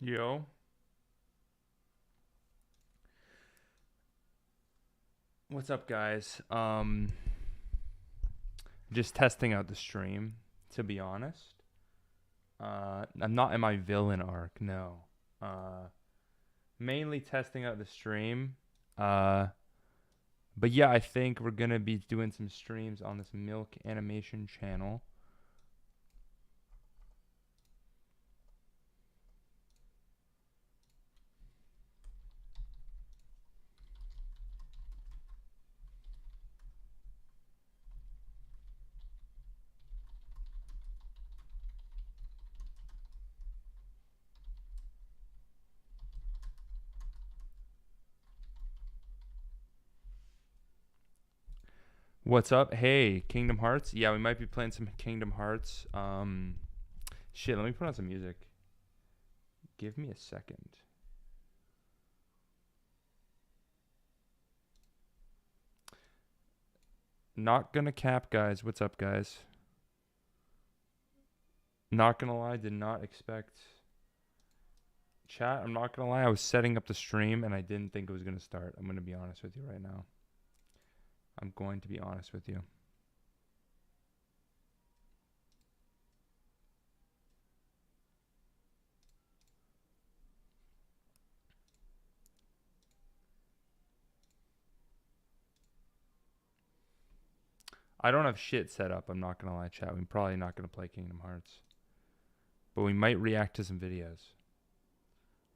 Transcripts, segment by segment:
Yo, what's up, guys? Just testing out the stream. To be honest, I'm not in my villain arc. No, uh, mainly testing out the stream. Uh, but yeah, I think we're gonna be doing some streams on this Milk Animation channel. What's up? Hey, Kingdom Hearts. Yeah, we might be playing some Kingdom Hearts. Shit. Let me put on some music. Give me a second. Not gonna cap, guys. What's up, guys? Not gonna lie, did not expect chat. I'm not gonna lie, I was setting up the stream and I didn't think it was gonna start. I'm gonna be honest with you right now. I'm going to be honest with you. I don't have shit set up. I'm not gonna lie, chat. We're probably not gonna play Kingdom Hearts, but we might react to some videos.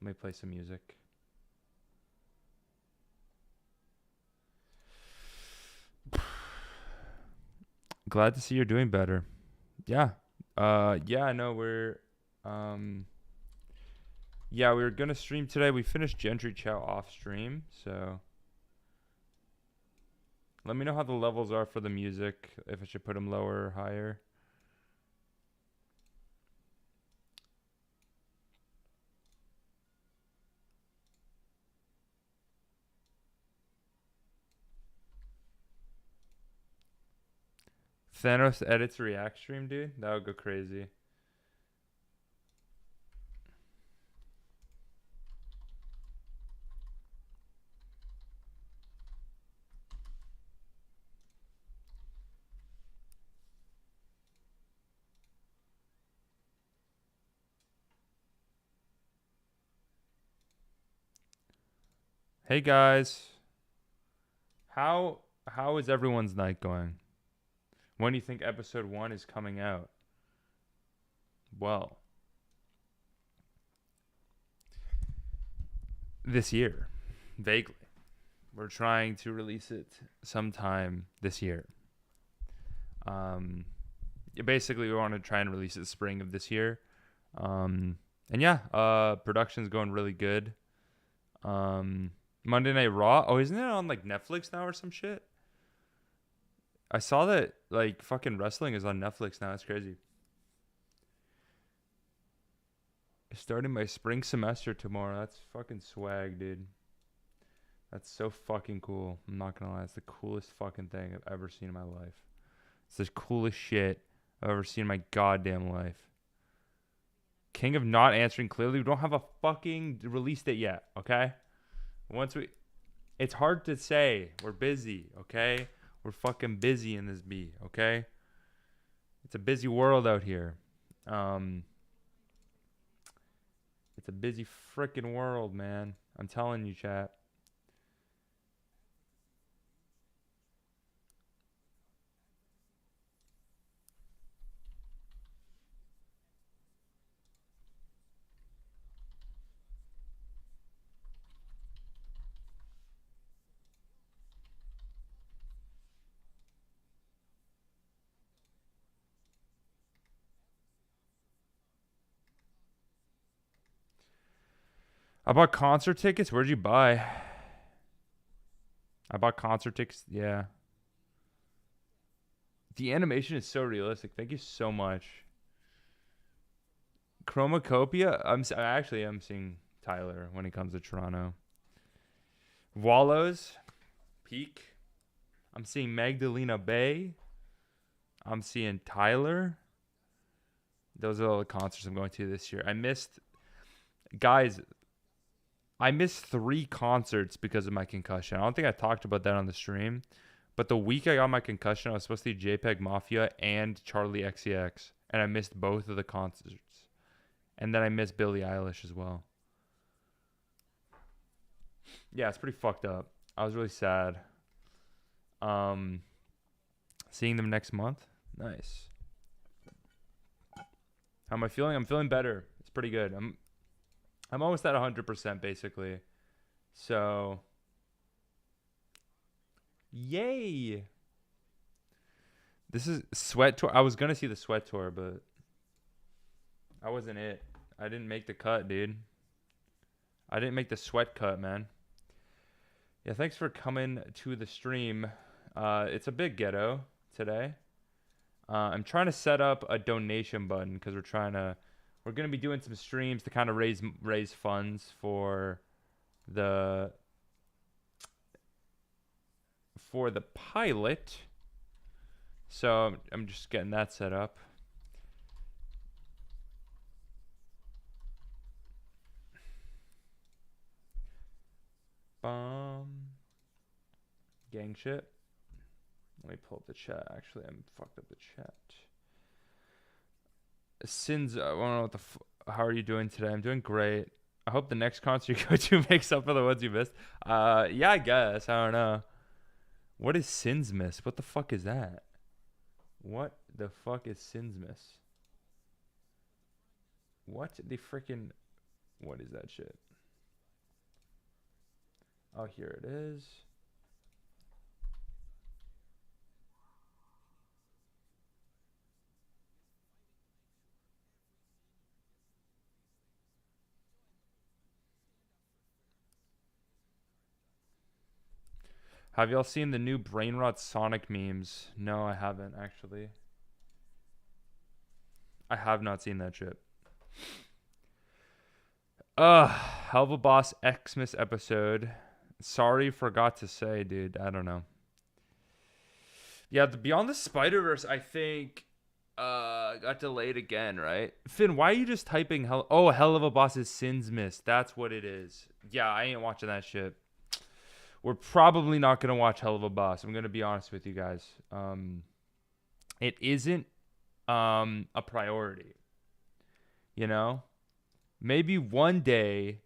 We might play some music. Glad to see you're doing better. Yeah. Yeah. I know Um. Yeah, we were gonna stream today. We finished Gentry Chow off stream, so let me know how the levels are for the music. If I should put them lower or higher. Thanos edits react stream, dude. That would go crazy. Hey guys, how how is everyone's night going? When do you think episode 1 is coming out? Well, this year, vaguely. We're trying to release it sometime this year. Um, Basically, we want to try and release it spring of this year. And yeah, production's going really good. Monday Night Raw. Oh, isn't it on like Netflix now or some shit? I saw that like fucking wrestling is on Netflix now. It's crazy. Starting my spring semester tomorrow. That's fucking swag, dude. That's so fucking cool. I'm not gonna lie. It's the coolest fucking thing I've ever seen in my life. It's the coolest shit I've ever seen in my goddamn life. King of not answering clearly. We don't have a fucking release date yet, okay? Once we It's hard to say. We're busy, okay? We're fucking busy in this B, okay? It's a busy world out here. Um it's a busy freaking world, man. I'm telling you, chat. I bought concert tickets. Where'd you buy? I bought concert tickets. Yeah. The animation is so realistic. Thank you so much. Chromacopia. I actually am seeing Tyler when he comes to Toronto. Wallows. Peak. I'm seeing Magdalena Bay. I'm seeing Tyler. Those are all the concerts I'm going to this year. I missed Guys, I missed 3 concerts because of my concussion. I don't think I talked about that on the stream. But the week I got my concussion, I was supposed to see JPEG Mafia and Charlie XCX. And I missed both of the concerts. And then I missed Billie Eilish as well. Yeah, it's pretty fucked up. I was really sad. Seeing them next month. Nice. How am I feeling? I'm feeling better. It's pretty good. I'm almost at 100% basically. So, yay. This is Sweat Tour. I was going to see the Sweat Tour, but I wasn't it. I didn't make the cut, dude. I didn't make the sweat cut, man. Yeah, thanks for coming to the stream. It's a big ghetto today. I'm trying to set up a donation button because we're gonna be doing some streams to kind of raise funds for the pilot. So I'm just getting that set up. Gang shit. Let me pull up the chat. Actually, I fucked up the chat. Sins, I don't know what how are you doing today? I'm doing great. I hope the next concert you go to makes up for the ones you missed. Yeah, I guess. I don't know. What is Sins Miss? What the fuck is that? What the fuck is Sins Miss? What the freaking... What is that shit? Oh, here it is. Have y'all seen the new Brain Rot Sonic memes? No, I haven't, actually. I have not seen that shit. Helva Boss Xmas episode. Sorry, forgot to say, dude. I don't know. Yeah, the Beyond the Spider-Verse, I think, got delayed again, right? Finn, why are you just typing Hell of a Boss's Sins Miss? That's what it is. Yeah, I ain't watching that shit. We're probably not going to watch Hell of a Boss. I'm going to be honest with you guys. It isn't a priority. You know? Maybe one day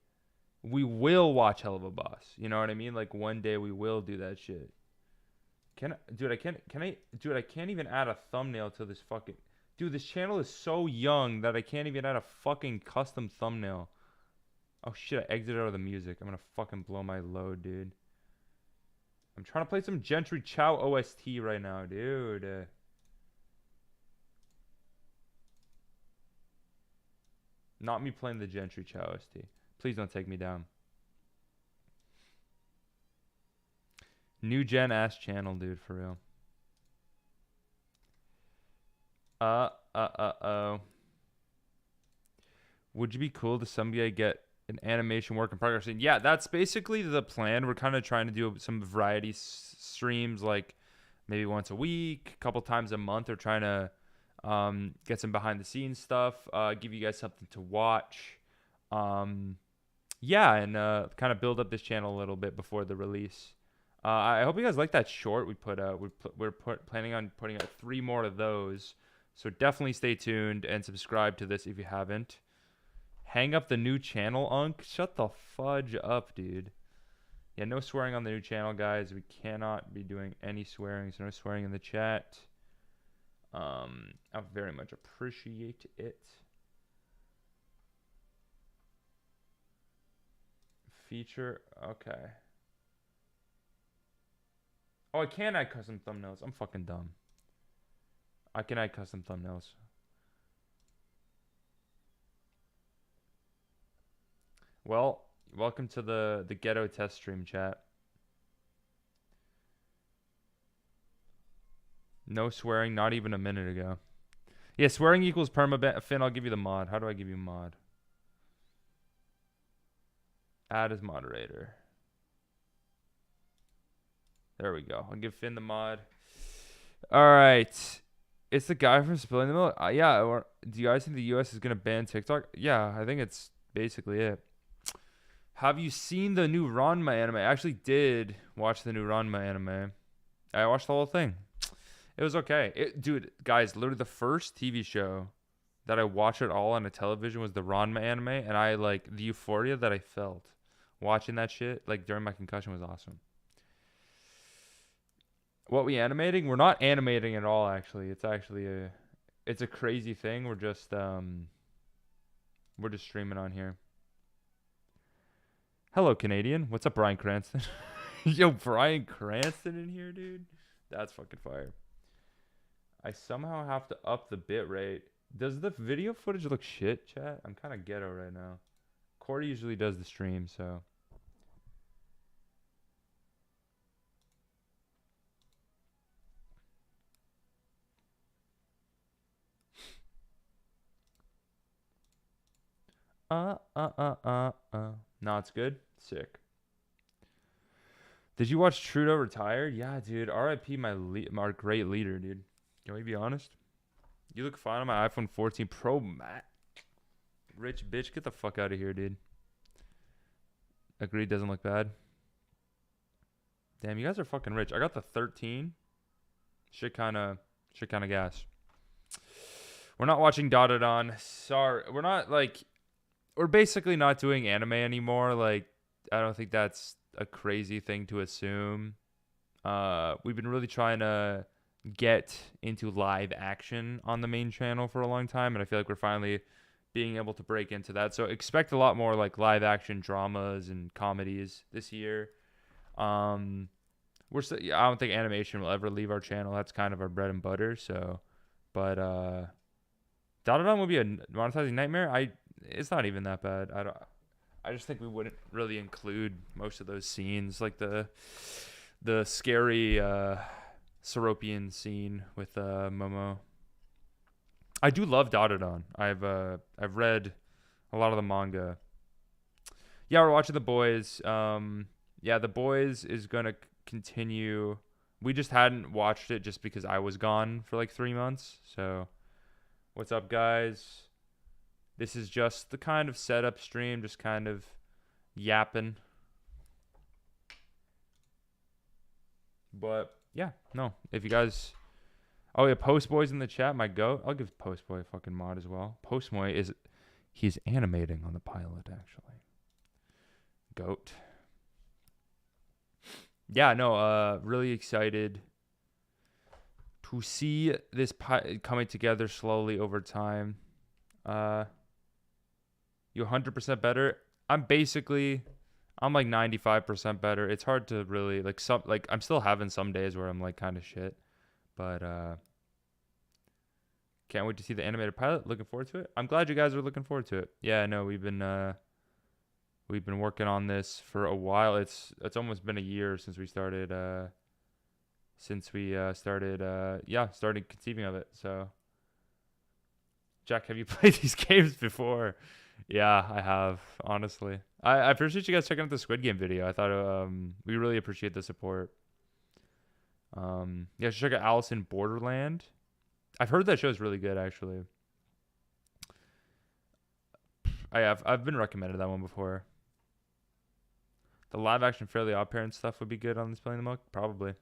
we will watch Hell of a Boss. You know what I mean? Like one day we will do that shit. I can't even add a thumbnail to this fucking... Dude, this channel is so young that I can't even add a fucking custom thumbnail. Oh shit, I exited out of the music. I'm gonna fucking blow my load, dude. I'm trying to play some Gentry Chow OST right now, dude. Not me playing the Gentry Chow OST. Please don't take me down. New gen ass channel, dude, for real. Would you be cool to someday get an animation work in progress? And yeah, that's basically the plan. We're kind of trying to do some variety streams, like maybe once a week, a couple times a month. We're trying to get some behind the scenes stuff, give you guys something to watch. Yeah, and kind of build up this channel a little bit before the release. I hope you guys like that short we put out. We're planning on putting out 3 more of those. So definitely stay tuned and subscribe to this if you haven't. Hang up the new channel, Unk. Shut the fudge up, dude. Yeah, no swearing on the new channel, guys. We cannot be doing any swearing, so no swearing in the chat. I very much appreciate it. Feature, okay. Oh, I can add custom thumbnails. I'm fucking dumb. I can add custom thumbnails. Well, welcome to the ghetto test stream, chat. No swearing, not even a minute ago. Yeah, swearing equals permaban. Finn, I'll give you the mod. How do I give you mod? Add as moderator. There we go. I'll give Finn the mod. All right. It's the guy from Spilling the Milk. Yeah. Or do you guys think the U.S. is going to ban TikTok? Yeah, I think it's basically it. Have you seen the new Ranma anime? I actually did watch the new Ranma anime. I watched the whole thing. It was okay. Dude, guys, literally the first TV show that I watched at all on a television was the Ranma anime, and I like the euphoria that I felt watching that shit like during my concussion was awesome. What we animating? We're not animating at all actually. It's a crazy thing. We're just streaming on here. Hello Canadian. What's up Bryan Cranston? Yo, Bryan Cranston in here, dude. That's fucking fire. I somehow have to up the bit rate. Does the video footage look shit, chat? I'm kind of ghetto right now. Corey usually does the stream, so. No, it's good. Sick. Did you watch Trudeau retired? Yeah, dude. R.I.P. my great leader, dude. Can we be honest? You look fine on my iPhone 14 Pro Max. Rich bitch, get the fuck out of here, dude. Agreed, doesn't look bad. Damn, you guys are fucking rich. I got the 13. Shit kind of gas. We're not watching Dotted On. Sorry, we're basically not doing anime anymore. Like, I don't think that's a crazy thing to assume. We've been really trying to get into live action on the main channel for a long time, and I feel like we're finally being able to break into that. So expect a lot more like live action dramas and comedies this year. I don't think animation will ever leave our channel. That's kind of our bread and butter. So, but Dotted On will be a monetizing nightmare. It's not even that bad. I just think we wouldn't really include most of those scenes, like the scary Seropian scene with Momo. I do love Dotted On. I've read a lot of the manga. Yeah, we're watching The Boys. Yeah, The Boys is gonna continue. We just hadn't watched it just because I was gone for like 3 months. So, what's up, guys? This is just the kind of setup stream, just kind of yapping. But yeah, no. If you guys, oh yeah, Postboy's in the chat. My goat. I'll give Postboy a fucking mod as well. Postboy he's animating on the pilot actually. Goat. Yeah, no. Really excited to see this coming together slowly over time. You 100% better. I'm like 95% better. It's hard to really I'm still having some days where I'm like kind of shit, but can't wait to see the animated pilot. Looking forward to it. I'm glad you guys are looking forward to it. Yeah, no, we've been working on this for a while. It's almost been a year since we started started conceiving of it. So, Jack, have you played these games before? Yeah, I have, honestly. I appreciate you guys checking out the Squid Game video. I thought we really appreciate the support. Yeah, check out Alice in Borderland. I've heard that show is really good, actually. I've been recommended that one before. The live action Fairly Odd Parents stuff would be good on this Playing the Milk? Probably.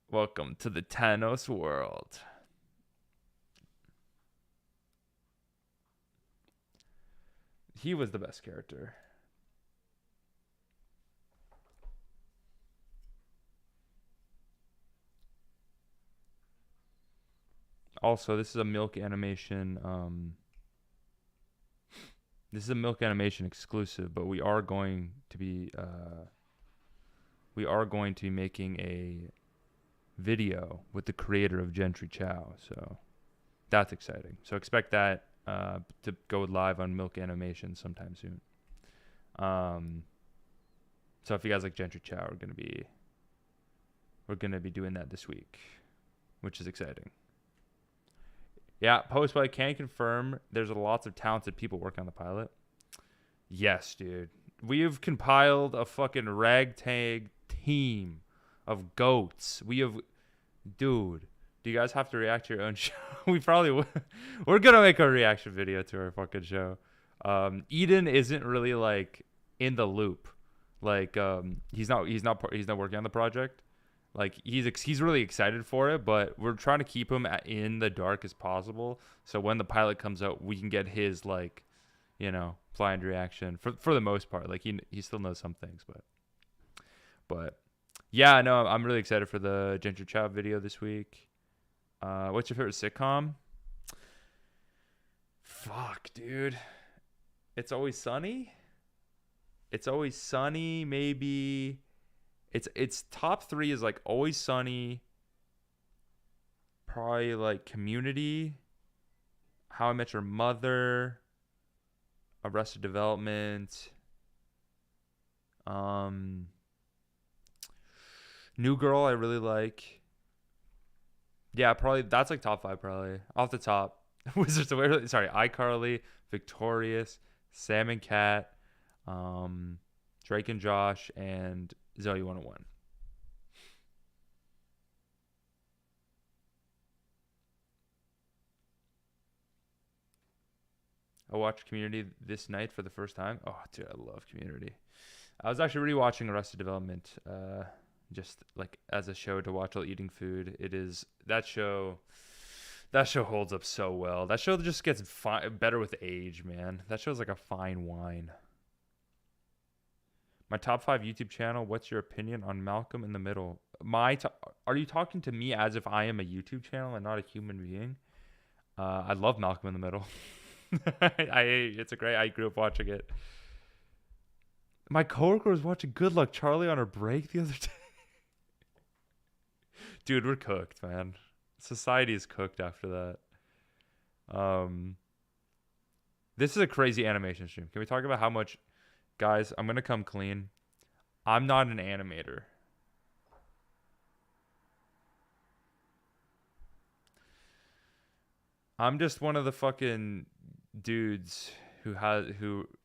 Welcome to the Thanos world. He was the best character. Also, this is a Milk Animation. This is a Milk Animation exclusive, but we are going to be making a video with the creator of Gentry Chow. So that's exciting. So expect that to go live on Milk Animation sometime soon. So if you guys like Gentry Chow, we're gonna be doing that this week, which is exciting. Yeah, Postboy can confirm there's lots of talented people working on the pilot. Yes, dude. We have compiled a fucking ragtag team of goats. Dude. Do you guys have to react to your own show? We probably will. We're going to make a reaction video to our fucking show. Eden isn't really like in the loop. Like he's not working on the project. Like he's really excited for it, but we're trying to keep him in the dark as possible. So when the pilot comes out, we can get his like, blind reaction for the most part. Like he still knows some things, but yeah, no, I'm really excited for the Ginger Chat video this week. What's your favorite sitcom? Fuck, dude. It's Always Sunny. It's Always Sunny. Maybe it's top three is like Always Sunny. Probably like Community, How I Met Your Mother, Arrested Development, um, New Girl. I really like. Yeah, probably that's like top five. Probably off the top. Wizards of Waverly. Sorry, iCarly, Victorious, Sam and Cat, um, Drake and Josh, and Zoe 101. I watched Community this night for the first time. Oh, dude, I love Community. I was actually rewatching Arrested Development, just like as a show to watch while eating food. It is that show. That show holds up so well. That show just gets better with age, man. That show's like a fine wine. My top five YouTube channel. What's your opinion on Malcolm in the Middle? Are you talking to me as if I am a YouTube channel and not a human being? I love Malcolm in the Middle. It's a great. I grew up watching it. My coworker was watching Good Luck Charlie on her break the other day. Dude, we're cooked, man. Society is cooked after that. This is a crazy animation stream. Can we talk about how much, guys? I'm gonna come clean. I'm not an animator. I'm just one of the fucking dudes who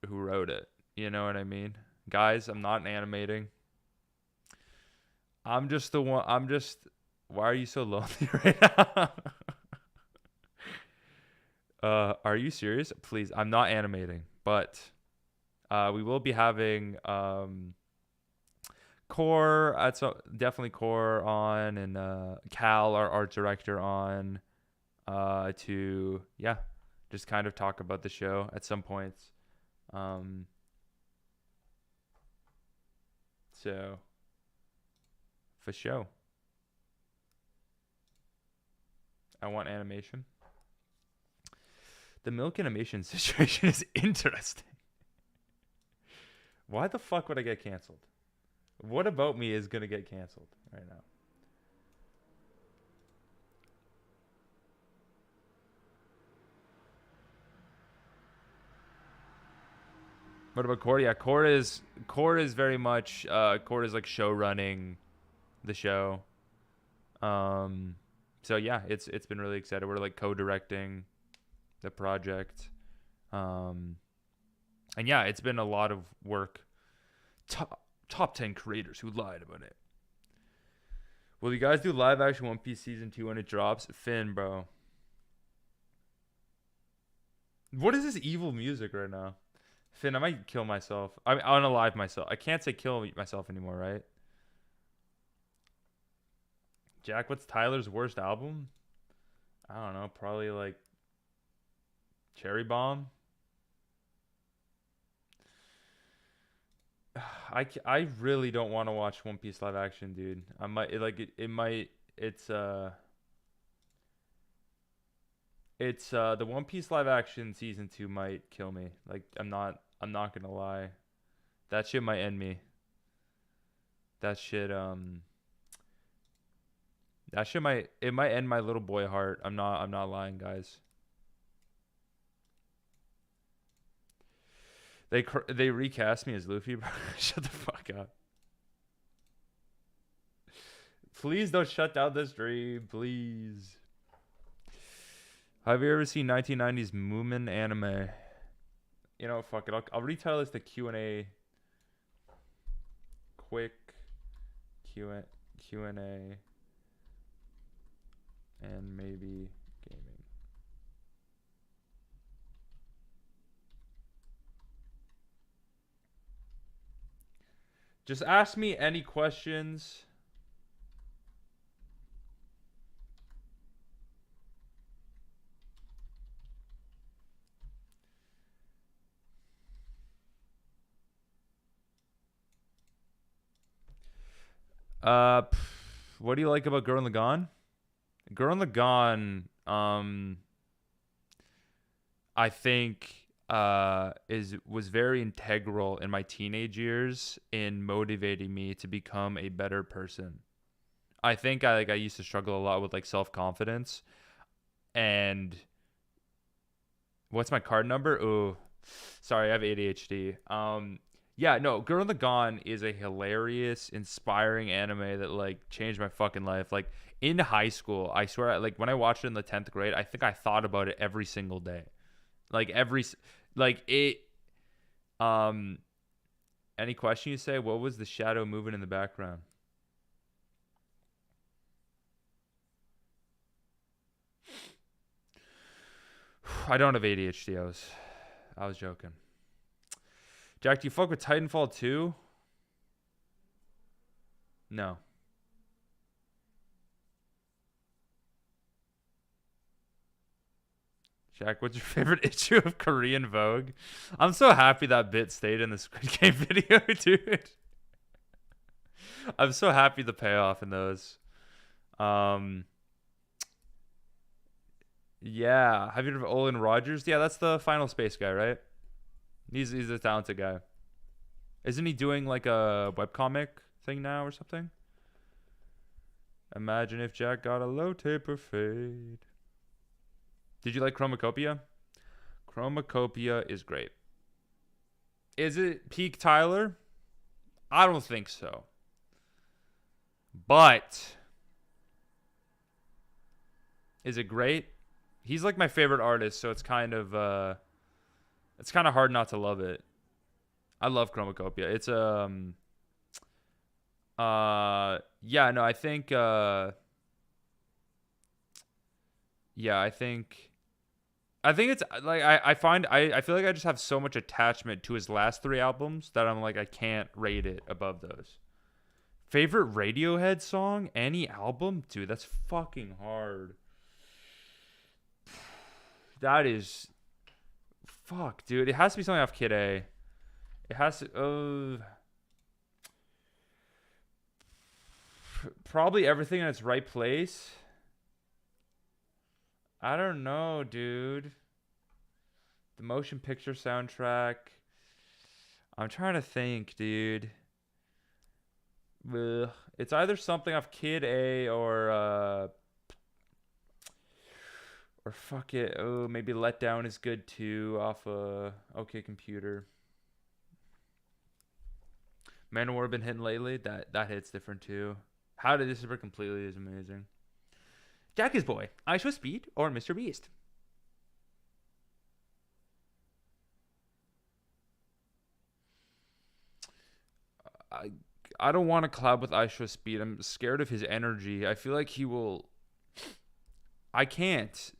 wrote it. You know what I mean? Guys, I'm not animating. I'm just the one. Why are you so lonely right now? Are you serious? Please, I'm not animating, but we will be having Core. Definitely Core on, and Cal, our art director, on to just kind of talk about the show at some points. So for show, I want animation. The milk animation situation is interesting. Why the fuck would I get canceled? What about me is gonna get canceled right now? What about Core? Yeah, Core is very much Core is like show running the show. So yeah, it's been really exciting. We're like co-directing the project. And yeah, it's been a lot of work. Top 10 creators who lied about it. Will you guys do live action One Piece season 2 when it drops? Finn, bro. What is this evil music right now? Finn, I might kill myself. I mean, unalive myself. I can't say kill myself anymore, right? Jack, what's Tyler's worst album? I don't know. Probably like Cherry Bomb. I really don't want to watch One Piece live action, dude. I might it might it's the One Piece live action season 2 might kill me. Like I'm not gonna lie. That shit might end me. That shit that shit might end my little boy heart. I'm not lying, guys. They recast me as Luffy, bro. Shut the fuck up. Please don't shut down this stream, please. Have you ever seen 1990s Moomin anime? You know, fuck it. I'll retitle this the Q&A. Quick Q&A. And maybe gaming. Just ask me any questions. What do you like about Girl in the Gone? Girl in the Gone, I think is was very integral in my teenage years in motivating me to become a better person. I think I used to struggle a lot with like self-confidence and what's my card number? Oh, sorry, I have ADHD. Yeah, no, Girl in the Gone is a hilarious, inspiring anime that like changed my fucking life. Like in high school, I swear, like when I watched it in the 10th grade, I think I thought about it every single day. Like like it. Um, any question you say? What was the shadow moving in the background? I don't have ADHD. I was joking. Jack, do you fuck with Titanfall 2? No. Jack, what's your favorite issue of Korean Vogue? I'm so happy that bit stayed in the Squid Game video, dude. I'm so happy the payoff in those. Um, yeah. Have you heard of Olin Rogers? Yeah, that's the Final Space guy, right? He's a talented guy. Isn't he doing like a webcomic thing now or something? Imagine if Jack got a low taper fade. Did you like Chromacopia? Chromacopia is great. Is it peak Tyler? I don't think so. But is it great? He's like my favorite artist, so it's kind of hard not to love it. I love Chromacopia. It's yeah, no, I think yeah, I think it's like I find I feel like I just have so much attachment to his last three albums that I'm like I can't rate it above those. Favorite Radiohead song? Any album? Dude, that's fucking hard. That is fuck, dude. It has to be something off Kid A. It has to probably everything in its right place. I don't know, dude. The motion picture soundtrack. I'm trying to think, dude. Ugh. It's either something off Kid A or fuck it. Oh, maybe Let Down is good too off OK Computer. Manowar been hitting lately. That hits different too. How to Disappear Completely is amazing. Jackie's Boy, I Show Speed, or Mr. Beast. I I don't want to collab with I Show Speed. I'm scared of his energy. I feel like he will. I can't.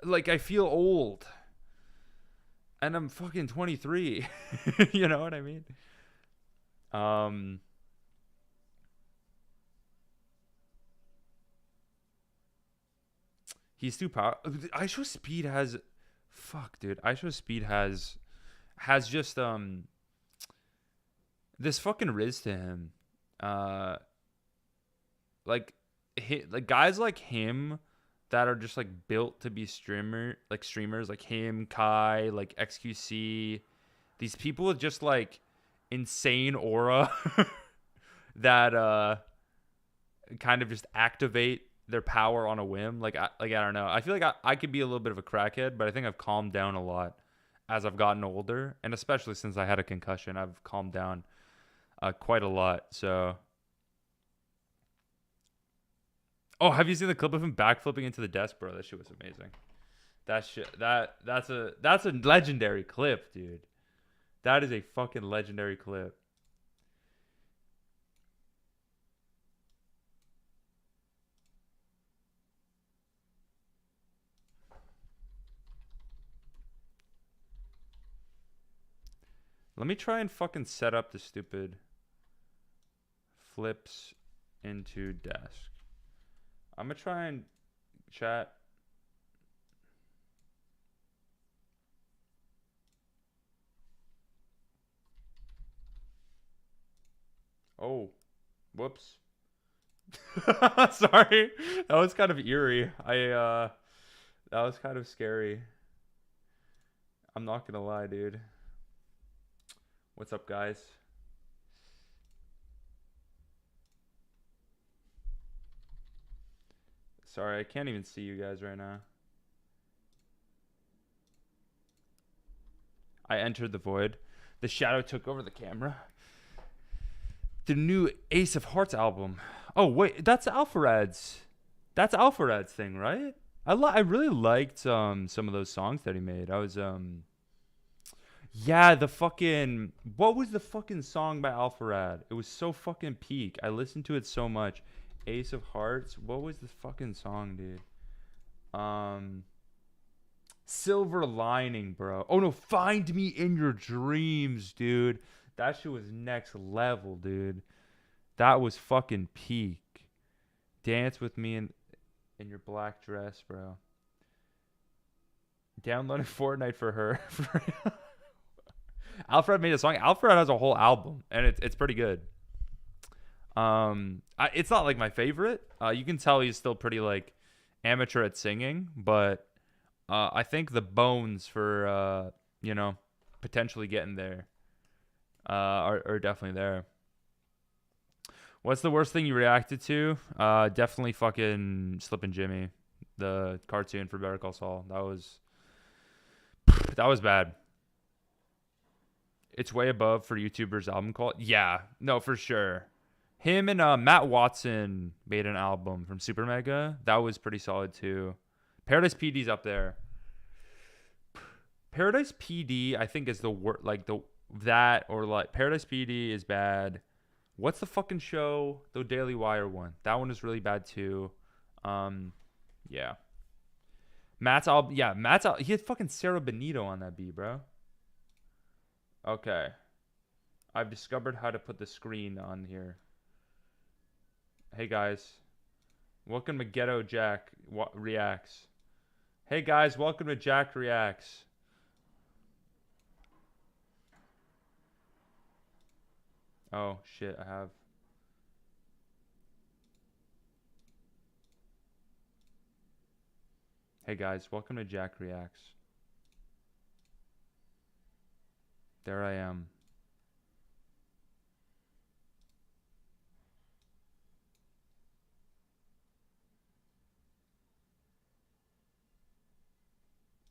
Like I feel old, and I'm fucking 23. You know what I mean? Um, he's too powerful. I Show Speed has, fuck, dude. I Show Speed has just this fucking riz to him. Uh, like guys like him that are just like built to be streamers like him, Kai, like XQC. These people with just like insane aura that kind of just activate their power on a whim. I don't know. I feel like I could be a little bit of a crackhead, but I think I've calmed down a lot as I've gotten older, and especially since I had a concussion, I've calmed down quite a lot. So, oh, have you seen the clip of him backflipping into the desk, bro? That shit was amazing. That's a legendary clip, dude. That is a fucking legendary clip. Let me try and fucking set up the stupid. flips into desk. I'm gonna try and chat. Oh, whoops. Sorry. That was kind of eerie. That was kind of scary. I'm not gonna lie, dude. What's up, guys? Sorry, I can't even see you guys right now. I entered the void. The shadow took over the camera. The new Ace of Hearts album. Oh wait, that's Alpharad's. That's Alpharad's thing, right? I really liked some of those songs that he made. I was yeah, the fucking what was the fucking song by Alpharad? It was so fucking peak. I listened to it so much. Ace of Hearts. What was the fucking song, dude? Silver Lining, bro. Oh no, Find Me in Your Dreams, dude. That shit was next level, dude. That was fucking peak. Dance with me in your black dress, bro. Downloading Fortnite for her. Alfred made a song. Alfred has a whole album, and it's pretty good. It's not like my favorite. You can tell he's still pretty like amateur at singing, but I think the bones for potentially getting there are definitely there. What's the worst thing you reacted to? Definitely fucking Slippin' Jimmy, the cartoon for Better Call Saul. That was bad. It's way above for YouTubers' album call. Yeah, no, for sure. Him and Matt Watson made an album from Super Mega. That was pretty solid too. Paradise PD's up there. Paradise PD, I think, is the worst. Like Paradise PD is bad. What's the fucking show? The Daily Wire one. That one is really bad too. Yeah. Matt's album. Yeah, Matt's album. He had fucking Sarah Benito on that beat, bro. Okay. I've discovered how to put the screen on here. Hey guys, welcome to Ghetto Jack Reacts. Hey guys, welcome to Jack Reacts. Oh shit, I have. Hey guys, welcome to Jack Reacts. There I am.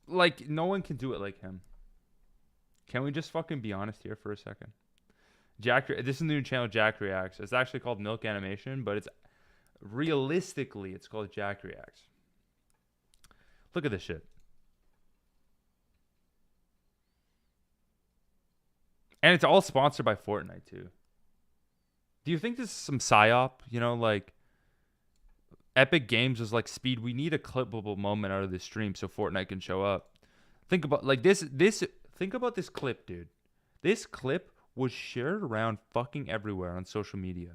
Like, no one can do it like him. Can we just fucking be honest here for a second? This is the new channel, Jack Reacts. It's actually called Milk Animation, but it's realistically, it's called Jack Reacts. Look at this shit. And it's all sponsored by Fortnite, too. Do you think this is some psyop? Like Epic Games was like, Speed, we need a clippable moment out of this stream so Fortnite can show up. Think about like this. Think about this clip, dude. This clip was shared around fucking everywhere on social media,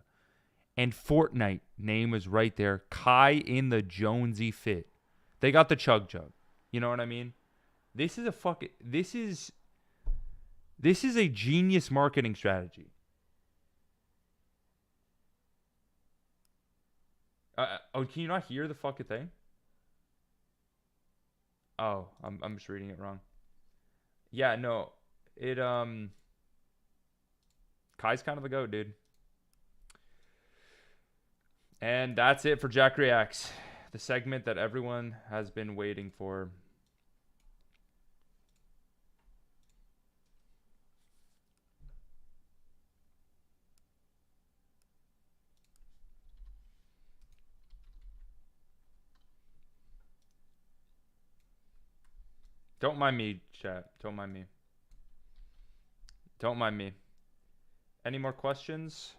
and Fortnite name was right there. Kai in the Jonesy fit. They got the chug jug. You know what I mean? This is a genius marketing strategy. Can you not hear the fucking thing? Oh, I'm just reading it wrong. Yeah, no. Kai's kind of the GOAT, dude. And that's it for Jack Reacts, the segment that everyone has been waiting for. Don't mind me, chat. Don't mind me. Don't mind me. Any more questions?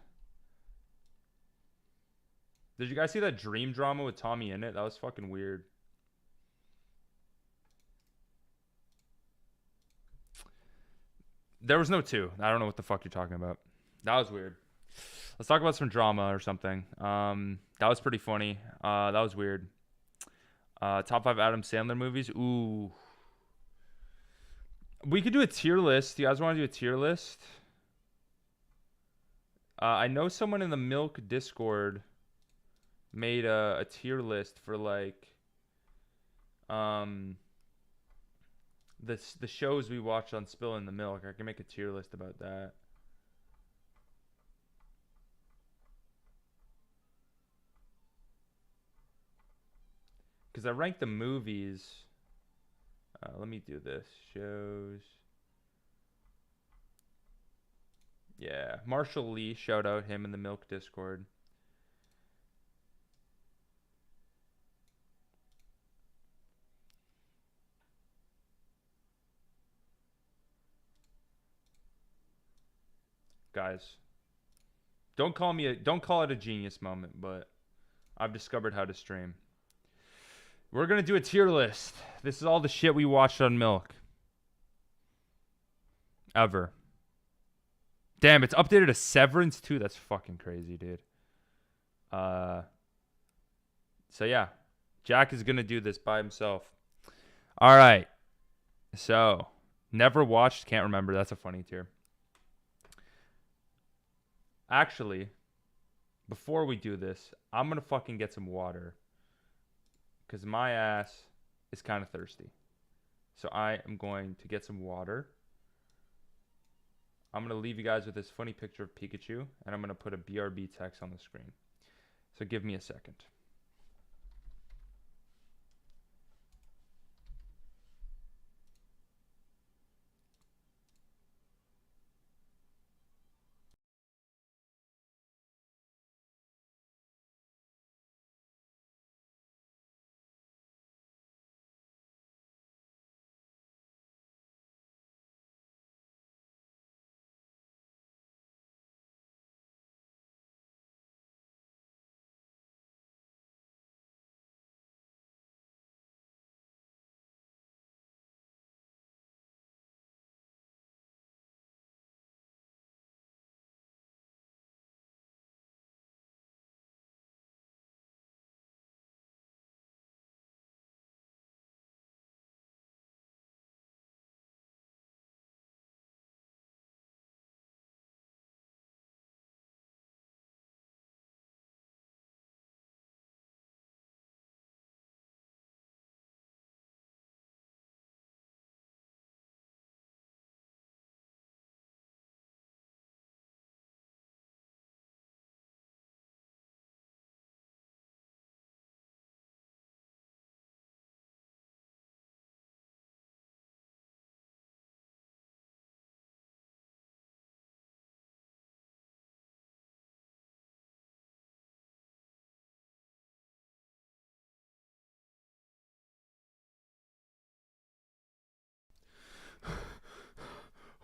Did you guys see that dream drama with Tommy in it? That was fucking weird. There was no 2. I don't know what the fuck you're talking about. That was weird. Let's talk about some drama or something. That was pretty funny. That was weird. Top 5 Adam Sandler movies. Ooh. We could do a tier list. You guys want to do a tier list? I know someone in the Milk Discord made a tier list for like um the shows we watched on Spilling the Milk. I can make a tier list about that. Because I ranked the movies. Let me do this. Shows. Yeah. Marshall Lee, shout out him in the Milk Discord. Guys, don't call it a genius moment, but I've discovered how to stream. We're gonna do a tier list. This is all the shit we watched on Milk. Ever. Damn, it's updated to Severance too. That's fucking crazy, dude. So yeah. Jack is gonna do this by himself. Alright. So never watched, can't remember. That's a funny tier. Actually, before we do this, I'm gonna fucking get some water. Because my ass is kind of thirsty. So I am going to get some water. I'm going to leave you guys with this funny picture of Pikachu. And I'm going to put a BRB text on the screen. So give me a second.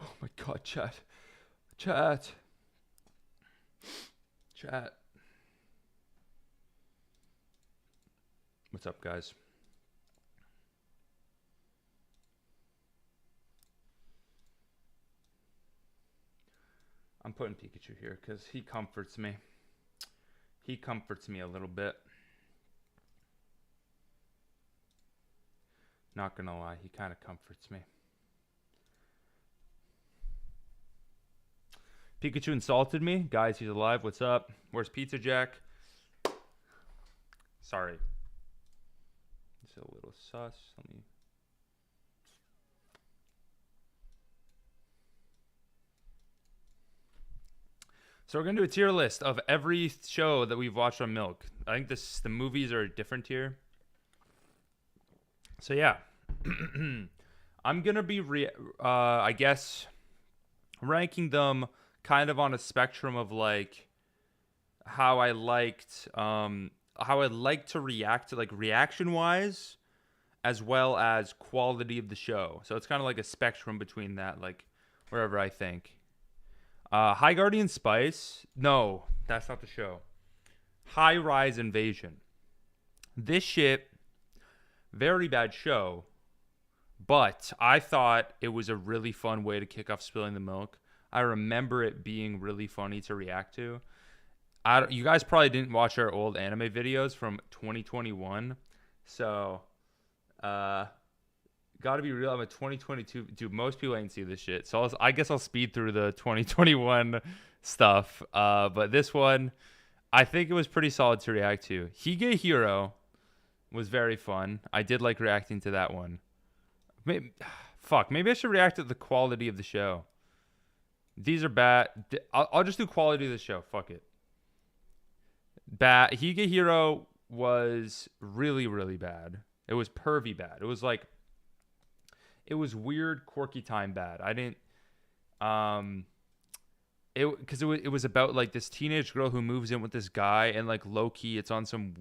Oh my god, chat. Chat. Chat. What's up, guys? I'm putting Pikachu here because he comforts me. He comforts me a little bit. Not gonna lie, he kind of comforts me. Pikachu insulted me. Guys, he's alive. What's up? Where's Pizza Jack? Sorry. It's a little sus. Let me... So we're going to do a tier list of every show that we've watched on Milk. I think the movies are a different tier. So yeah. I'm going to be, I guess, ranking them kind of on a spectrum of like how I liked to react to, like, reaction wise, as well as quality of the show. So it's kind of like a spectrum between that, like wherever I think. High Guardian Spice. No, that's not the show. High Rise Invasion. This shit, very bad show, but I thought it was a really fun way to kick off Spilling the Milk. I remember it being really funny to react to. You guys probably didn't watch our old anime videos from 2021, so uh, got to be real. I'm a 2022. Dude, most people ain't see this shit, so I guess I'll speed through the 2021 stuff. But this one, I think it was pretty solid to react to. Hige Hero was very fun. I did like reacting to that one. Maybe, fuck, maybe I should react to the quality of the show. These are bad. I'll just do quality of the show. Fuck it. Bad. Hige Hero was really, really bad. It was pervy bad. It was like, it was weird, quirky time bad. I didn't, um, it was about like this teenage girl who moves in with this guy, and like low key it's on some,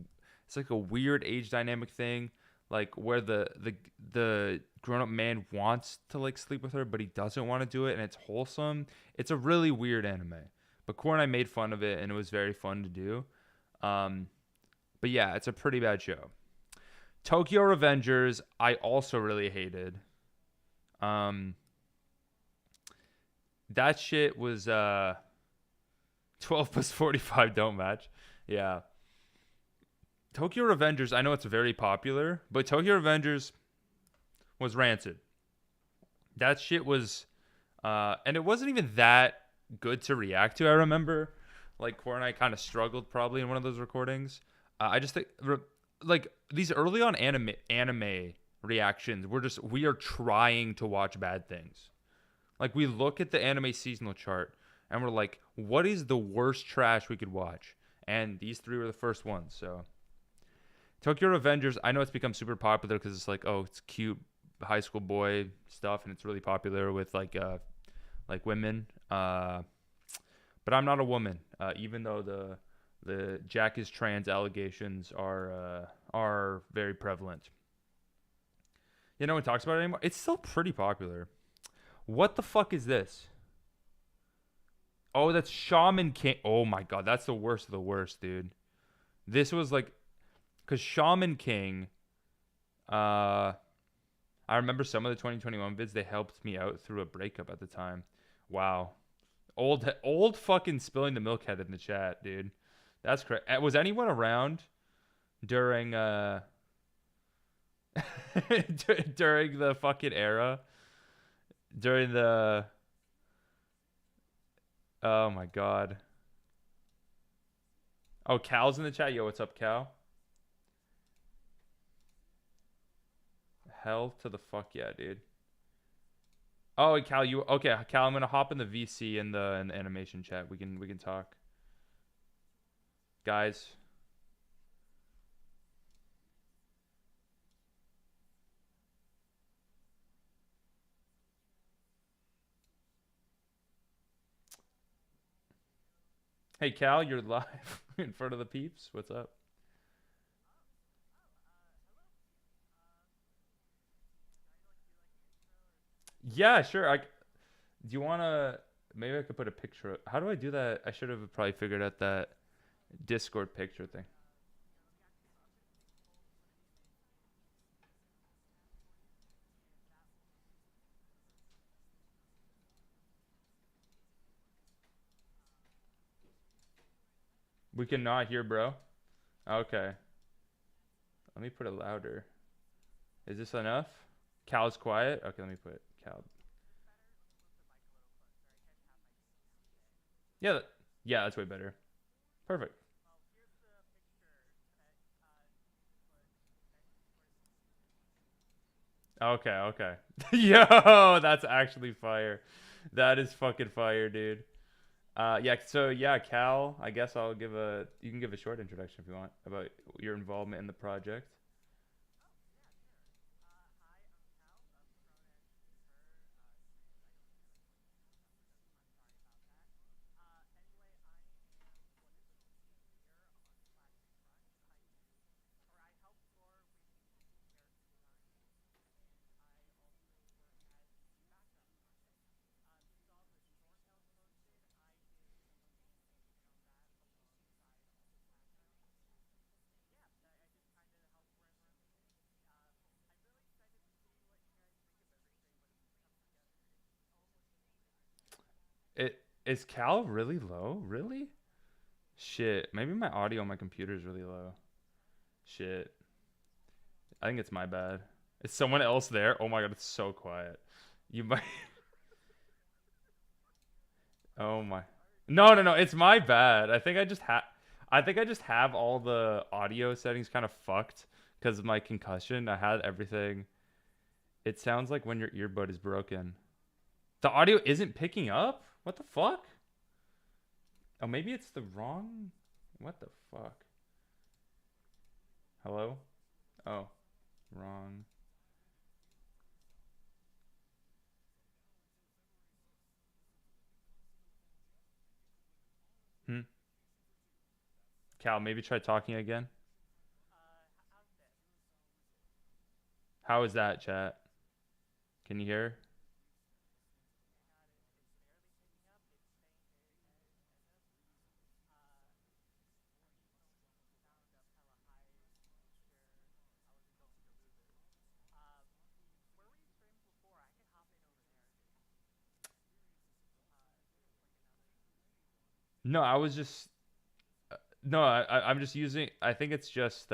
it's like a weird age dynamic thing, like where the grown-up man wants to like sleep with her but he doesn't want to do it, and it's wholesome. It's a really weird anime, but Core and I made fun of it and it was very fun to do. um but yeah, it's a pretty bad show. Tokyo Revengers I also really hated. um that shit was 12 plus 45 don't match. Yeah. Tokyo Revengers, I know it's very popular, but Tokyo Revengers was rancid. That shit was, and it wasn't even that good to react to. I remember, like, Core and I kind of struggled probably in one of those recordings. I just think, like, these early on anime reactions, we are trying to watch bad things. Like, we look at the anime seasonal chart and we're like, what is the worst trash we could watch? And these three were the first ones. So Tokyo Revengers, I know it's become super popular because it's like, oh, it's cute high school boy stuff, and it's really popular with like women. But I'm not a woman, even though the Jack is trans allegations are very prevalent. No one talks about it anymore. It's still pretty popular. What the fuck is this? Oh, that's Shaman King. Oh my god, that's the worst of the worst, dude. This was like, because Shaman King, uh, I remember some of the 2021 vids. They helped me out through a breakup at the time. Wow, old fucking spilling the milk head in the chat, dude. That's correct. Was anyone around during during the fucking era? During the, oh my god. Oh, Cal's in the chat. Yo, what's up, Cal? Hell to the fuck yeah, dude. Oh, Cal, you okay? Cal, I'm gonna hop in the VC in the animation chat. We can talk, guys. Hey, Cal, you're live in front of the peeps. What's up? Yeah, sure. Do you wanna? Maybe I could put a picture. How do I do that? I should have probably figured out that Discord picture thing. We cannot hear, bro. Okay, let me put it louder. Is this enough? Cal's quiet. Okay, let me put Cal. Yeah, yeah, that's way better. Perfect. Okay, okay. Yo, that's actually fire. That is fucking fire, dude. Yeah, so yeah, Cal, I guess you can give a short introduction if you want about your involvement in the project. It is Cal really low? Really? Shit. Maybe my audio on my computer is really low. Shit. I think it's my bad. Is someone else there? Oh my god, it's so quiet. You might. Oh my. No, no, no. It's my bad. I think I just have all the audio settings kind of fucked because of my concussion. I had everything. It sounds like when your earbud is broken. The audio isn't picking up? What the fuck? Oh, maybe it's the wrong. What the fuck? Hello? Oh, wrong. Hmm. Cal, maybe try talking again. How is that, chat? Can you hear? No, I was just no, I'm just using. I think it's just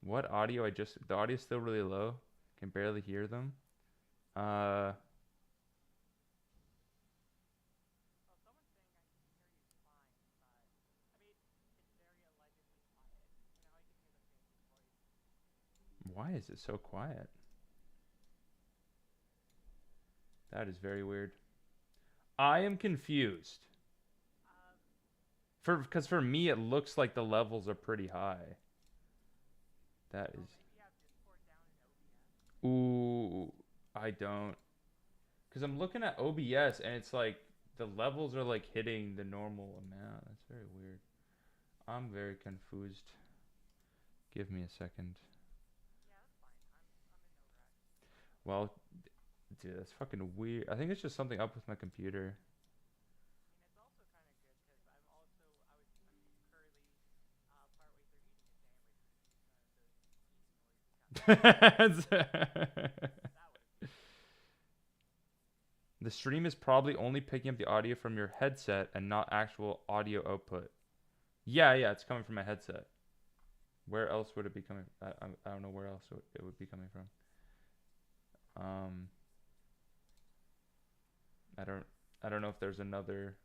what audio? The audio's still really low. Can barely hear them. Uh, why is it so quiet? That is very weird. I am confused. Because for me it looks like the levels are pretty high. That is. Ooh, I don't. Because I'm looking at OBS and it's like the levels are like hitting the normal amount. That's very weird. I'm very confused. Give me a second. Well, dude, that's fucking weird. I think it's just something up with my computer. The stream is probably only picking up the audio from your headset and not actual audio output. Yeah, yeah, it's coming from my headset. Where else would it be coming? I don't know where else it would be coming from. Um, I don't I don't know if there's another.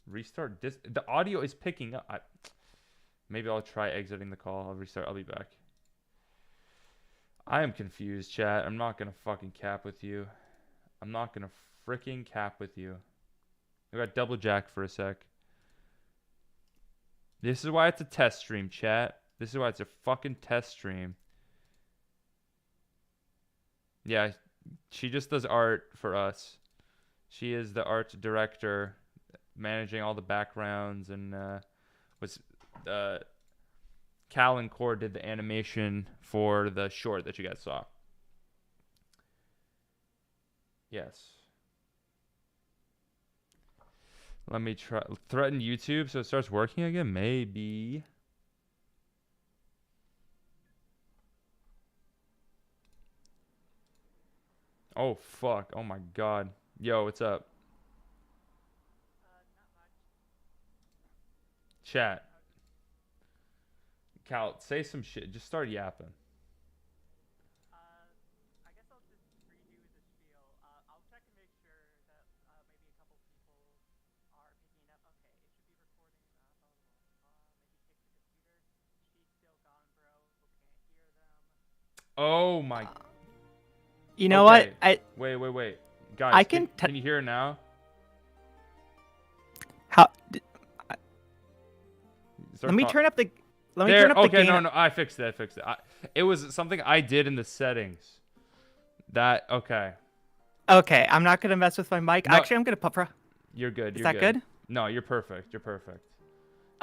Restart this. The audio is picking up. Maybe I'll try exiting the call. I'll restart. I'll be back. I am confused, chat. I'm not gonna fucking cap with you. I'm not gonna freaking cap with you. I got double jacked for a sec. This is why it's a test stream, chat. This is why it's a fucking test stream. Yeah, she just does art for us. She is the art director, managing all the backgrounds, and was Cal and Core did the animation for the short that you guys saw. Yes. Let me try. Threaten YouTube so it starts working again? Maybe. Oh, fuck. Oh, my God. Yo, what's up? Chat. Cal, say some shit. Just start yapping. Oh, my. You know what? Wait. Guys, I can you hear it now? How? Start Let me talk- turn up the. Let me There. turn up the Okay, gain. no. I fixed it. It was something I did in the settings. That. Okay. Okay, I'm not gonna mess with my mic. No. Actually, I'm gonna put. You're good. Is You're that good? No, you're perfect. You're perfect.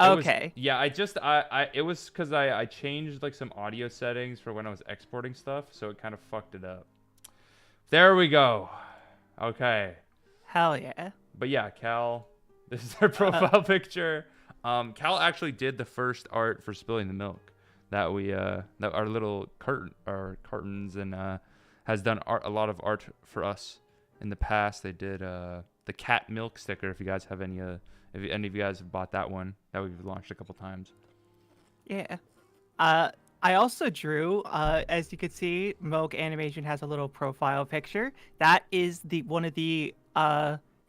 Okay. Yeah, I it was because I changed like some audio settings for when I was exporting stuff, so it kind of fucked it up. There we go. Okay. Hell yeah. But yeah, Cal, this is their profile picture. Cal actually did the first art for Spilling the Milk that we that our little cartons and has done a lot of art for us in the past they did the cat milk sticker. If you guys have any if any of you guys have bought that one, that we've launched a couple times. Yeah. I also drew, as you could see, Moog Animation has a little profile picture. That is the one of the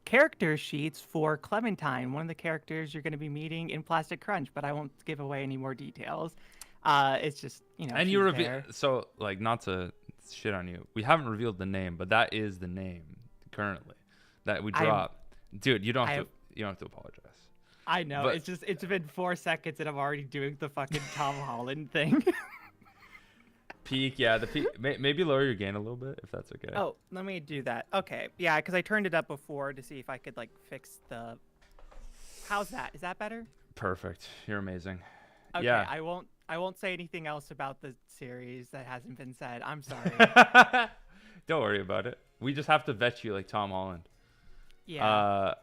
character sheets for Clementine, one of the characters you're going to be meeting in Plastic Crunch, but I won't give away any more details. It's just, And you she's reveal, there. so like, not to shit on you, we haven't revealed the name, but that is the name currently that we I have, dropped. Dude, I have, you don't have to apologize. I know. But It's been 4 seconds and I'm already doing the fucking Tom Holland thing. peak, yeah, the peak. Maybe lower your gain a little bit if that's okay. Oh, let me do that. Okay. Yeah, because I turned it up before to see if I could like fix the. How's that? Is that better? Perfect. You're amazing. Okay, Yeah. I won't say anything else about the series that hasn't been said. I'm sorry. Don't worry about it. We just have to vet you like Tom Holland. Yeah.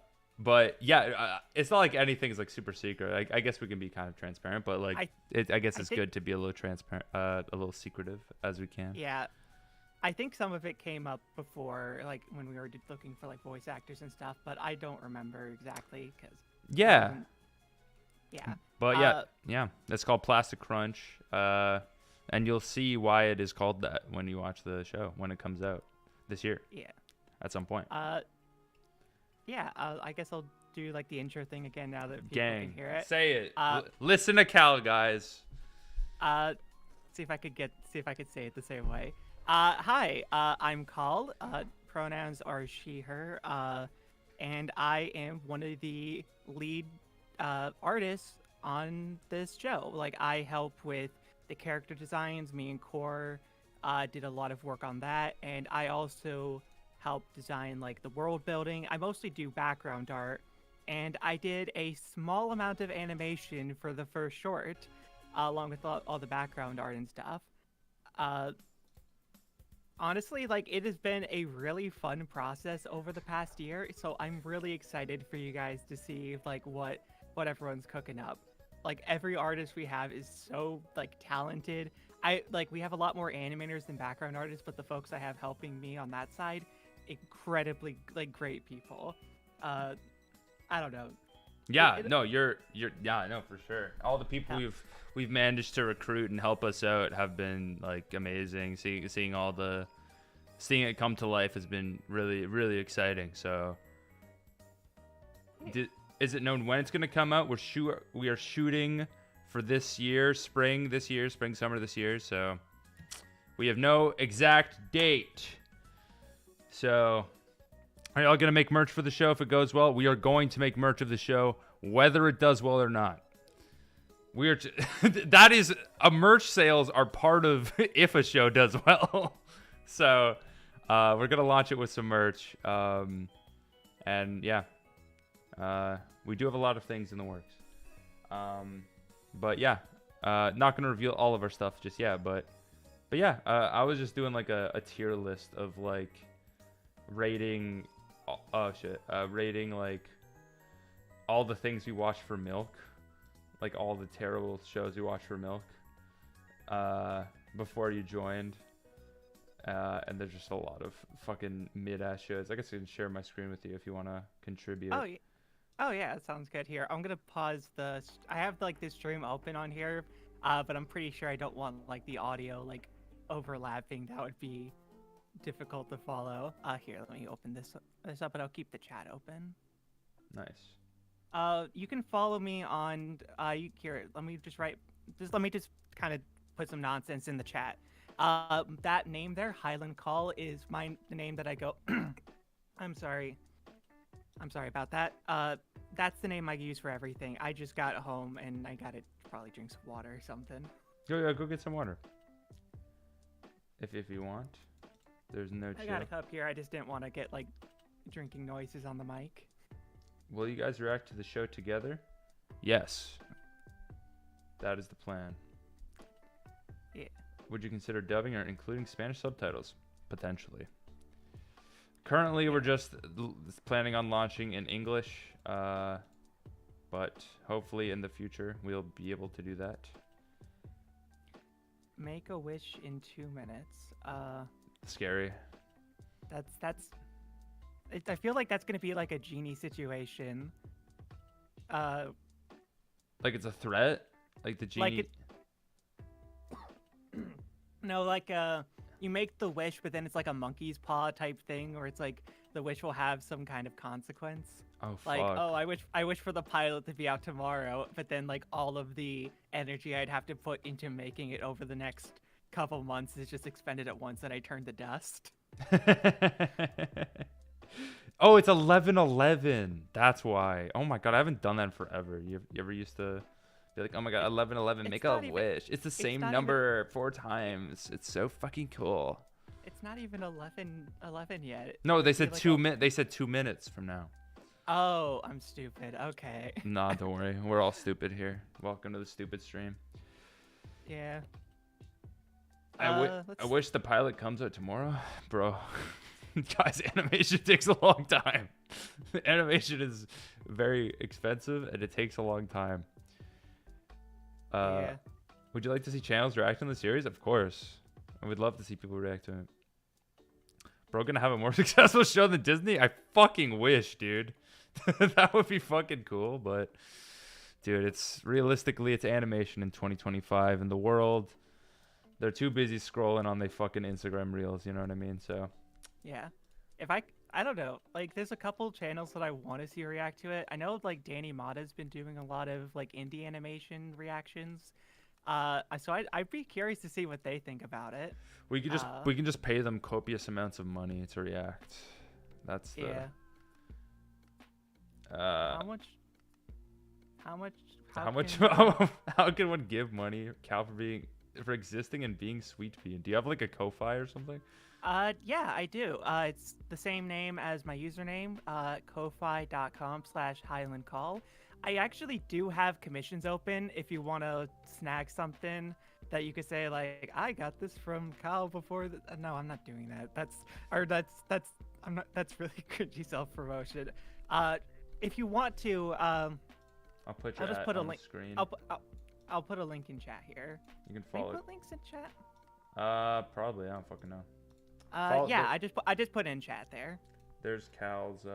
But yeah, it's not like anything's like super secret. I guess we can be kind of transparent, but like I guess I it's think, good to be a little transparent, a little secretive as we can. yeah. I think some of it came up before, like when we were looking for like voice actors and stuff, but I don't remember exactly because. Yeah. Yeah. But yeah, it's called Plastic Crunch, and you'll see why it is called that when you watch the show when it comes out this year. Yeah. At some point. Yeah. I guess I'll do like the intro thing again now that people Gang, can hear it. say it. Listen to Cal, guys. See if I could say it the same way. Hi. I'm Cal. Pronouns are she/her. And I am one of the lead artists on this show. Like I help with the character designs. Me and Core did a lot of work on that, and I also help design like the world building. I mostly do background art, and I did a small amount of animation for the first short, along with all the background art and stuff. Honestly, like it has been a really fun process over the past year, so I'm really excited for you guys to see like what everyone's cooking up. Like every artist we have is so like talented. We have a lot more animators than background artists, but the folks I have helping me on that side, incredibly like great people. I don't know. Yeah, no, you're yeah, no, for sure. All the people we've managed to recruit and help us out have been like amazing. Seeing it come to life has been really, really exciting. So is it known when it's going to come out? We are shooting for this year, spring, summer this year. So we have no exact date. So are y'all going to make merch for the show if it goes well? We are going to make merch of the show, whether it does well or not. That is, merch sales are part of if a show does well. So we're going to launch it with some merch. And yeah, we do have a lot of things in the works. But yeah, not going to reveal all of our stuff just yet. But yeah, I was just doing like a tier list of like rating rating like all the things we watch for milk, like all the terrible shows we watch for milk before you joined, and there's just a lot of fucking mid-ass shows. I guess I can share my screen with you if you want to contribute. Oh yeah, that sounds good. Here, I'm gonna pause I have like this stream open on here, but I'm pretty sure I don't want like the audio like overlapping. That would be difficult to follow. Here, let me open this up, and I'll keep the chat open. Nice. You can follow me on here. Let me just kind of put some nonsense in the chat. That name there, Highland Call, is the name that I go. I'm sorry about that. That's the name I use for everything. I just got home and I gotta probably drink some water or something. Go get some water. If you want. There's no chill. I got a cup here. I just didn't want to get like drinking noises on the mic. Will you guys react to the show together? Yes. That is the plan. Yeah. Would you consider dubbing or including Spanish subtitles? Potentially. Currently, we're just planning on launching in English, but hopefully in the future we'll be able to do that. Make a wish in 2 minutes. Scary. That's I feel like that's gonna be like a genie situation. Uh, Like it's a threat. Like the like genie. it. No, like you make the wish, but then it's like a monkey's paw type thing, or it's like the wish will have some kind of consequence. Oh Like, fuck. oh, I wish for the pilot to be out tomorrow, but then like all of the energy I'd have to put into making it over the next couple months is just expended at once, and I turn to dust. Oh, it's 11:11. That's why. Oh my god, I haven't done that in forever. You ever used to be like, oh my god, It, 11:11, it's make a not even. wish. It's the It's same not even. number 4 times. It's so fucking cool. It's not even 11 yet. No, they It'd be said like 2 minutes. They said 2 minutes from now. Oh, I'm stupid. Okay. Nah, don't worry. We're all stupid here. Welcome to the stupid stream. Yeah. I Let's. wish the pilot comes out tomorrow, bro. Guys, animation takes a long time. Animation is very expensive and it takes a long time. Yeah. Would you like to see channels react on the series? Of course. I would love to see people react to it. Bro, gonna have a more successful show than Disney? I fucking wish, dude. That would be fucking cool, but dude, it's realistically it's animation in 2025 and the world they're too busy scrolling on their fucking Instagram reels, you know what I mean? So Yeah. If I don't know. Like, there's a couple channels that I want to see react to it. I know, like, Danny Mata's been doing a lot of, like, indie animation reactions. So I'd be curious to see what they think about it. we could just Uh, we can just pay them copious amounts of money to react. That's the yeah. uh How much? How much? how much can, how can one give money, Cal, for existing and being sweet pea? Do you have like a Ko-Fi or something? Yeah, I do. It's the same name as my username, ko-fi.com/HighlandCall. I actually do have commissions open if you want to snag something that you could say like, I got this from Kyle before. No, I'm not doing that. I'm not. That's really cringy self promotion. If you want to, I'll put I'll your just ad put a on the link. screen. I'll put a link in chat here. You can Can we follow. put links in chat? Probably. I don't fucking know. Yeah, I just put in chat there. There's Cal's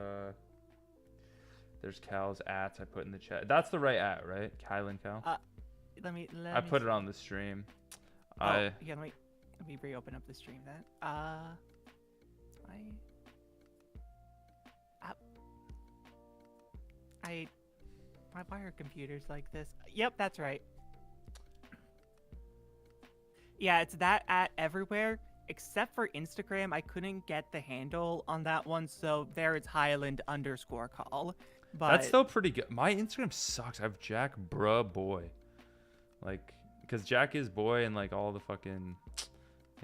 at I put in the chat. That's the right at, right? Kylan Cal. Let me. I put it on the stream. Oh, yeah. Let me reopen up the stream then. Why are computers like this? Yep, that's right. Yeah, it's that at everywhere except for Instagram. I couldn't get the handle on that one, so there it's Highland_call. But That's still pretty good. My Instagram sucks. I have Jack bruh boy. Like, because Jack is boy and like all the fucking,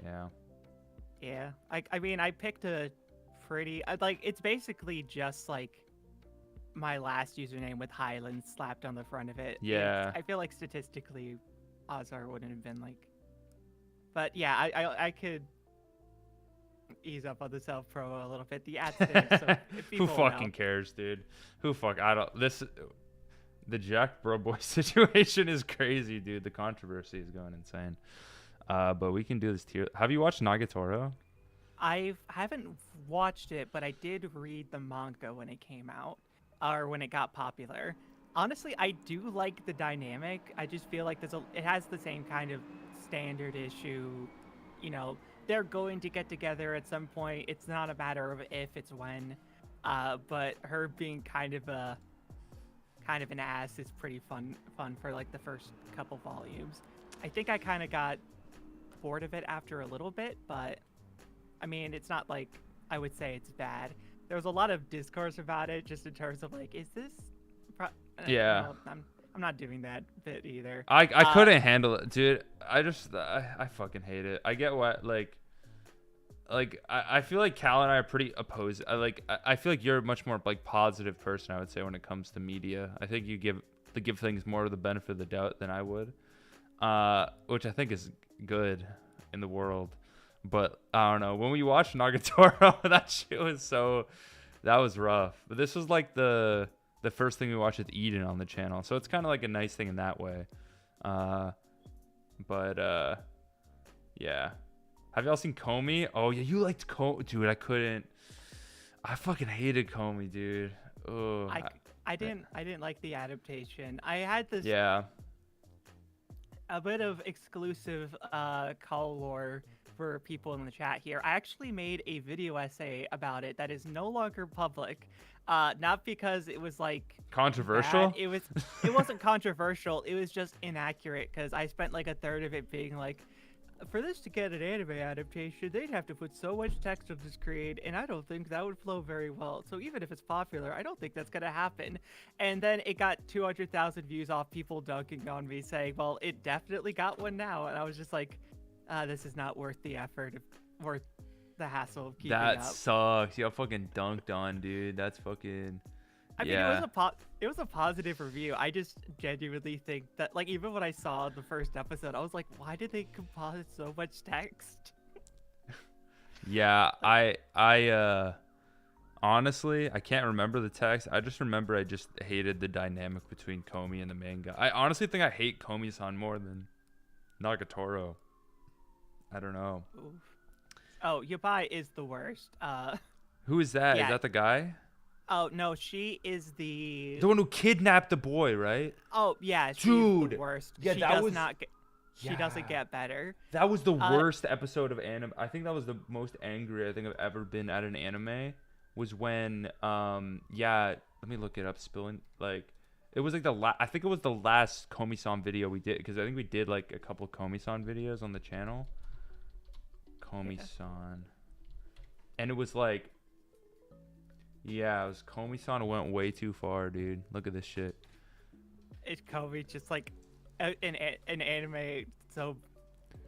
yeah. yeah, I mean, I picked a pretty like it's basically just like my last username with Highland slapped on the front of it. Yeah. I feel like statistically, Ozar wouldn't have been like. But yeah, I could ease up on the self promo a little bit. The ads thing. So if Who people fucking know. cares, dude? I don't. The Jack bro boy situation is crazy, dude. The controversy is going insane. But we can do this tier. Have you watched Nagatoro? I haven't watched it, but I did read the manga when it came out, or when it got popular. Honestly, I do like the dynamic. I just feel like it has the same kind of standard issue. You know, they're going to get together at some point. It's not a matter of if, it's when. But her being kind of an ass is pretty fun for like the first couple volumes. I think I kind of got bored of it after a little bit, but I mean, it's not like I would say it's bad. There was a lot of discourse about it, just in terms of like, is this? Yeah. No, I'm not doing that bit either. I couldn't handle it, dude. I fucking hate it. I get what I feel like Cal and I are pretty opposed. I feel like you're a much more like positive person, I would say, when it comes to media. I think you give things more of the benefit of the doubt than I would, which I think is good in the world. But I don't know. When we watched Nagatoro, that was rough. But this was like the first thing we watched with Eden on the channel, so it's kind of like a nice thing in that way. Yeah. Have y'all seen Comey? Oh yeah, you liked Comey, dude. I couldn't. I fucking hated Comey, dude. Oh, I I didn't like the adaptation. I had this yeah. a bit of exclusive call lore for people in the chat here. I actually made a video essay about it that is no longer public. Not because it was like bad. Controversial? It wasn't controversial. It was just inaccurate because I spent like a third of it being like, for this to get an anime adaptation, they'd have to put so much text on the screen, and I don't think that would flow very well. So even if it's popular, I don't think that's gonna happen. And then it got 200,000 views off people dunking on me, saying, "Well, it definitely got one now." And I was just like, "This is not worth the effort, worth the hassle of keeping That up." sucks. You got fucking dunked on, dude. That's fucking. I mean, Yeah. it was a positive review. I just genuinely think that, like, even when I saw the first episode, I was like, why did they composite so much text? Yeah, honestly, I can't remember the text. I just remember I just hated the dynamic between Komi and the main guy. I honestly think I hate Komi-san more than Nagatoro. I don't know. Oof. Oh, Yabai is the worst. Who is that? Is Yeah. that the guy? Oh no, she is the. The one who kidnapped the boy, right? Oh yeah, she's Dude. the worst. Yeah, she that does was- not get. She Yeah. doesn't get better. That was the worst episode of anime. I think that was the most angry I think I've ever been at an anime. Was when yeah, let me look it up. Spilling like it was like I think it was the last Komi-san video we did because I think we did like a couple Komi-san videos on the channel. Komi-san, and it was like, yeah, it was Komi-san went way too far, dude. Look at this shit. It's Kobe just like an anime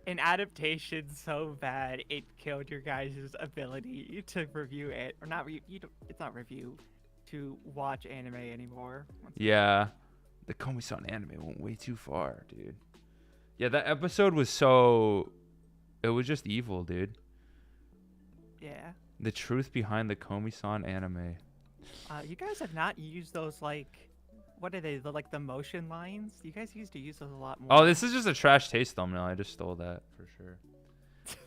an adaptation so bad it killed your guys' ability to review it or not. It's not review, to watch anime anymore. Yeah, the Komi-san anime went way too far, dude. Yeah, that episode was so. It was just evil, dude. Yeah. The truth behind the Komi-san anime. You guys have not used those like, what are they? Like the motion lines? You guys used to use those a lot more. Oh, this is just a trash taste thumbnail. I just stole that for sure.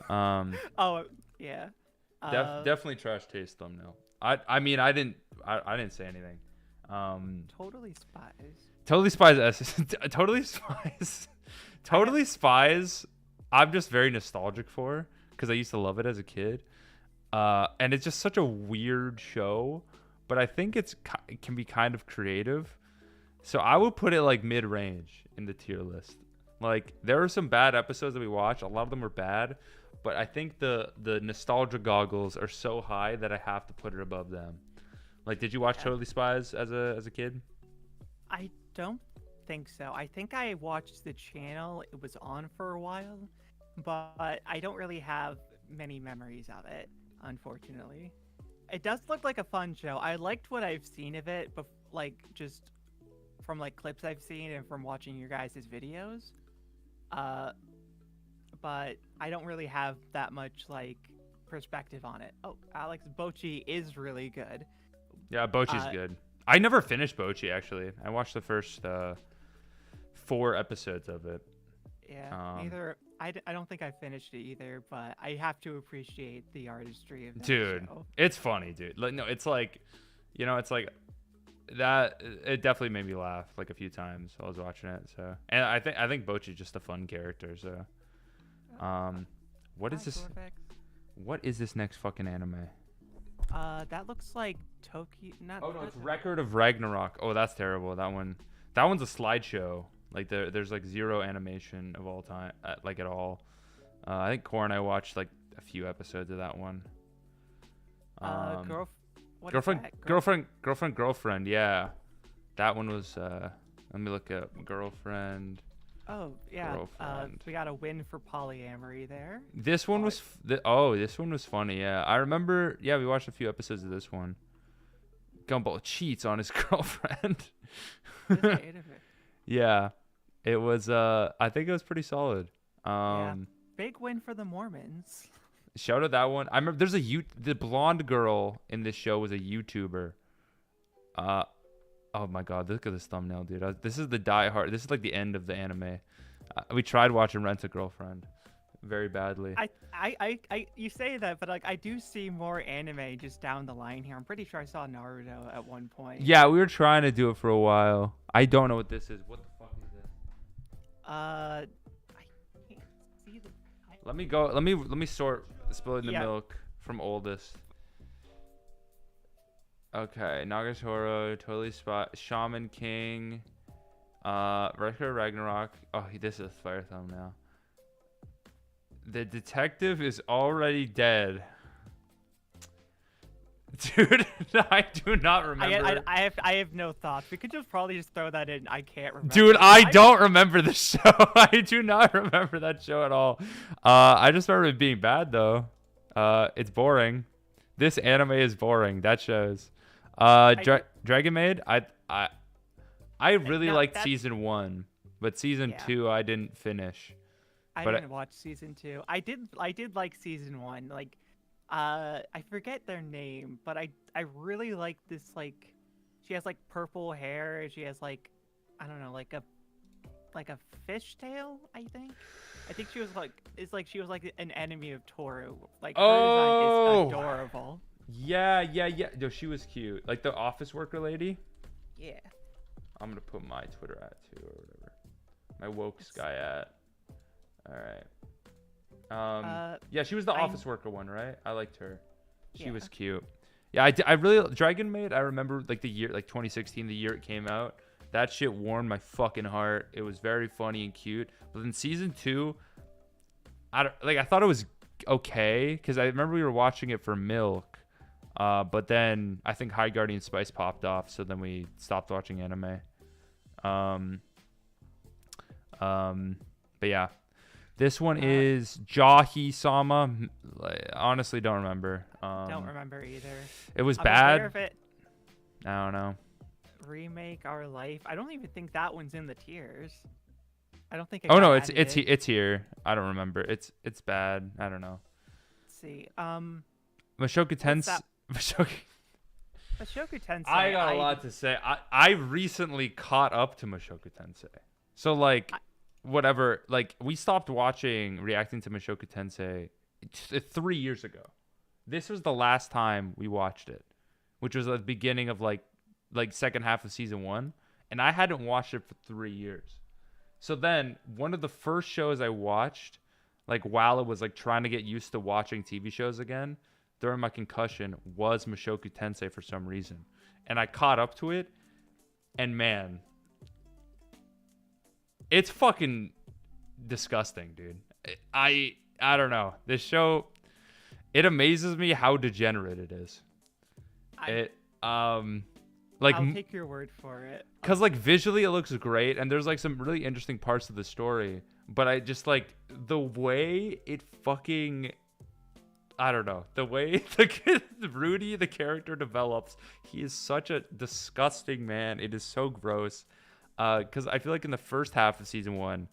Oh yeah. Definitely trash taste thumbnail. I mean I didn't say anything. Totally Spies. Totally Spies. Totally Spies. Totally Spies. I'm just very nostalgic for because I used to love it as a kid. And it's just such a weird show, but I think it can be kind of creative. So I would put it like mid-range in the tier list. Like there are some bad episodes that we watch. A lot of them are bad, but I think the nostalgia goggles are so high that I have to put it above them. Like, did you watch Totally Spies as a kid? I don't think so. I think I watched the channel. It was on for a while, but I don't really have many memories of it, unfortunately. It does look like a fun show. I liked what I've seen of it, but like just from like clips I've seen and from watching your guys' videos. But I don't really have that much like perspective on it. Oh, Alex Bochi is really good. Yeah, Bochi's good. I never finished Bochi actually. I watched the first 4 episodes of it. Yeah, I don't think I finished it either, but I have to appreciate the artistry of that Dude, show. it's funny, dude. Like, no, it's like, it's like that. It definitely made me laugh like a few times while I was watching it. So, and I think Bochi's just a fun character. So, what is this? What is this next fucking anime? That looks like Tokyo. Not. Oh no, it's Record of Ragnarok. Oh, that's terrible. That one's a slideshow. Like there's like zero animation of all time, like at all. I think Core and I watched like a few episodes of that one. Girlfriend. Yeah, that one was. Let me look up girlfriend. Oh yeah. Girlfriend. We got a win for polyamory there. This one was. This one was funny. Yeah, I remember. Yeah, we watched a few episodes of this one. Gumball cheats on his girlfriend. Yeah, it was. I think it was pretty solid. Yeah. Big win for the Mormons. Shout out that one. I remember there's the blonde girl in this show was a YouTuber. Oh my god, look at this thumbnail, dude. This is the Die Hard. This is like the end of the anime. We tried watching Rent a Girlfriend. very badly. You say that, but like I do see more anime just down the line here. I'm pretty sure I saw Naruto at one point. Yeah, we were trying to do it for a while. I don't know what this is. What the fuck is this? I can't see the. Let me go. Let me sort Spilling the Yeah. Milk from oldest. Okay, Nagatoro, Totally Spot, Shaman King, Record Ragnarok. Oh, this is Fire Thumbnail. The detective is already dead. Dude, I do not remember. I have no thoughts. We could just probably just throw that in. I can't remember. Dude, I don't remember the show. I do not remember that show at all. I just remember it being bad though. It's boring. This anime is boring. That shows. Dragon Maid. I really liked that's- season 1, but season Yeah. 2 I didn't finish. I but didn't watch season 2. I did like season 1. Like, I forget their name, but I really like this. Like, she has like purple hair. She has like, I don't know, like a fishtail. I think she was like she was like an enemy of Toru. Like, her Oh! design is adorable. Yeah. No, she was cute. Like the office worker lady. Yeah. I'm gonna put my Twitter at too or whatever. My woke sky at. All right. Yeah, she was the office worker one, right? I liked her. She was cute. Yeah, I really Dragon Maid. I remember like the year, like 2016, the year it came out. That shit warmed my fucking heart. It was very funny and cute. But then season 2, I thought it was okay because I remember we were watching it for Milk. But then I think High Guardian Spice popped off, so then we stopped watching anime. But yeah, this one is Jahi-sama. Honestly, don't remember. Don't remember either. It was I'm bad. aware of it. I don't know. Remake Our Life. I don't even think that one's in the tiers. I don't think. Oh no, it's here. I don't remember. It's bad. I don't know. Let's see. Mashoku Tensei. Mashoku Tensei. I got a lot to say. I recently caught up to Mashoku Tensei. So like, whatever. Like we stopped reacting to Mashoku Tensei 3 years ago. This was the last time we watched it, which was at the beginning of like second half of season 1, and I hadn't watched it for 3 years. So then one of the first shows I watched, like while I was like trying to get used to watching TV shows again during my concussion, was Mashoku Tensei for some reason. And I caught up to it, and man, it's fucking disgusting, dude. I don't know. This show, it amazes me how degenerate it is. Like, I'll take your word for it. Cause like visually it looks great, and there's like some really interesting parts of the story, but I just like the way it fucking, I don't know, the way Rudy, the character, develops. He is such a disgusting man. It is so gross. Cause I feel like in the first half of season 1,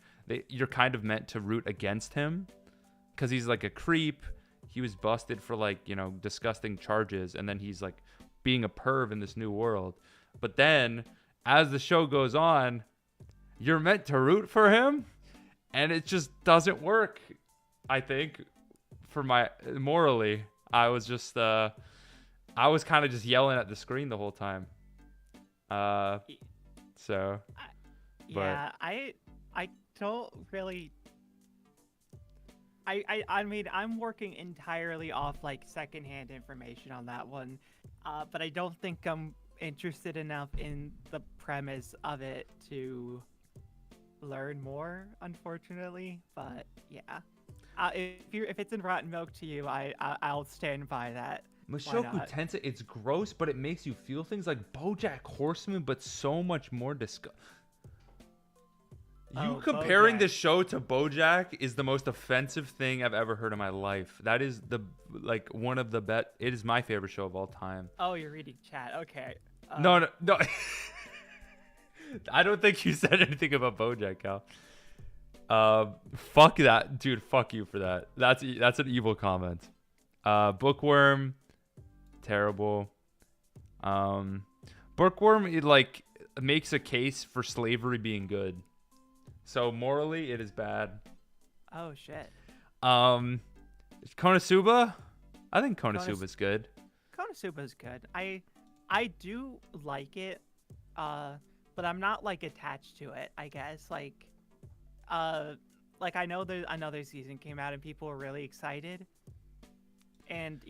you're kind of meant to root against him, cause he's like a creep. He was busted for like, you know, disgusting charges, and then he's like being a perv in this new world. But then as the show goes on, you're meant to root for him, and it just doesn't work. I think for my morally, I was just I was kind of just yelling at the screen the whole time. So yeah, I don't really. I mean, I'm working entirely off like secondhand information on that one, but I don't think I'm interested enough in the premise of it to learn more, unfortunately. But yeah, if it's in Rotten Milk to you, I'll stand by that. Mushoku Tensei, it's gross, but it makes you feel things like BoJack Horseman, but so much more You comparing BoJack. this show to BoJack is the most offensive thing I've ever heard in my life. That is one of the best. It is my favorite show of all time. Oh, you're reading chat. Okay. No. I don't think you said anything about BoJack, Cal. Fuck that, dude. Fuck you for that. That's an evil comment. Bookworm, terrible. Bookworm, it like makes a case for slavery being good. So morally, it is bad. Oh shit. Um, Konosuba. I think Konos- Konosuba's good. Konosuba's good. I do like it, but I'm not like attached to it. I guess uh, like I know there's another season came out and people were really excited, and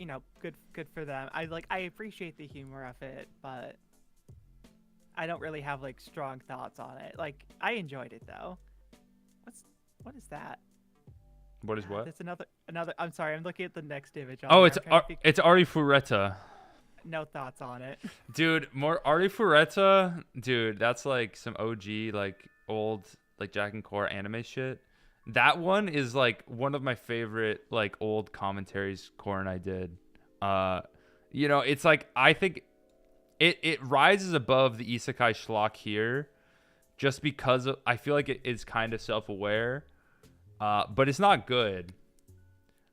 good for them. I appreciate the humor of it, but I don't really have like strong thoughts on it. Like I enjoyed it though. What is that? What is what? That's another. I'm sorry. I'm looking at the next image on Oh, there. it's it's Ari Fureta. No thoughts on it. Dude, more Ari Fureta. Dude, that's like some OG, like old, like Jack and Core anime shit. That one is like one of my favorite, like old commentaries Core and I did. It's like I think it rises above the isekai schlock here, just because I feel like it is kind of self-aware, but it's not good.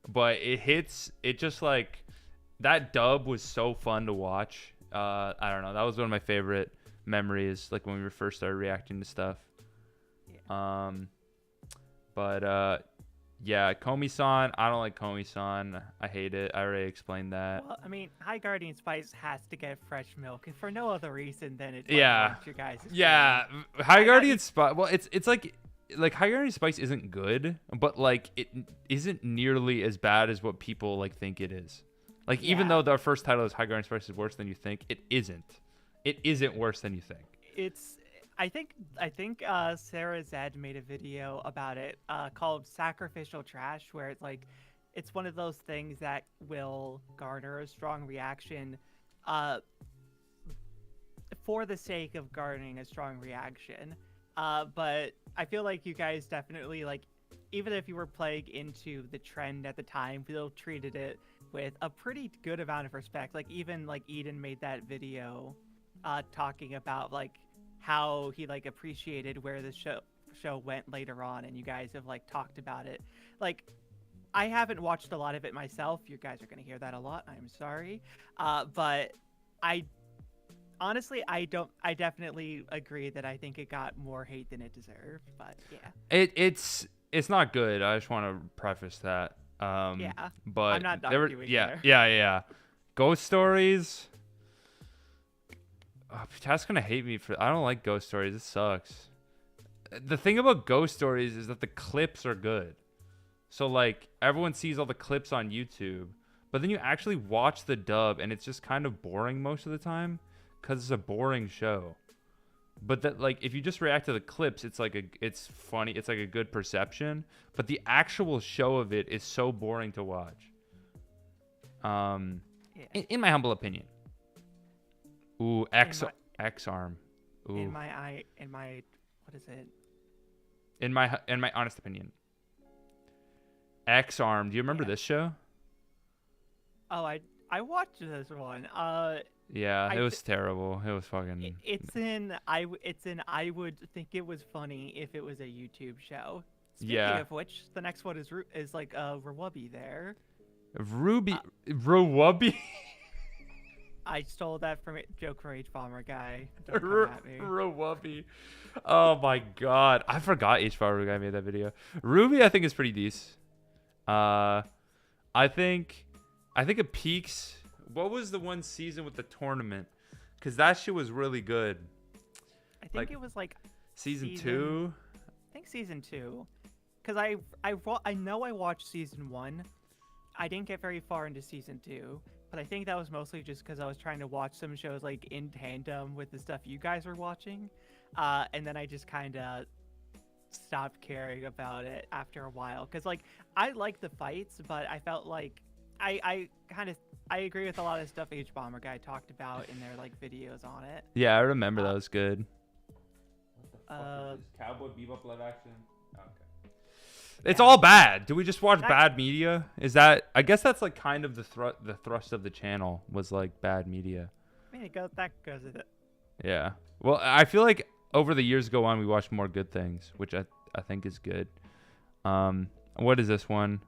But it hits. It just like that dub was so fun to watch. I don't know. That was one of my favorite memories, like when we first started reacting to stuff. Yeah. Yeah, Komi-san. I don't like Komi-san. I hate it. I already explained that. Well, I mean, High Guardian Spice has to get fresh milk, and for no other reason than it's Yeah. like your guys. Yeah, High Guardian Spice. Well, it's like High Guardian Spice isn't good, but like it isn't nearly as bad as what people like think it is. Like even though our first title is High Guardian Spice is worse than you think, it isn't. It isn't worse than you think. I think Sarah Zed made a video about it called Sacrificial Trash, where it's one of those things that will garner a strong reaction for the sake of garnering a strong reaction. But I feel like you guys definitely, like, even if you were playing into the trend at the time, still treated it with a pretty good amount of respect. Like even like Eden made that video talking about like how he like appreciated where the show went later on, and you guys have like talked about it. Like I haven't watched a lot of it myself. You guys are gonna hear that a lot. I'm sorry, but I honestly I definitely agree that I think it got more hate than it deserved. But yeah, it's not good. I just want to preface that. Yeah, but I'm not arguing there. Yeah. Ghost Stories. Tad's gonna hate me for. I don't like Ghost Stories. It sucks. The thing about Ghost Stories is that the clips are good. So like everyone sees all the clips on YouTube, but then you actually watch the dub and it's just kind of boring most of the time because it's a boring show. But that like if you just react to the clips, it's funny. It's like a good perception. But the actual show of it is so boring to watch. In my humble opinion. Ooh, X-Arm. Ooh. In my what is it? In my honest opinion. X-Arm. Do you remember this show? Oh, I watched this one. Yeah, it was terrible. It was fucking. I would think it was funny if it was a YouTube show. Speaking of which, the next one is like Rawubby there. Rawubby. I stole that from joke from H Bomber guy. Don't come at me. Rawubby. Oh my god, I forgot H Bomber guy made that video. Ruby, I think is pretty decent. I think it peaks. What was the one season with the tournament? Because that shit was really good. I think it was like season 2. I think season 2. Because I know I watched season 1. I didn't get very far into season 2. But I think that was mostly just because I was trying to watch some shows like in tandem with the stuff you guys were watching. And then I just kind of stopped caring about it after a while. Because like I like the fights, but I felt like I agree with a lot of stuff H Bomber guy talked about in their like videos on it. Yeah, I remember that was good. What the fuck is this? Cowboy Bebop live action? Okay. It's all bad. Do we just watch bad media? Is that? I guess that's like kind of the thrust of the channel was like bad media. I mean, that goes with it. Yeah. Well, I feel like over the years go on, we watch more good things, which I think is good. What is this one?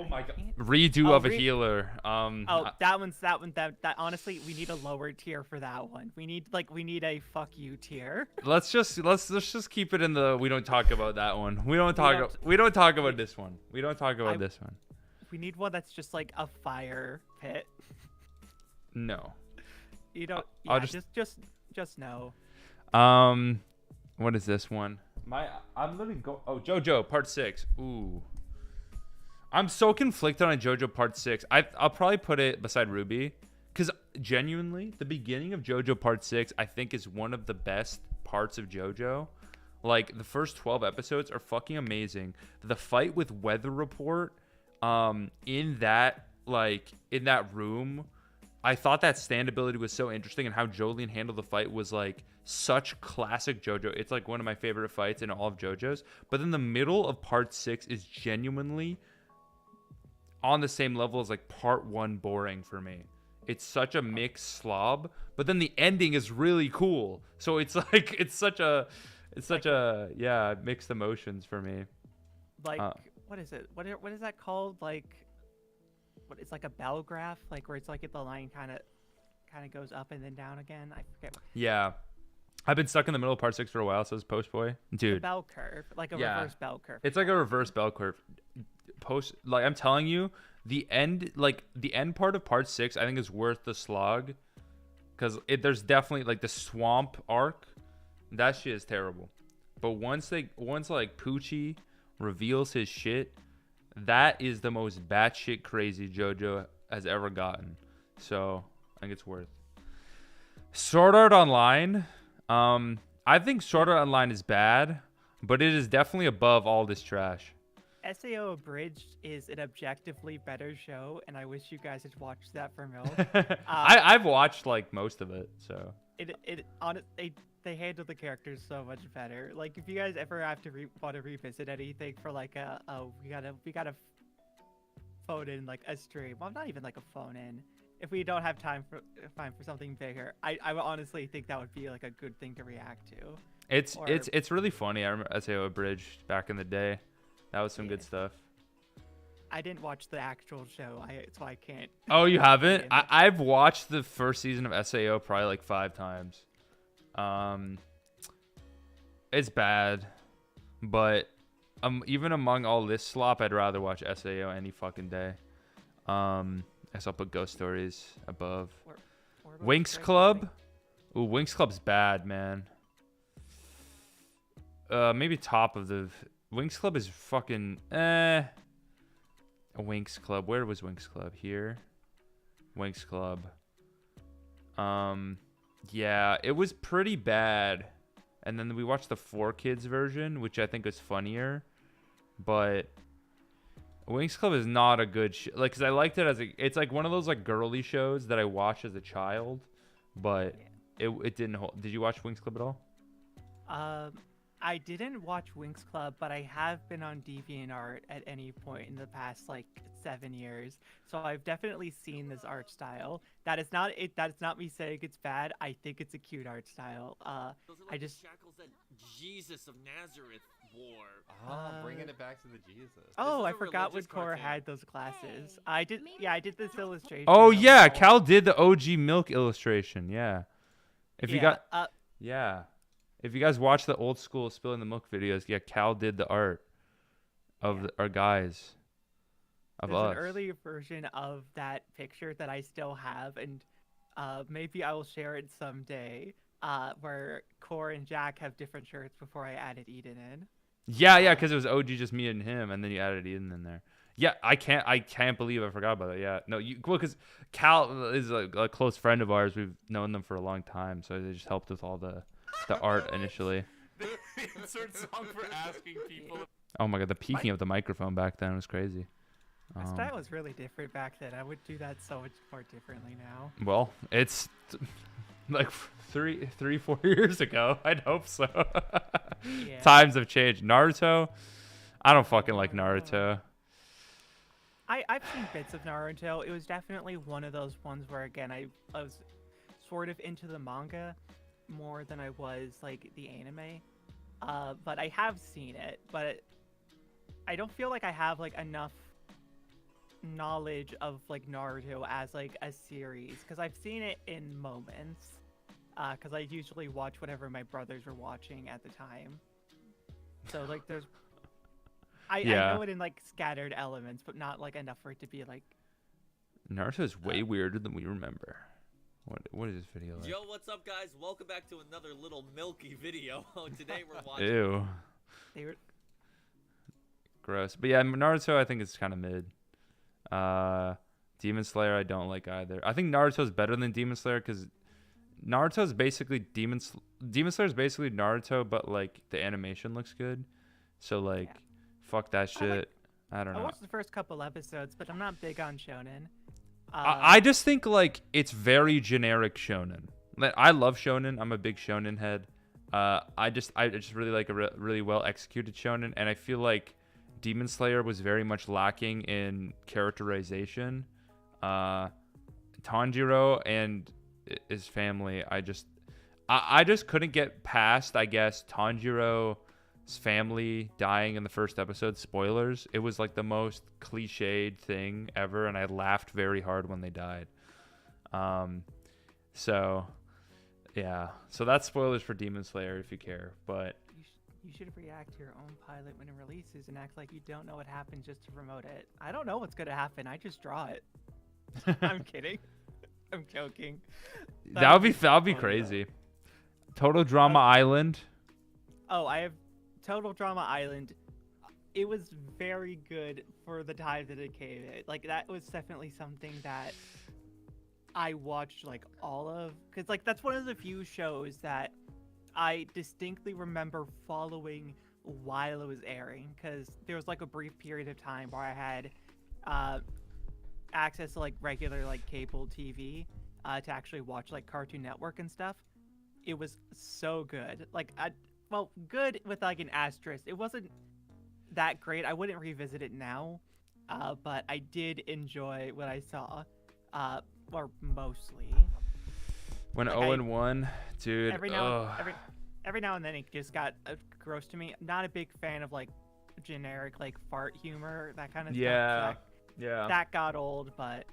Oh my god. can't- Redo Oh, of a healer. that honestly, we need a lower tier for that one. We need a fuck you tier. Let's just keep it in the we don't talk about that one. We don't talk we- about this one. We don't talk about this one. We need one that's just like a fire pit. No. You don't. I'll Yeah, just no. What is this one? I'm literally oh, JoJo Part 6. Ooh. I'm so conflicted on JoJo Part 6. I'll probably put it beside Ruby, cuz genuinely, the beginning of JoJo Part 6 I think is one of the best parts of JoJo. Like the first 12 episodes are fucking amazing. The fight with Weather Report in that room, I thought that stand ability was so interesting, and how Jolene handled the fight was like such classic JoJo. It's like one of my favorite fights in all of JoJo's. But then the middle of Part 6 is genuinely on the same level as like Part 1 boring for me. It's such a mixed slob, but then the ending is really cool. So it's like it's such a mixed emotions for me. Like what is it? What is that called? Like what? It's like a bell graph, like where it's like if the line kind of goes up and then down again. I forget. Yeah. I've been stuck in the middle of Part 6 for a while, says Post Boy. Dude. The bell curve, like a reverse bell curve. It's like a reverse bell curve. Like I'm telling you, the end part of Part 6 I think is worth the slog, because there's definitely like the swamp arc. That shit is terrible. But once like Poochie reveals his shit, that is the most batshit crazy JoJo has ever gotten. So I think it's worth. Sword Art Online. I think Sword Art Online is bad, but it is definitely above all this trash. SAO Abridged is an objectively better show, and I wish you guys had watched that for milk. I've watched like most of it, so they handle the characters so much better. Like if you guys ever have to want to revisit anything for like we gotta phone in like a stream. Well, not even like a phone in. If we don't have time for something bigger, I honestly think that would be like a good thing to react to. It's really funny. I remember SAO Abridged back in the day. That was some good stuff. I didn't watch the actual show, so I can't. Oh, you haven't? I've watched the first season of SAO probably like 5 times. It's bad, but even among all this slop, I'd rather watch SAO any fucking day. I guess I'll put Ghost Stories above. Winx Club? Ooh, Winx Club's bad, man. Maybe top of the... Winx Club is fucking... A Winx Club. Where was Winx Club? Here? Winx Club. Yeah, it was pretty bad. And then we watched the 4Kids version, which I think was funnier. But... Winx Club is not a good like, because I liked it as it's like one of those like girly shows that I watched as a child, but it didn't hold. Did you watch Winx Club at all? I didn't watch Winx Club, but I have been on DeviantArt at any point in the past like 7 years, so I've definitely seen this art style. That is not me saying it's bad. I think it's a cute art style. Those are like the shackles that Jesus of Nazareth wore. Bringing it back to the Jesus. Oh, I a forgot when religious Cora cartoon. had those glasses. I did this illustration. Oh of yeah, all- Cal did the OG Milk illustration. Yeah. If you got yeah. If you guys watch the old school spilling the milk videos, yeah, Cal did the art of our guys. Of There's us. an earlier version of that picture that I still have, and maybe I will share it someday. Where Core and Jack have different shirts before I added Eden in. Yeah, because it was OG just me and him, and then you added Eden in there. Yeah, I can't believe I forgot about that. Yeah, no, because Cal is a close friend of ours. We've known them for a long time, so they just helped with all the art initially. The insert song for asking people. Oh my god, the peaking of the microphone back then was crazy. My style was really different back then. I would do that so much more differently now. Well, it's like 4 years ago. I'd hope so. Yeah. Times have changed. Naruto, I don't fucking like Naruto. I've seen bits of Naruto. It was definitely one of those ones where, again, I was sort of into the manga more than I was like the anime. But I have seen it, but I don't feel like I have like enough knowledge of like Naruto as like a series because I've seen it in moments. Because I usually watch whatever my brothers were watching at the time. So like there's, I Yeah. know it in like scattered elements, but not like enough for it to be like. Naruto is way weirder than we remember. What is this video like? Yo, what's up, guys? Welcome back to another little milky video. Today we're watching. Ew. They were. Gross. But yeah, Naruto I think is kind of mid. Demon Slayer I don't like either. I think Naruto's better than Demon Slayer because Naruto's basically Demon Slayer's basically Naruto, but like the animation looks good. So like, Yeah. fuck that shit. I don't I know. watched the first couple episodes, but I'm not big on shonen. I just think like it's very generic shonen. Like, I love shonen. I'm a big shonen head. I just really like a really well executed shonen, and I feel like Demon Slayer was very much lacking in characterization. Tanjiro and his family, I just couldn't get past, I guess, Tanjiro's family dying in the first episode. Spoilers. It was like the most cliched thing ever, and I laughed very hard when they died. So yeah, so that's spoilers for Demon Slayer if you care. But You should react to your own pilot when it releases and act like you don't know what happened just to promote it. I don't know what's gonna happen. I just draw it. I'm kidding. I'm joking. that would be funny, crazy. Total Drama Island. Oh, I have Total Drama Island. It was very good for the time that it came in. Like that was definitely something that I watched like all of, because like that's one of the few shows that I distinctly remember following while it was airing, because there was like a brief period of time where I had access to like regular like cable TV to actually watch like Cartoon Network and stuff. It was so good. Like well, good with like an asterisk. It wasn't that great. I wouldn't revisit it now, but I did enjoy what I saw, or mostly. When Like, 0-1, dude. Every now and then it just got gross to me. Not a big fan of like generic like fart humor, that kind of Yeah. stuff. Yeah. That got old, but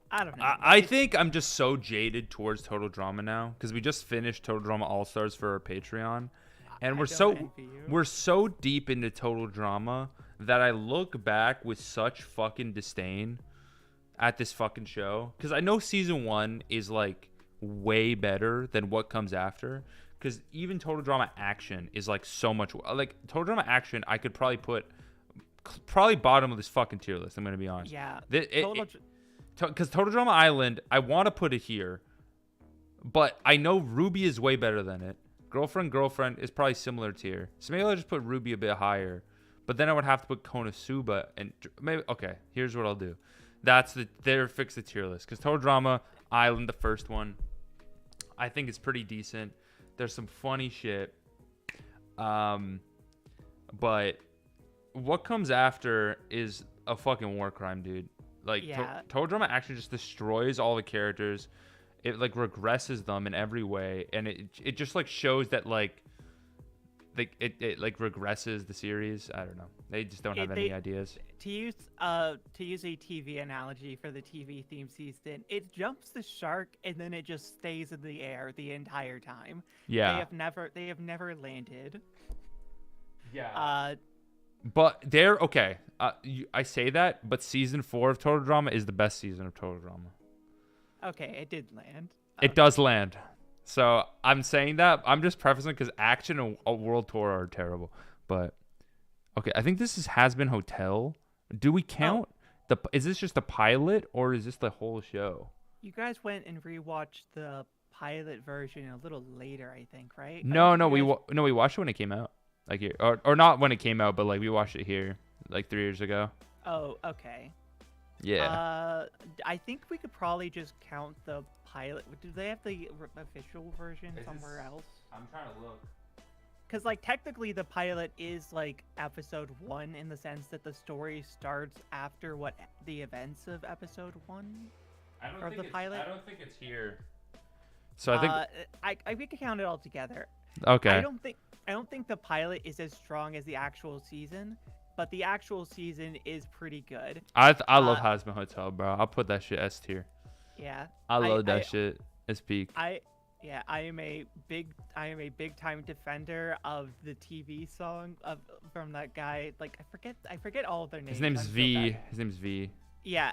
I don't know. I think I'm just so jaded towards Total Drama now because we just finished Total Drama All Stars for our Patreon, and we're so deep into Total Drama that I look back with such fucking disdain at this fucking show, because I know season 1 is like way better than what comes after, because even Total Drama Action is like so much like Total Drama Action I could probably put bottom of this fucking tier list, I'm gonna be honest. Yeah. Because Total Drama Island, I want to put it here, but I know Ruby is way better than it. Girlfriend is probably similar tier. So maybe I'll just put Ruby a bit higher, but then I would have to put Konosuba and maybe. Okay, here's what I'll do. Fix the tier list, because Total Drama Island, the first one, I think it's pretty decent. There's some funny shit, but what comes after is a fucking war crime, dude. Like, Yeah. Total Drama actually just destroys all the characters. It like regresses them in every way, and it just like shows that like it like regresses the series. I don't know. They just don't have any ideas. To use a TV analogy for the TV theme season, it jumps the shark and then it just stays in the air the entire time. Yeah. They have never landed. Yeah. But they're okay. I say that, but season 4 of Total Drama is the best season of Total Drama. Okay, it did land. It does land. So I'm saying that. I'm just prefacing because Action and a World Tour are terrible. But okay, I think this is Has Been Hotel. Do we count is this just the pilot or is this the whole show? You guys went and rewatched the pilot version a little later, I think, right? No, we watched it when it came out. Like here, or not when it came out, but like we watched it here like 3 years ago. Oh, okay. Yeah. I think we could probably just count the pilot. Do they have the official version somewhere else? I'm trying to look. Because, like, technically the pilot is, like, episode 1 in the sense that the story starts after the events of episode 1? I don't think it's here. So I think we could count it all together. okay. I don't think the pilot is as strong as the actual season. but the actual season is pretty good. I love Uh, Hazbin Hotel, bro. I'll put that shit S tier. Yeah, I love that I shit. It's peak. yeah, I am a big time defender of the TV song of from that guy. Like I forget all of their names. His name's I'm so V. bad. His name's V. Yeah,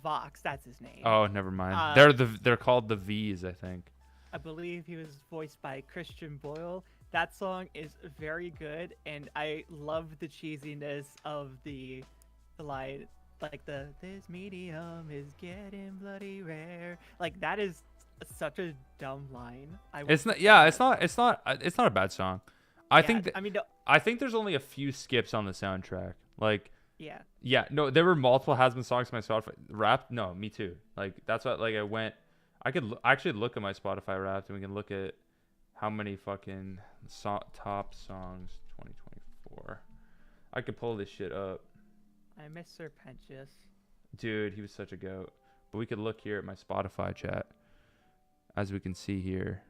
Vox, that's his name. Oh, never mind. Uh, They're called the V's, I think. I believe he was voiced by Christian Boyle. That song is very good, and I love the cheesiness of the line, like the "this medium is getting bloody rare." Like that is such a dumb line. It's not. Yeah, it's not. It's not. It's not a bad song. I think. I mean, no, I think there's only a few skips on the soundtrack. Like. yeah. Yeah. No, there were multiple Hasbin songs on my Spotify. Rap. No, me too. Like that's what. Like I went. I could actually look at my Spotify Wrapped, and we can look at how many fucking top songs 2024. I could pull this shit up. I miss Serpentious. Dude, he was such a goat. But we could look here at my Spotify chat. As we can see here.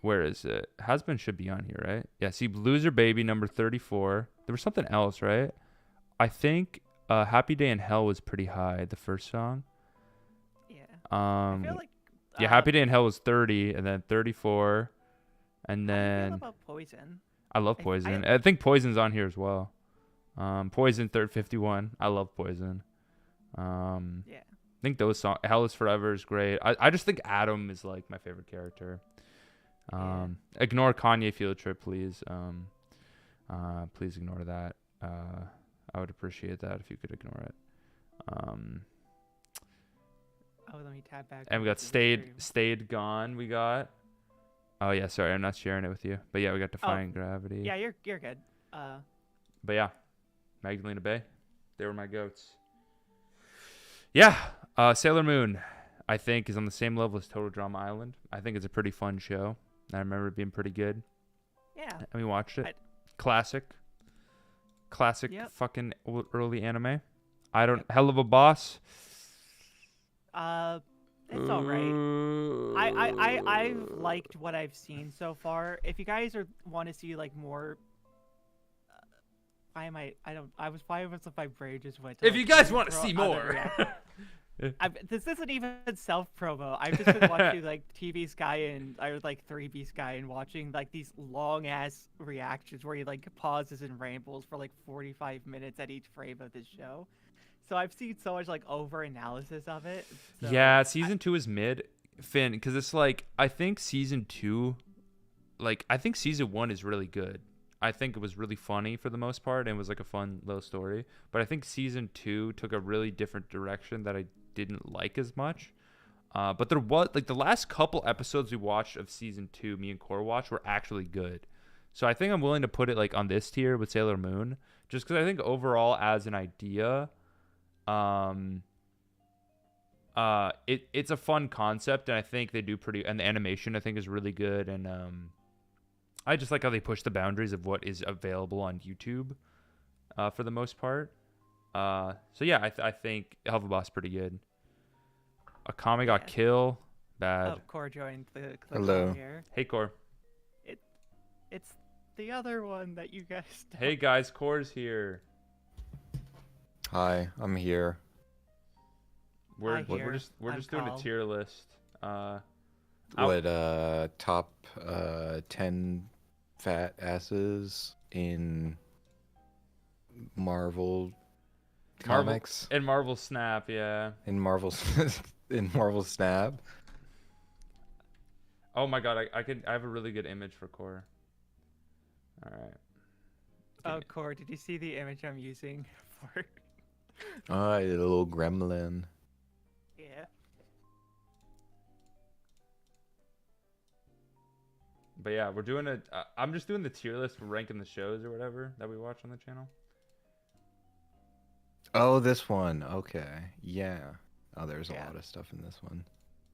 Where is it? Hasbin should be on here, right? Yeah, see Loser Baby number 34. There was something else, right? I think Happy Day in Hell was pretty high, the first song. Yeah. I feel like. Yeah, Happy Day in Hell was 30, and then 34, and How do you then feel about Poison? I love Poison. I think Poison's on here as well. Poison 51. I love Poison. Yeah. I think those songs. Hell is Forever is great. I just think Adam is like my favorite character. Ignore Kanye Field Trip, please. Please ignore that. I would appreciate that if you could ignore it. Oh, let me tab back. And we got to the stream. Stayed Gone. We got. Oh yeah, sorry, I'm not sharing it with you. But yeah, we got Defying Gravity. Yeah, you're good. But yeah, Magdalena Bay. They were my goats. Yeah, Sailor Moon, I think, is on the same level as Total Drama Island. I think it's a pretty fun show. I remember it being pretty good. Yeah. And we watched it. I- Classic Yep. fucking early anime. Hell of a Boss. It's all right. I've liked what I've seen so far. If you guys want to see like more, why was my brain just went. To, If like, you guys really want to throw see other more. reactions. This isn't even self promo. I've just been watching like TV Sky and like 3B Sky and watching like these long ass reactions where he like pauses and rambles for like 45 minutes at each frame of this show. So I've seen so much like over analysis of it. So Yeah, season 2 is mid, Finn, because it's like I think season 2, like I think season 1 is really good. I think it was really funny for the most part and it was like a fun little story. But I think season 2 took a really different direction that I didn't like as much. But there was like the last couple episodes we watched of season 2, me and Core watched, were actually good. So I think I'm willing to put it like on this tier with Sailor Moon, just because I think overall as an idea, it's a fun concept, and I think they do pretty, and the animation I think is really good, and I just like how they push the boundaries of what is available on YouTube, for the most part. So yeah, I think Hell of a Boss pretty good. Akame got kill, bad. Oh, Core joined the Hello. call here. Hey Core. It's the other one that you guys. Hey guys, Core's here. Hi, I'm here. We're Hi, here. we're I'm just doing a Carl. tier list. Out- What top 10 fat asses in Marvel comics? and Marvel Snap, yeah. In Marvel in Marvel Snap? Oh my god, I have a really good image for Core. All right. Oh, Core, did you see the image I'm using for? Ah, a little gremlin. Yeah. But yeah, we're doing I'm just doing the tier list for ranking the shows or whatever that we watch on the channel. Oh, this one. Okay. Yeah. Oh, there's a Yeah. lot of stuff in this one.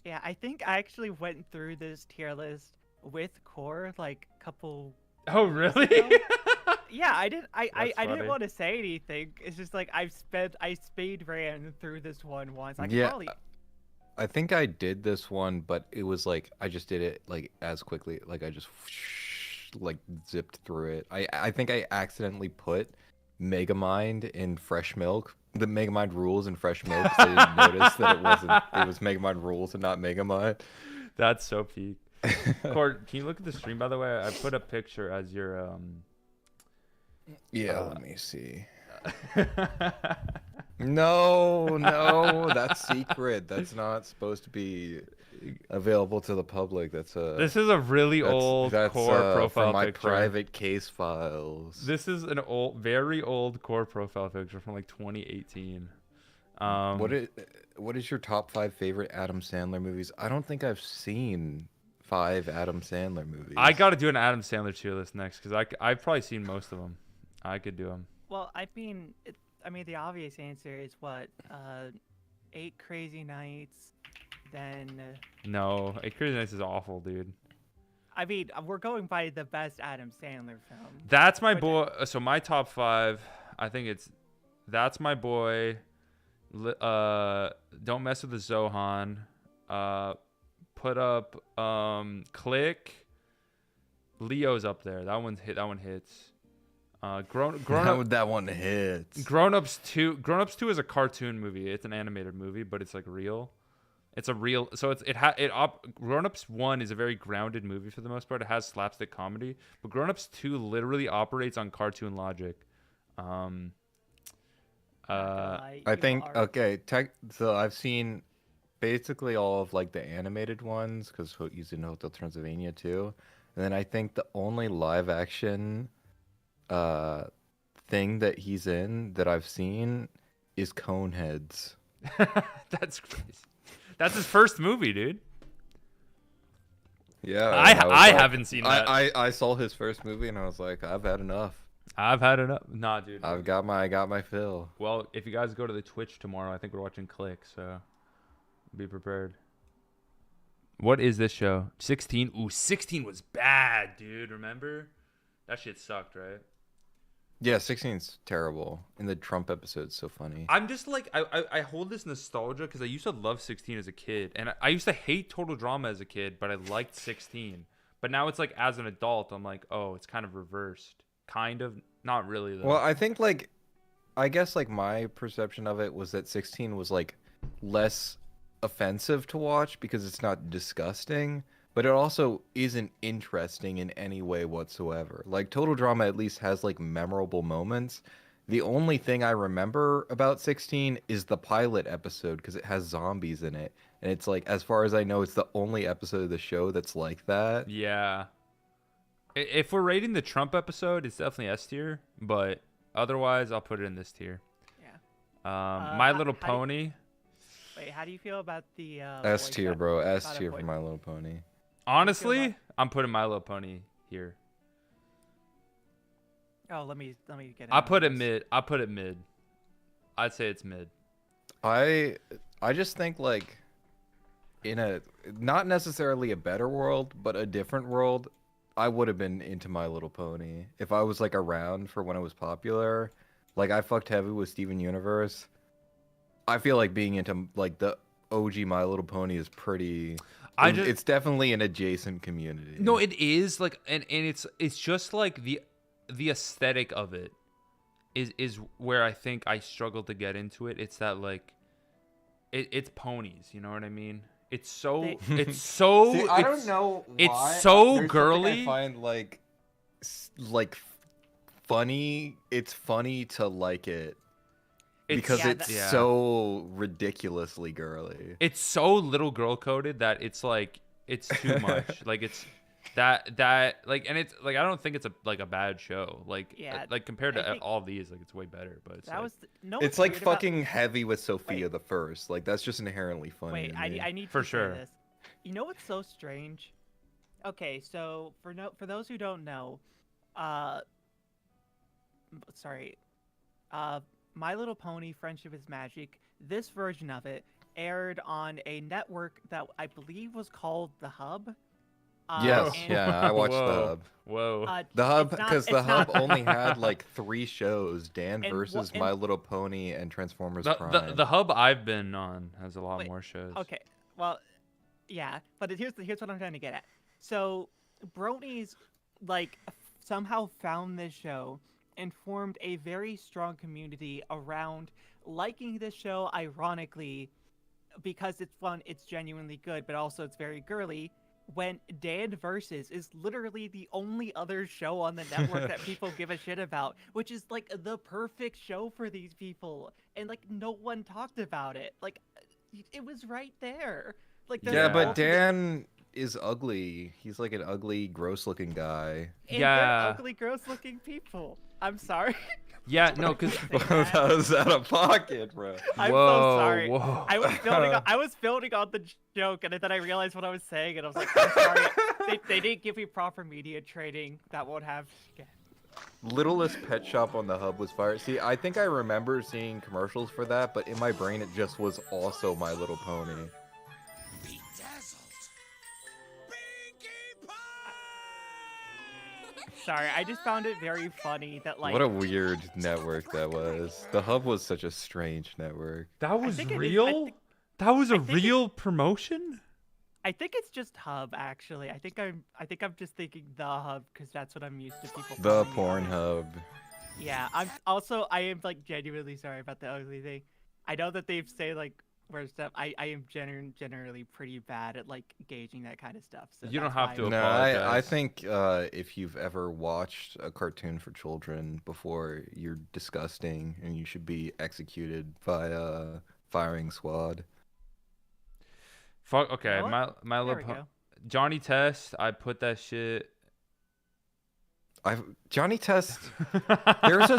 Yeah, I think I actually went through this tier list with Core like a couple. Oh really? Yeah, I didn't. I That's didn't funny. want to say anything. It's just like I speed ran through this one once. I Yeah, probably. I think I did this one, but it was like I just did it like as quickly, like I just like zipped through it. I think I accidentally put Megamind in Fresh Milk. The Megamind rules in Fresh Milk, so I didn't notice that it was Megamind rules and not Megamind. That's so peak. Court, can you look at the stream by the way? I put a picture as your Yeah, let me see. No, that's secret. That's not supposed to be available to the public. This is a really old core profile from my picture. private case files. This is an old, very old core profile picture from like 2018. What is your top 5 favorite Adam Sandler movies? I don't think I've seen 5 Adam Sandler movies. I got to do an Adam Sandler tier list next because I've probably seen most of them. I could do them. Well, I mean, the obvious answer is what? 8 Crazy Nights, then. No, 8 Crazy Nights is awful, dude. I mean, we're going by the best Adam Sandler film. That's my boy. So my top 5, I think it's That's My Boy. Don't Mess with the Zohan. Put up Click. Leo's up there. That one hits. That one hits. Grown Ups 2 is a cartoon movie. It's an animated movie, but it's like real. It's a real, so Grown Ups 1 is a very grounded movie for the most part. It has slapstick comedy, but Grown Ups 2 literally operates on cartoon logic. I think so I've seen basically all of like the animated ones because he's in Hotel Transylvania too, and then I think the only live action thing that he's in that I've seen is Coneheads. That's crazy. That's his first movie, dude. Yeah, I haven't seen that. I saw his first movie and I was like, I've had enough. Nah, dude. I got my fill. Well, if you guys go to the Twitch tomorrow, I think we're watching Click, so be prepared. What is this show? 16. Ooh, 16 was bad, dude. Remember? That shit sucked, right? Yeah, 16's terrible. And the Trump episode's so funny. I'm just like, I hold this nostalgia because I used to love 16 as a kid. And I used to hate Total Drama as a kid, but I liked 16. But now it's like, as an adult, I'm like, oh, it's kind of reversed. Kind of. Not really, though. Well, I guess like my perception of it was that 16 was like less offensive to watch because it's not disgusting. But it also isn't interesting in any way whatsoever. Like, Total Drama at least has, like, memorable moments. The only thing I remember about 16 is the pilot episode, because it has zombies in it. And it's, like, as far as I know, it's the only episode of the show that's like that. Yeah. If we're rating the Trump episode, it's definitely S tier. But otherwise, I'll put it in this tier. Yeah. My Little Pony. Wait, how do you feel about the S tier, bro. S tier for My Little Pony. Honestly, I'm putting My Little Pony here. Oh, let me get. I put it mid. I'd say it's mid. I just think like in a not necessarily a better world, but a different world, I would have been into My Little Pony if I was like around for when it was popular. Like I fucked heavy with Steven Universe. I feel like being into like the OG My Little Pony is pretty. It's definitely an adjacent community. No, it is like, and it's just like the aesthetic of it is where I think I struggle to get into it. It's that like, it's ponies. You know what I mean? It's so See, I don't know why. It's so There's girly. I find like funny. It's funny to like it. Because it's so ridiculously girly. It's so little girl coded that it's like it's too much. Like it's that like, and it's like I don't think it's a bad show. Like compared to all these, like it's way better. But it's it's like fucking heavy with Sophia the First. Like that's just inherently funny. Wait, I need for to sure. say this. You know what's so strange? Okay, so for those who don't know, My Little Pony Friendship is Magic, this version of it aired on a network that I believe was called The Hub. Yes, yeah, I watched The Hub. Whoa. The Hub, because The Hub only had like 3 shows, Dan versus My Little Pony and Transformers Prime. The Hub I've been on has a lot more shows. Okay, well, yeah, but here's what I'm trying to get at. So, Bronies like somehow found this show and formed a very strong community around liking this show. Ironically, because it's fun, it's genuinely good, but also it's very girly. When Dan Versus is literally the only other show on the network that people give a shit about, which is like the perfect show for these people, and like no one talked about it. Like it was right there. Like Yeah, Yeah. but Dan is ugly. He's like an ugly, gross-looking guy. and they're Yeah. ugly, gross-looking people. I'm sorry. Yeah, no, because that was out of pocket, bro. I'm Whoa, so sorry. whoa. I was building on the joke, and then I realized what I was saying, and I was like, I'm sorry. They didn't give me proper media training. That won't have again. Littlest Pet Shop on the Hub was fire. See, I think I remember seeing commercials for that, but in my brain it just was also My Little Pony. Sorry, I just found it very funny that like What a weird network that was. The Hub was such a strange network. that was think it is- real. That was a I think it- real promotion. I think it's just Hub actually. I think I'm just thinking the Hub because that's what I'm used to people. The calling it. Pornhub. Yeah, I am like genuinely sorry about the ugly thing. I know that they've say like worse stuff. I am generally pretty bad at like gauging that kind of stuff. So You don't that's have why to I'm- No, apologize. I think if you've ever watched a cartoon for children before, you're disgusting and you should be executed by a firing squad. Fuck. Okay, know what? my There little we go. Johnny Test. I put that shit. Johnny Test. There's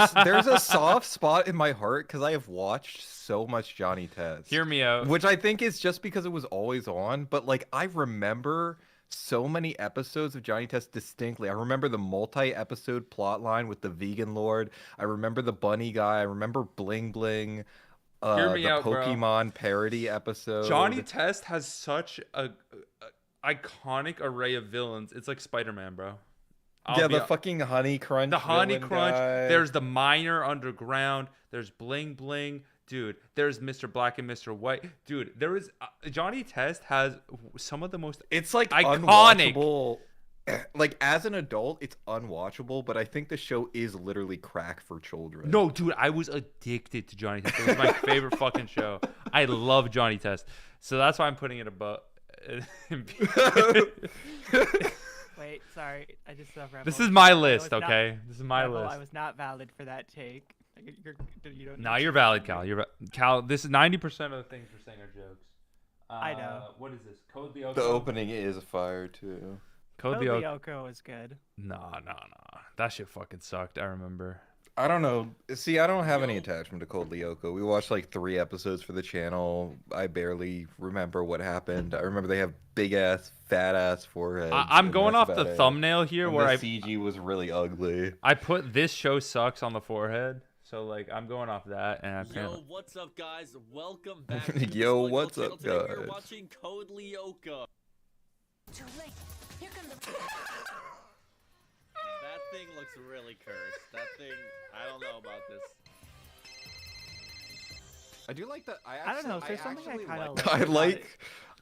a soft spot in my heart because I have watched so much Johnny Test. Hear me out. Which I think is just because it was always on, but like I remember so many episodes of Johnny Test distinctly. I remember the multi-episode plot line with the vegan lord. I remember the bunny guy. I remember Bling Bling. Hear me the out, bro. Pokemon parody episode. Johnny Test has such a iconic array of villains. It's like Spider-Man, bro. Yeah, the fucking Honey Crunch. the Honey villain Crunch. guy. There's the Miner Underground. There's Bling Bling. Dude, there's Mr. Black and Mr. White. Dude, there is Johnny Test has some of the most It's like iconic. unwatchable. Like as an adult, it's unwatchable, but I think the show is literally crack for children. No, dude, I was addicted to Johnny Test. It was my favorite fucking show. I love Johnny Test. So that's why I'm putting it above. Wait, sorry, I just This is my list, okay? This is my Rebel, list. I was not valid for that take. You don't. Nah, need you're to- valid, Cal. Cal. This is 90% of the things we're saying are jokes. I know. What is this? Code Lyoko. The opening is fire too. Code Code Lyoko. Lyoko is good. Nah. That shit fucking sucked. I remember. I don't know. See, I don't have any attachment to Cold Lyoko. We watched like 3 episodes for the channel. I barely remember what happened. I remember they have big ass, fat ass foreheads. I'm and going that's off the about it. thumbnail here And where the CG was really ugly. I put this show sucks on the forehead. So like I'm going off that, and I Yo, what's up, guys? Welcome back. To Yo, the Joyful what's channel. up, Today We're guys? watching Code Lyoko. Too late. Here come the. That thing looks really cursed. That thing, I don't know about this. I do like that. I don't know. Is there something I kind of I about like. it?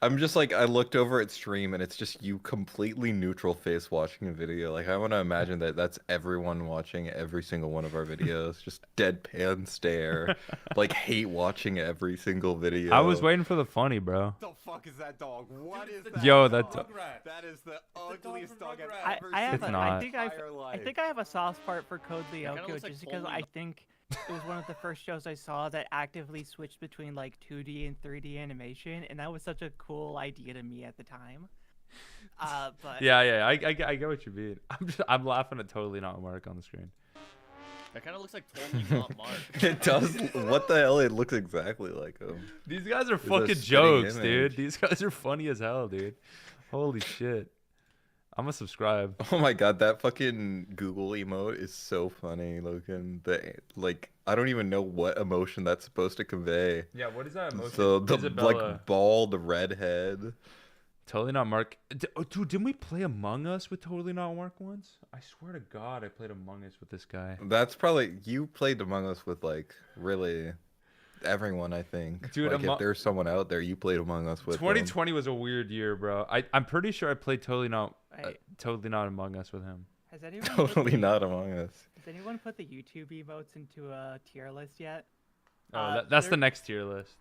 I'm just like I looked over at stream and it's just you completely neutral face watching a video. Like I want to imagine that that's everyone watching every single one of our videos, just deadpan stare, like hate watching every single video. I was waiting for the funny, bro. The fuck is that dog? What is Dude, that? Yo, dog? that's- That is the ugliest dog I've I, ever I seen have It's a, not. I think I've, entire I life. think I have a soft part for Code kinda Lyoko looks like just because Totally I Not- think it was one of the first shows I saw that actively switched between like 2D and 3D animation, and that was such a cool idea to me at the time. But Yeah. I get what you mean. I'm laughing at totally not Mark on the screen. That kind of looks like totally not Mark. It does. What the hell? It looks exactly like him. These guys are a fucking spitting jokes, dude. image. These guys are funny as hell, dude. Holy shit. I'm gonna subscribe. Oh my god, that fucking Google emote is so funny looking. Like I don't even know what emotion that's supposed to convey. Yeah, what is that emotion? So the Isabella. like bald redhead. Totally not Mark. Dude, didn't we play Among Us with Totally Not Mark once? I swear to God, I played Among Us with this guy. That's probably you played Among Us with like really everyone. I think. Dude, like if there's someone out there, you played Among Us with. 2020 was a weird year, bro. I'm pretty sure I played Totally Not Wait. Totally Not Among Us with him. Has anyone Totally put the, not Among Us. Has anyone put the YouTube emotes into a tier list yet? Oh, that's the there- next tier list.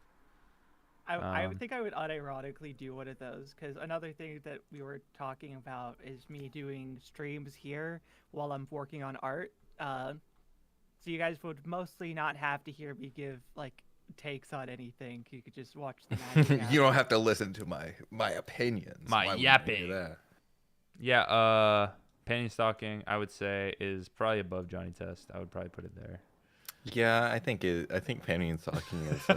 I Um, think I would unironically do one of those because another thing that we were talking about is me doing streams here while I'm working on art. So you guys would mostly not have to hear me give like takes on anything. You could just watch the magic You don't happen. have to listen to my opinions. My Why would you do yapping. that? Yeah, panty stocking, I would say, is probably above Johnny Test. I would probably put it there. Yeah, I think Panty and Stocking is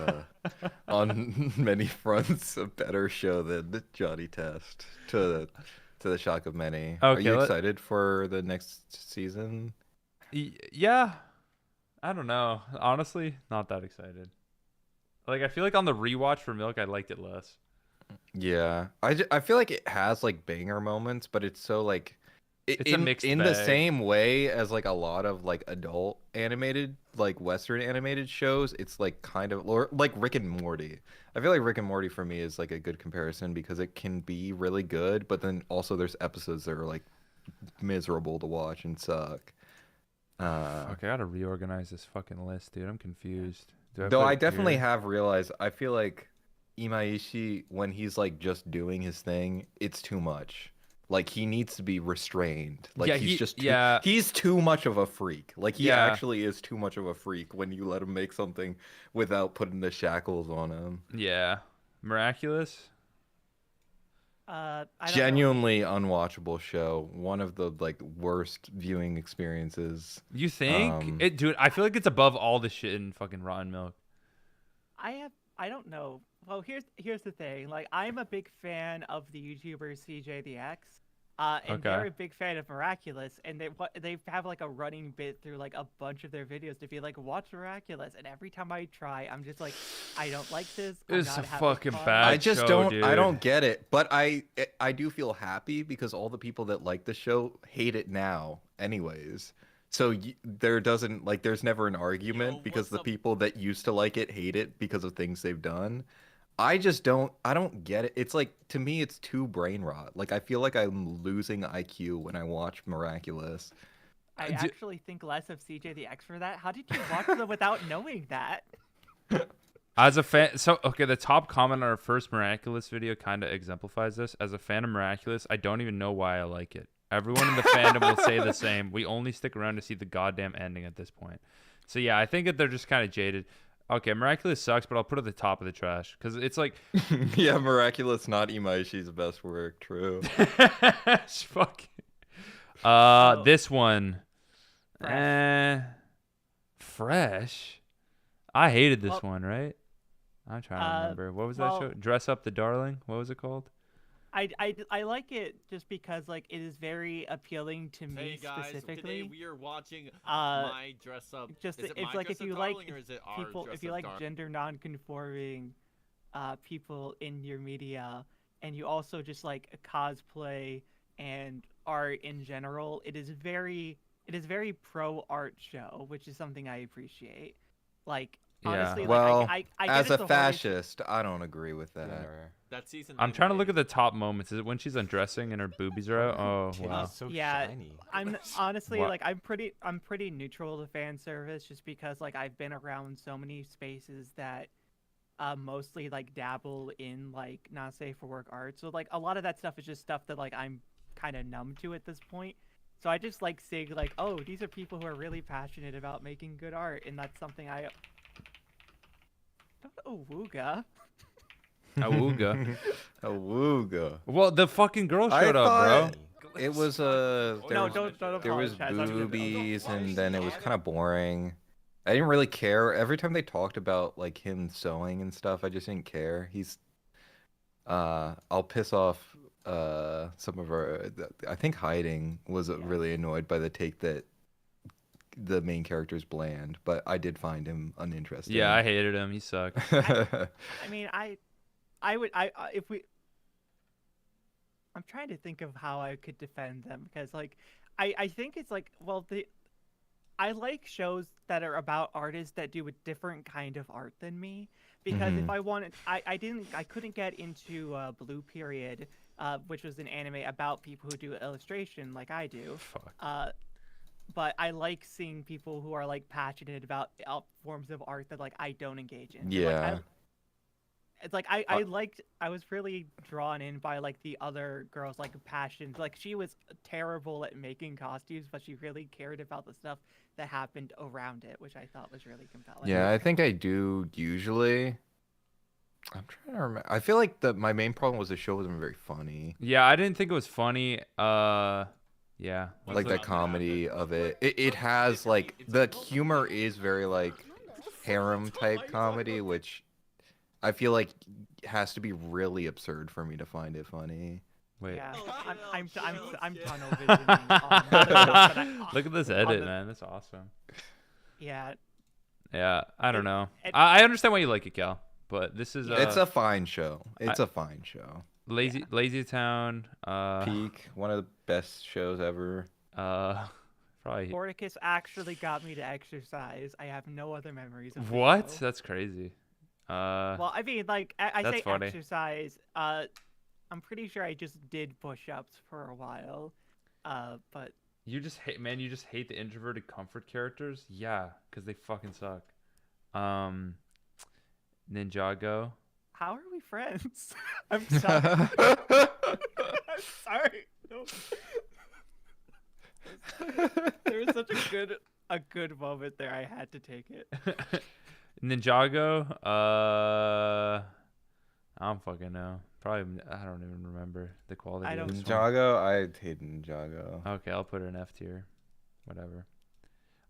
on many fronts a better show than Johnny Test. To the shock of many. Are Okay, you excited for the next season? Yeah, I don't know. Honestly, not that excited. Like, I feel like on the rewatch for Milk, I liked it less. Yeah, I feel like it has like banger moments, but it's so like It's a mixed in the bag. same way as like a lot of like adult animated like Western animated shows. It's like kind of or like Rick and Morty. I feel like Rick and Morty for me is like a good comparison because it can be really good, but then also there's episodes that are like miserable to watch and suck. Fuck, I gotta reorganize this fucking list, dude. I'm confused. Do Though put I it definitely here? have realized, I feel like Imaishi, when he's like just doing his thing, it's too much. Like he needs to be restrained. Like Yeah, he's just too, yeah. he's too much of a freak. Like he Yeah. actually is too much of a freak when you let him make something without putting the shackles on him. Yeah. Miraculous? I don't know. Genuinely unwatchable show. One of the like worst viewing experiences. You think? Um, Dude, I feel like it's above all the shit in fucking Rotten Milk. I don't know. Well, here's the thing. Like, I'm a big fan of the YouTuber CJ the X, and they're Okay. a big fan of Miraculous, and they have like a running bit through like a bunch of their videos to be like, watch Miraculous, and every time I try, I'm just like, I don't like this. I'm It's not a having fucking fun. bad I just show, don't dude. I don't get it, but I do feel happy because all the people that like the show hate it now anyways. So there doesn't like there's never an argument Yo, because what's the up? people that used to like it hate it because of things they've done. I don't get it. It's like to me it's too brain rot. Like I feel like I'm losing IQ when I watch Miraculous. I d- actually think less of CJ the X for that. How did you watch them without knowing that? As a fan, so okay, the top comment on our first Miraculous video kind of exemplifies this. As a fan of Miraculous, I don't even know why I like it. Everyone in the fandom will say the same. We only stick around to see the goddamn ending at this point. So yeah, I think that they're just kind of jaded. Okay, Miraculous sucks, but I'll put it at the top of the trash because it's like, Yeah, Miraculous, not Imaishi's best work. True. fuck. Oh. This one, Fresh. fresh. I hated this Well- one, right? I'm trying to remember. What was that well- show? Dress Up the Darling. What was it called? I like it just because like it is very appealing to me Hey guys, specifically. today we are watching Uh, my dress up. just is it if my like dress if you up like darling, or is it our people dress if you up like darling? gender non-conforming people in your media, and you also just like cosplay and art in general, it is very pro art show, which is something I appreciate. Like Yeah. honestly, Well, like I get as it's a the holiday- fascist, I don't agree with that. That season. I'm nine trying to look at lady. the top moments. Is it when she's undressing and her boobies are out? Oh Titty's wow. so Yeah, shiny. I'm honestly What? like I'm pretty neutral to fan service just because like I've been around so many spaces that mostly like dabble in like not safe for work art. So like a lot of that stuff is just stuff that like I'm kind of numb to at this point. So I just like seeing like, oh, these are people who are really passionate about making good art, and that's something I don't Awooga. Awooga. Awooga. Well, the fucking girl I showed up, thought bro. it was No, there, don't there was apologize. I'm good. boobies and then it was kind of boring. I didn't really care. Every time they talked about like him sewing and stuff, I just didn't care. He's I'll piss off some of our I think Hiding was really annoyed by the take that the main character is bland, but I did find him uninteresting. Yeah, I hated him. He sucked. I mean, I would if we. I'm trying to think of how I could defend them because like I think it's like well I like shows that are about artists that do a different kind of art than me because if Mhm. I wanted I couldn't get into Blue Period which was an anime about people who do illustration like I do. Fuck. But I like seeing people who are like passionate about forms of art that like I don't engage in. And, Yeah. it's like I was really drawn in by like the other girls like passion. Like she was terrible at making costumes, but she really cared about the stuff that happened around it, which I thought was really compelling. Yeah, I think I do usually. I'm trying to remember. I feel like my main problem was the show wasn't very funny. Yeah, I didn't think it was funny. Yeah. Like What's the comedy of it. It has like the humor is very like harem type comedy, which I feel like has to be really absurd for me to find it funny. Wait. Yeah, Oh, I'm shit. tunnel visioning on the stuff that Look at this on edit, the- man. That's awesome. Yeah, Yeah, I don't know. it- I understand why you like it, Cal. But this is It's a fine show. It's a fine show. Lazy Town. Peak, one of the best shows ever. Probably. Sporticus actually got me to exercise. I have no other memories of the What? show. That's crazy. Well, I mean, like, I That's say funny. exercise. I'm pretty sure I just did push-ups for a while. But You just hate, man. You just hate the introverted comfort characters. Yeah, because they fucking suck. Ninjago. how are we friends? I'm sorry. I'm sorry. No. There was such a good moment there. I had to take it. Ninjago. I don't fucking know. Probably. I don't even remember the quality. I of don't- this one. Ninjago, I hate Ninjago. Okay, I'll put it in F tier. Whatever.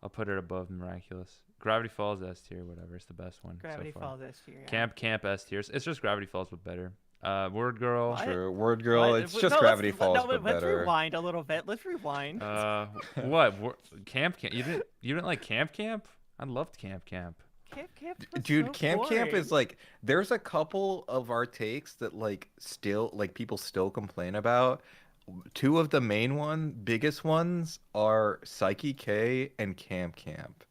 I'll put it above Miraculous. Gravity Falls S tier. Whatever. It's the best one Gravity so far. Falls this year. Camp S tier. It's just Gravity Falls but better. Word Girl. What? Sure, Word Girl, What? it's No, just let's- Gravity Falls, no, but let's better. rewind a little bit. Let's rewind. What? Camp? You didn't like Camp? I loved Camp. Camp was Dude, so Camp boring. is like, there's a couple of our takes that like still like people still complain about. Two of the biggest ones are Psyche K and Camp.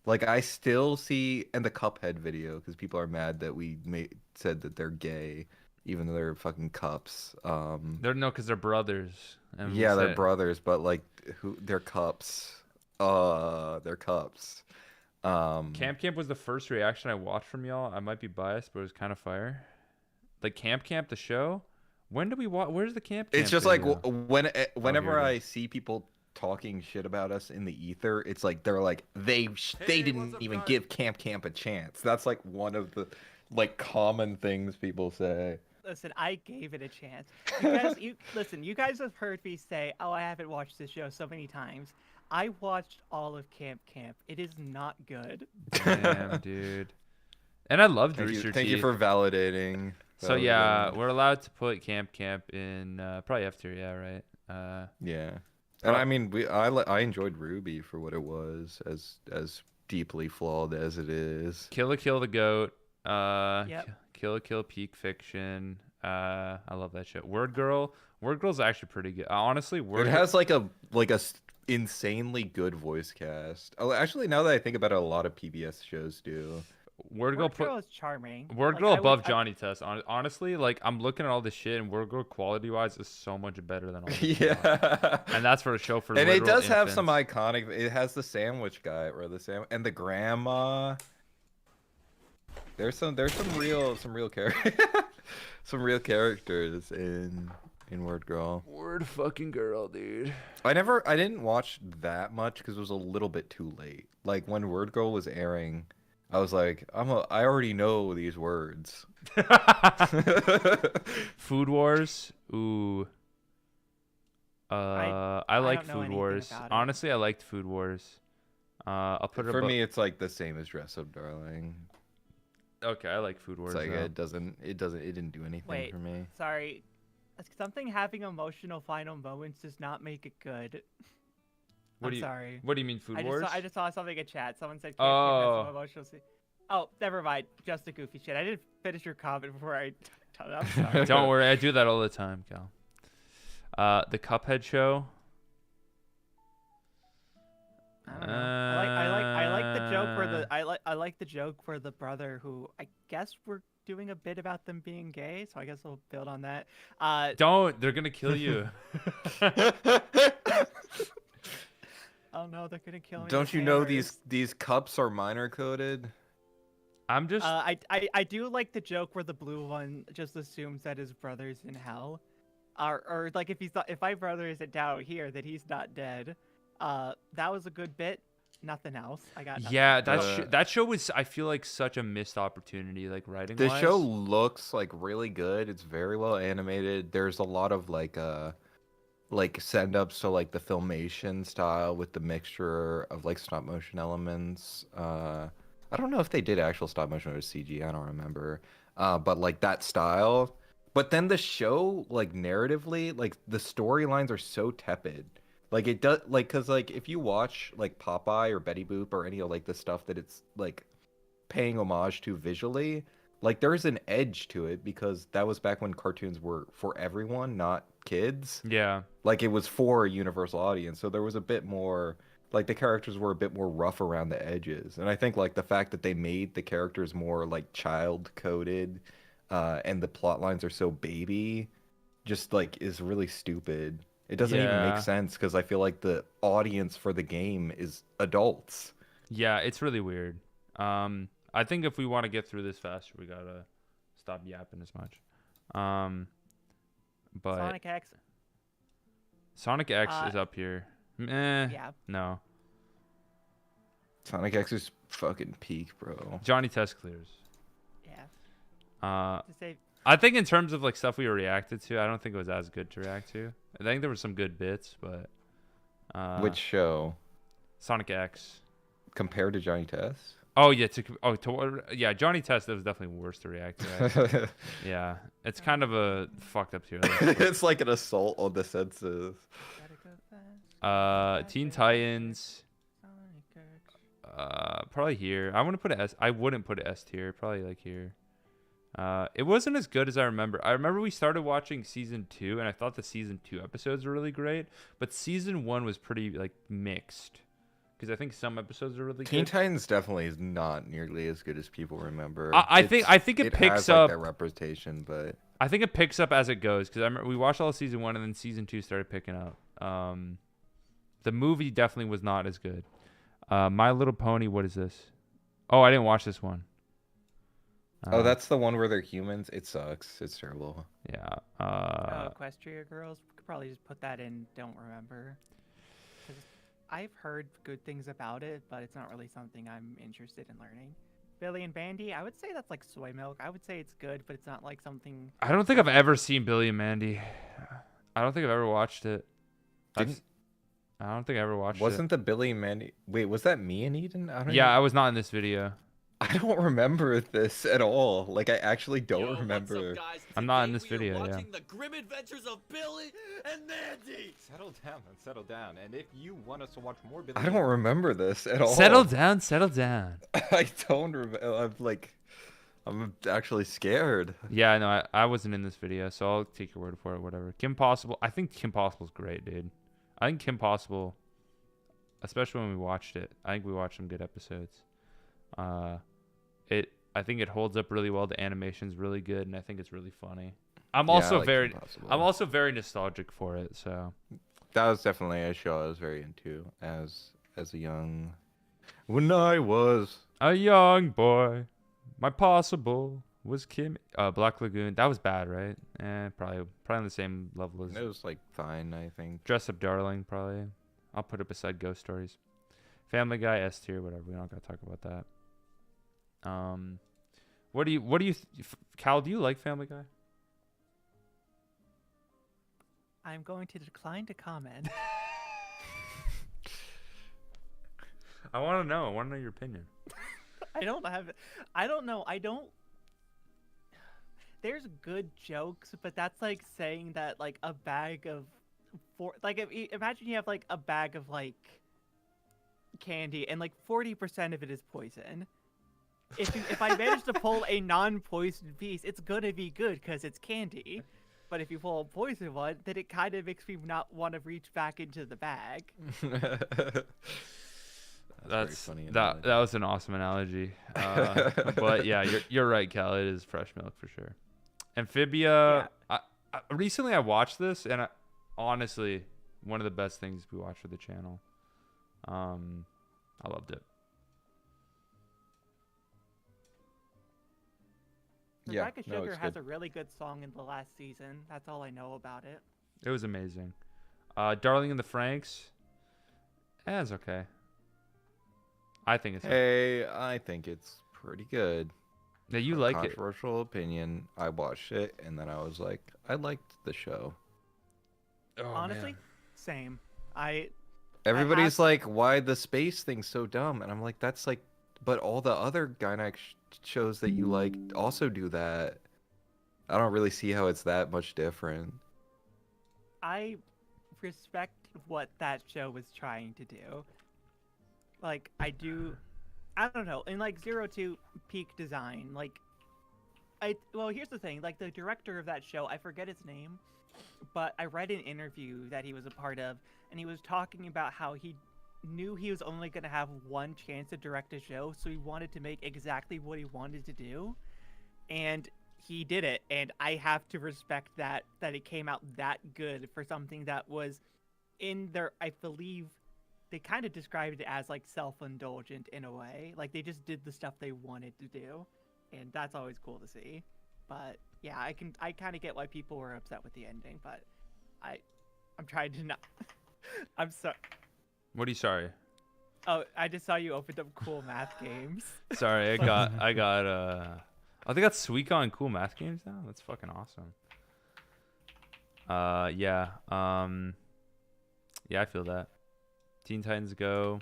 Like I still see, and the Cuphead video, because people are mad that we said that they're gay, even though they're fucking cups. Because they're brothers. And we Yeah, they're said- brothers, but like they're cups. They're cups. Camp was the first reaction I watched from y'all. I might be biased, but it was kind of fire. Like Camp, the show. When do we watch? Where's the Camp? It's just like video? whenever here it I is. see people talking shit about us in the ether, it's like they're like they didn't even give Camp a chance. That's like one of the like common things people say. Listen, I gave it a chance. You guys have heard me say, "Oh, I haven't watched this show so many times." I watched all of Camp. It is not good. Damn, dude. And I love Thank Rooster you, thank you Teeth. for validating. So yeah, we're allowed to put Camp in probably F tier. Yeah, right. Yeah, and I mean, I enjoyed Ruby for what it was, as deeply flawed as it is. Kill the Goat. Yep. Kill Peak Fiction. I love that shit. Word Girl's actually pretty good. Honestly, It has like a insanely good voice cast. Oh, actually, now that I think about it, a lot of PBS shows do. Word Girl Girl is charming. Word Like, Girl I would- above I- Johnny Test. Honestly, like I'm looking at all this shit, and Word Girl quality wise is so much better than all. This shit. Yeah. And that's for a show for. And it literal does have some infants. iconic. It has the sandwich guy or and the grandma. There's some real some real characters in Word Girl. Word fucking girl, dude. I didn't watch that much because it was a little bit too late. Like when Word Girl was airing, I was like, I already know these words. Food Wars. Ooh. I like don't know Food anything Wars. about it. Honestly, I liked Food Wars. I'll put it For above. me, it's like the same as Dress Up Darling. Okay, I like Food Wars. It's like though. it didn't do anything Wait, for me. sorry. Something having emotional final moments does not make it good. What do you- sorry. What do you mean, Food Wars? I just saw something in chat. Someone said, Oh. some emotional Oh, never mind. Just a goofy shit. I didn't finish your comment before I. I'm sorry. Don't worry, I do that all the time, Cal. The Cuphead show. I don't know. I like the joke where I like the joke where the brother who I guess we're doing a bit about them being gay, so I guess we'll build on that. Don't. They're gonna kill you. Oh no, they're gonna kill me. Don't with you know hammers. these cups are minor coded? I'm just. I do like the joke where the blue one just assumes that his brother's in hell, or like if my brother isn't down here, that he's not dead. That was a good bit. Nothing else. I got. Nothing Yeah, else. that show was. I feel like such a missed opportunity, like writing. The show looks like really good. It's very well animated. There's a lot of like send ups to like the filmation style with the mixture of like stop motion elements. I don't know if they did actual stop motion or CG. I don't remember. But like that style. But then the show, like narratively, like the storylines are so tepid. Like it does, like because like if you watch like Popeye or Betty Boop or any of like the stuff that it's like paying homage to visually, like there's an edge to it because that was back when cartoons were for everyone, not kids. Yeah. Like it was for a universal audience, so there was a bit more like the characters were a bit more rough around the edges. And I think like the fact that they made the characters more like child coded and the plot lines are so baby just like is really stupid. It doesn't even Yeah. make sense because I feel like the audience for the game is adults. Yeah, it's really weird. I think if we want to get through this faster, we gotta stop yapping as much. But Sonic X is up here. Yeah. No. Sonic X is fucking peak, bro. Johnny Test clears. Yeah. To say I think in terms of like stuff we reacted to, I don't think it was as good to react to. I think there were some good bits, but Which show Sonic X compared to Johnny Test? Oh yeah, yeah, Johnny Test was definitely worse to react to. Actually. Yeah, it's kind of a fucked up tier. It's like an assault on the senses. gotta go fast. Teen Titans, Sonic X. probably here. I want to put it S. I wouldn't put it S tier. Probably like here. It wasn't as good as I remember. I remember we started watching season 2, and I thought the season 2 episodes were really great, but season 1 was pretty like mixed. Because I think some episodes are really Teen good. Titans definitely is not nearly as good as people remember. I think it picks has, up like, that representation, but I think it picks up as it goes. Because I remember we watched all of season 1 and then season 2 started picking up. The movie definitely was not as good. My Little Pony. What is this? Oh, I didn't watch this one. oh, that's the one where they're humans. It sucks. It's terrible. Yeah. Equestria Girls. We could probably just put that in. Don't remember. 'Cause I've heard good things about it, but it's not really something I'm interested in learning. Billy and Bandy. I would say that's like soy milk. I would say it's good, but it's not like something. I don't think I've ever seen Billy and Mandy. I don't think I've ever watched it. I don't think I ever watched Wasn't the Billy and Mandy? Wait, was that me and Eden? I it. don't. Yeah, even- I was not in this video. I don't remember this at all. Like I actually don't Yo, remember. What's up, guys? I'm not in Today this we are video, yeah. watching the grim adventures of Billy and Mandy. Settle down, man. Settle down. And if you want us to watch more Billy, I don't remember this at all. Settle down, settle down. I don't remember. I'm actually scared. Yeah, no, I wasn't in this video, so I'll take your word for it. Whatever. Kim Possible. I think Kim Possible's great, dude. I think Kim Possible, especially when we watched it. I think we watched some good episodes. I think it holds up really well. The animation's really good, and I think it's really funny. I'm Yeah, I also like very, Kim Possible. I'm also very nostalgic for it. So That was definitely a show I was very into as a young. When I was. a young boy, my possible was Kim. Black Lagoon. That was bad, right? Probably on the same level as It was like fine, I think. Dress Up Darling. Probably. I'll put it beside Ghost Stories. Family Guy, S tier, whatever. We don't gotta talk about that. What do you, Cal? Do you like Family Guy? I'm going to decline to comment. I want to know. I want to know your opinion. I don't know. There's good jokes, but that's like saying that like a bag of imagine you have like a bag of like candy and like 40% of it is poison. If I manage to pull a non-poisoned piece, it's gonna be good because it's candy. But if you pull a poison one, then it kind of makes me not want to reach back into the bag. very That's funny that analogy. that was an awesome analogy. But yeah, you're right, Cal. It is fresh milk for sure. Amphibia. Recently I watched this, and honestly, one of the best things we watched for the channel. I loved it. Yeah, Rebecca no, Sugar it's has good. a really good song in the last season. That's all I know about it. It was amazing. Darling in the Franks. It's okay. I think it's okay. Hey, I think it's pretty good. Yeah, you like it. Controversial opinion. I watched it and then I was like, I liked the show. Oh, Honestly, man. same. Everybody's like, why the space thing's so dumb? And I'm like, that's like, but all the other Gynax shows that you like also do that. I don't really see how it's that much different. I respect what that show was trying to do. Like, I don't know, in like Zero to Peak Design, like, well, here's the thing, like, the director of that show, I forget his name, but I read an interview that he was a part of, and he was talking about how he knew he was only going to have one chance to direct a show, so he wanted to make exactly what he wanted to do, and he did it, and I have to respect that it came out that good for something that was in their, I believe, they kind of described it as like self-indulgent in a way. Like they just did the stuff they wanted to do, and that's always cool to see. But yeah, I kind of get why people were upset with the ending, but I'm trying to not. I'm sorry. What are you sorry? Oh, I just saw you opened up cool math games. Sorry, I got oh, they got Suicon cool math games now? That's fucking awesome. Yeah. Yeah, I feel that. Teen Titans Go.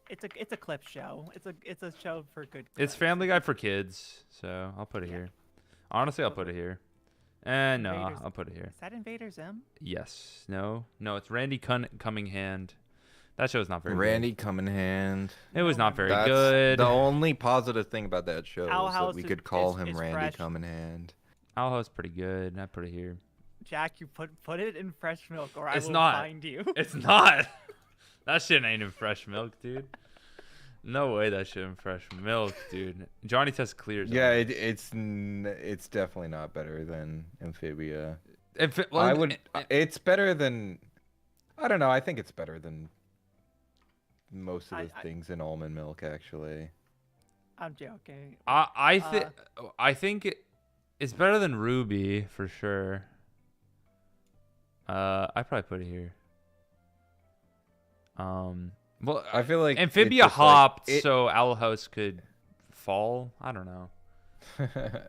It's a clip show. It's a show for good. It's clips. Family Guy for kids, so I'll put it here. Honestly, I'll put it here. And no, Invaders- I'll put it here. Is that Invader Zim? Yes. No, it's Randy Cumminghand. That show's not very Randy Cumminghand. good. It was not very That's good. the only positive thing about that show Owl is that House we is- could call is- him is Randy fresh. Cumminghand. Owl House pretty good. I put it here. Jack, you put it in fresh milk, or I It's will not. find you. It's not. That shit ain't in fresh milk, dude. No way that shit in fresh milk, dude. Johnny Test clears. Yeah, it's definitely not better than Amphibia. Well, I would. It's better than. I don't know. I think it's better than most of the things in almond milk, actually. I'm joking. I think it's better than Ruby for sure. I probably put it here. Well, I feel like Amphibia hopped, so Owl House could fall. I don't know.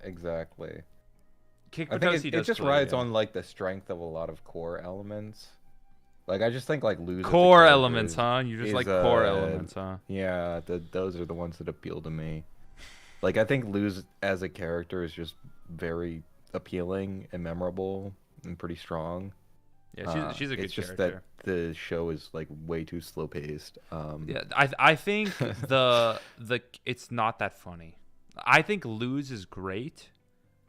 Exactly. Kick I think Potosi it does just play, rides yeah. on like the strength of a lot of core elements. Like I just think like Luz as a Core character elements, huh? You just is, like core elements, huh? Yeah, those are the ones that appeal to me. Like I think Luz as a character is just very appealing and memorable and pretty strong. Yeah, she's a good It's just character. that the show is like way too slow paced. Yeah, I think the it's not that funny. I think Luz is great,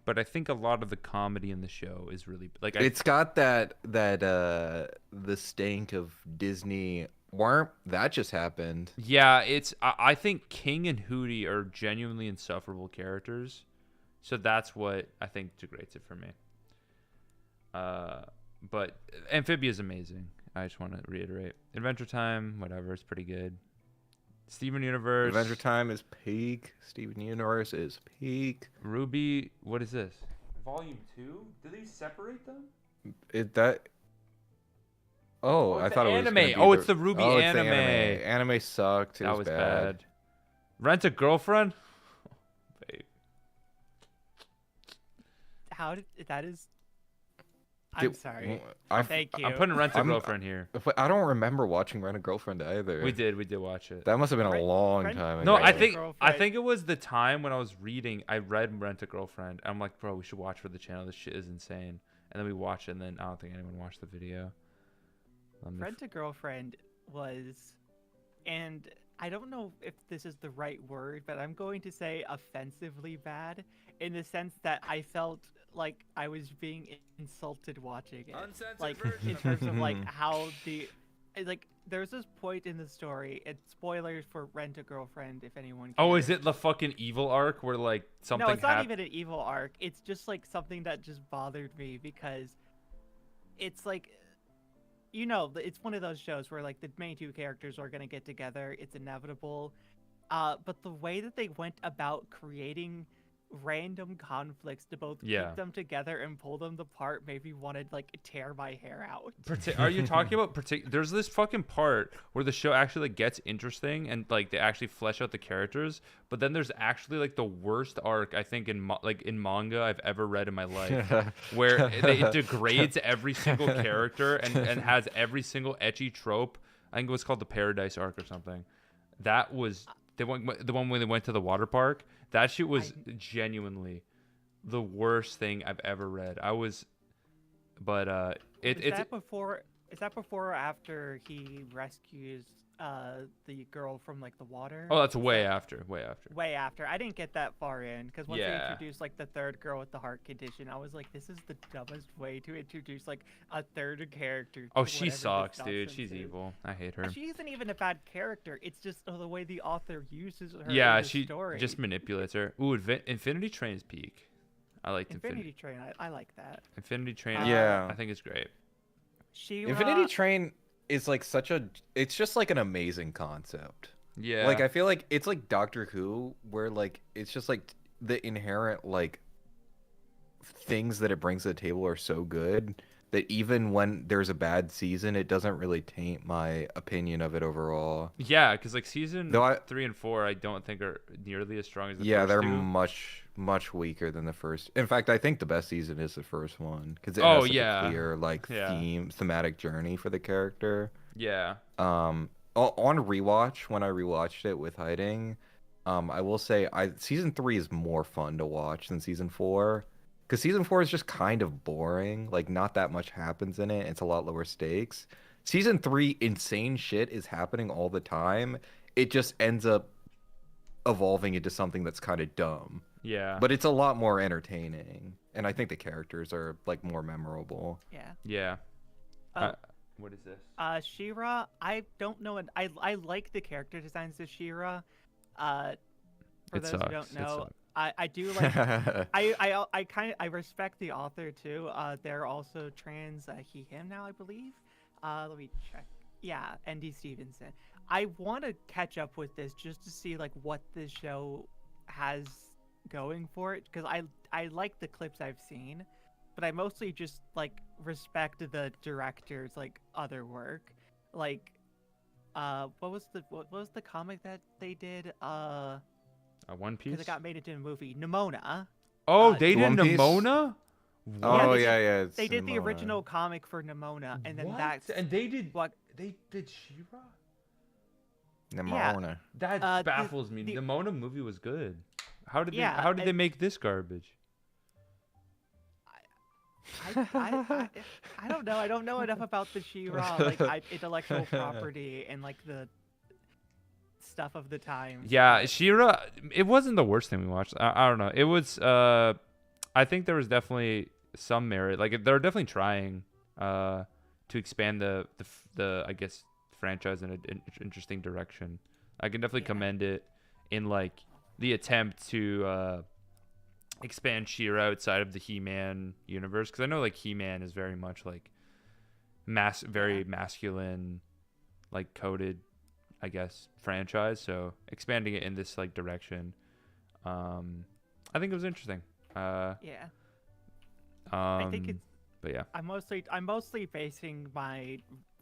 but I think a lot of the comedy in the show is really like it's got that the stank of Disney. Warp that just happened. Yeah, I think King and Hootie are genuinely insufferable characters, so that's what I think degrades it for me. But Amphibia is amazing. I just want to reiterate. Adventure Time, whatever, it's pretty good. Steven Universe. Adventure Time is peak. Steven Universe is peak. Ruby, what is this? Volume 2? Did they separate them? Oh, it's I the thought it was anime. gonna be Oh, it's the Ruby it's the anime. Anime sucked. It That was was bad. bad. Rent a Girlfriend? Babe. That is. I'm sorry. Thank you. I'm putting Rent a I'm- Girlfriend here. I don't remember watching Rent a Girlfriend either. We did watch it. That must have been a Rent- long Rent- time ago. No, I Rent a think Girlfriend. it was the time when I was reading. I read Rent a Girlfriend. I'm like, bro, we should watch for the channel. This shit is insane. And then we watched it, and then I don't think anyone watched the video. Rent a Girlfriend was, and I don't know if this is the right word, but I'm going to say offensively bad in the sense that I felt like I was being insulted watching it. Uncensored Like version in of terms of like how the like there's this point in the story. It's spoilers for Rent a Girlfriend if anyone cares. Oh, is it the fucking evil arc where like something No, it's not happened? even an evil arc. It's just like something that just bothered me because it's like, it's one of those shows where like the main two characters are gonna get together. It's inevitable. But the way that they went about creating random conflicts to both Yeah. keep them together and pull them apart made me want to like tear my hair out. Are you talking about there's this fucking part where the show actually like gets interesting and like they actually flesh out the characters, but then there's actually like the worst arc I think in in manga I've ever read in my life, where it degrades every single character and has every single ecchi trope. I think it was called the Paradise arc or something. That was the one when they went to the water park. That shit was genuinely the worst thing I've ever read. Is that before or after he rescues the girl from like the water? Oh, that's way after. Way after. I didn't get that far in because once they Yeah. introduced like the third girl with the heart condition, I was like, this is the dumbest way to introduce like a third character. Oh, to she whatever this sucks, dude. nonsense She's is. evil. I hate her. She isn't even a bad character. It's just the way the author uses her. Yeah, in the she story. just manipulates her. Ooh, Infinity Train is peak. I liked Infinity Train. I like that. Infinity Train. Yeah. I think it's great. Infinity Train is like it's just like an amazing concept. Yeah. Like I feel like it's like Doctor Who, where like it's just like the inherent like things that it brings to the table are so good that even when there's a bad season, it doesn't really taint my opinion of it overall. Yeah, because like season Though 3 and 4, I don't think are nearly as strong as the Yeah, first they're two. much weaker than the first. In fact, I think the best season is the first one because it Oh, has such yeah. a clear like Yeah. thematic journey for the character. Yeah. On rewatch, when I rewatched it with hiding, I will say season 3 is more fun to watch than season 4, because season 4 is just kind of boring. Like not that much happens in it. It's a lot lower stakes. Season 3, insane shit is happening all the time. It just ends up evolving into something that's kind of dumb. Yeah. But it's a lot more entertaining, and I think the characters are like more memorable. Yeah. Yeah. Oh. What is this? She-Ra, I don't know. I like the character designs of She-Ra. For It those sucks. who don't It know, sucks. I do like. I respect the author too. They're also trans. He/him now, I believe. Let me check. Yeah, N.D. Stevenson. I want to catch up with this just to see like what this show has going for it, because I like the clips I've seen, but I mostly just like respect the director's like other work. Like, what was the comic that they did? One Piece. Because it got made into a movie, Nimona. Oh, they did One Piece? Nimona. Oh they yeah. They did the Simona. original comic for Nimona, and then What? that's And they did what. They did She-Ra. Nimona. That baffles me. the- Nimona movie was good. How did Yeah, they make this garbage? I don't know. I don't know enough about the She-Ra, like intellectual property and like the stuff of the time. Yeah, She-Ra. It wasn't the worst thing we watched. I don't know. It was. I think there was definitely some merit. Like they're definitely trying to expand the I guess franchise in an interesting direction. I can definitely commend it in like the attempt to expand She-Ra outside of the He-Man universe, because I know like He-Man is very much like very masculine, like coded, I guess, franchise. So expanding it in this like direction, I think it was interesting. Yeah. I think it's. But yeah. I'm mostly basing my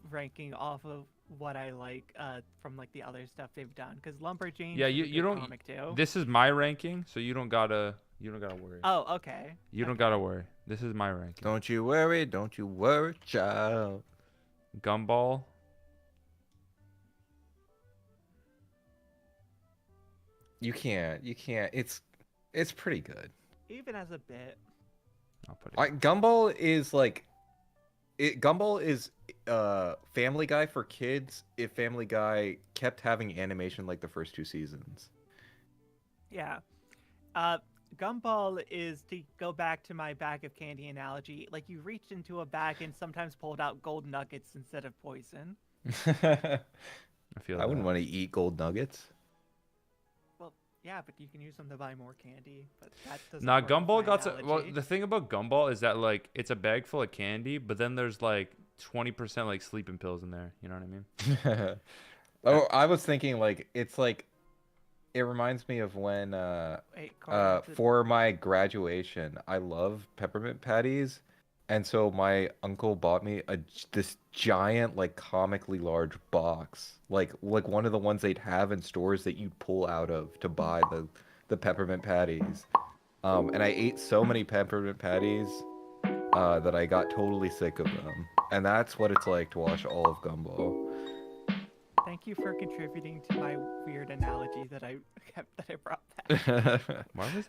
ranking off of what I like from like the other stuff they've done, because Lumberjanes. Yeah, is a you good don't. Comic too. This is my ranking, so you don't gotta worry. Oh, okay. You don't gotta worry. This is my ranking. Don't you worry, child. Gumball. You can't. It's pretty good. Even as a bit. I'll put it. Gumball is like, Gumball is Family Guy for kids if Family Guy kept having animation like the first 2 seasons. Yeah. Gumball is, to go back to my bag of candy analogy, like you reached into a bag and sometimes pulled out gold nuggets instead of poison. I feel I wouldn't that. want to eat gold nuggets. Well, yeah, but you can use them to buy more candy. But that doesn't Nah, work with Gumball my got well. analogy. The thing about Gumball is that like it's a bag full of candy, but then there's like 20% like sleeping pills in there. You know what I mean? Oh, I was thinking like it's like it reminds me of when Wait, Corey, for my graduation, I love peppermint patties, and so my uncle bought me this giant like comically large box, like one of the ones they'd have in stores that you'd pull out of to buy the peppermint patties. And I ate so many peppermint patties that I got totally sick of them. And that's what it's like to watch all of Gumball. thank you for contributing to my weird analogy that I brought back. Why was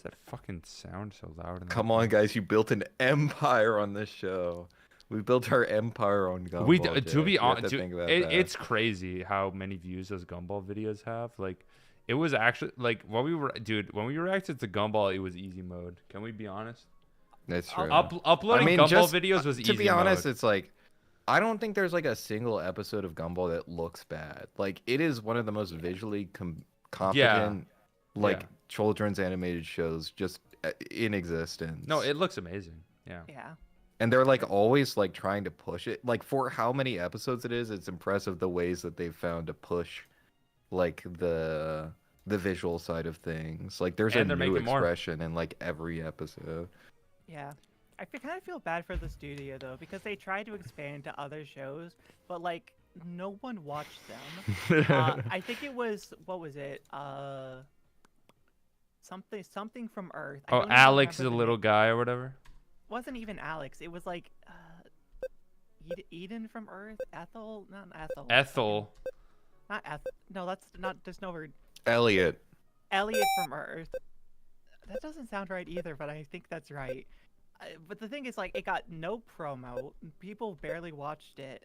that fucking sound so loud? In the Come on, background? guys, you built an empire on this show. We built our empire on Gumball. To be Jack. You have honest, to think about it's crazy how many views those Gumball videos have. Like, it was actually like when we reacted to Gumball, it was easy mode. Can we be honest? That's true. Uploading Gumball videos was easy to be honest, mode. it's like I don't think there's like a single episode of Gumball that looks bad. Like it is one of the most visually competent Yeah. children's animated shows just in existence. No, it looks amazing. Yeah. Yeah. And they're like always like trying to push it. Like for how many episodes it is, it's impressive the ways that they've found to push like the visual side of things. Like there's And a they're new making more. expression in like every episode. Yeah. Kind of feel bad for the studio though because they tried to expand to other shows, but like no one watched them. I think it was what was it? Something from Earth. I Oh, don't even Alex is a remember the little name. guy or whatever. Wasn't even Alex. It was like Eden from Earth. Ethel, not Ethel. Ethel. Not Ethel. No, that's not. There's no word. Elliot. Elliot from Earth. That doesn't sound right either, but I think that's right. But the thing is, like, it got no promo. People barely watched it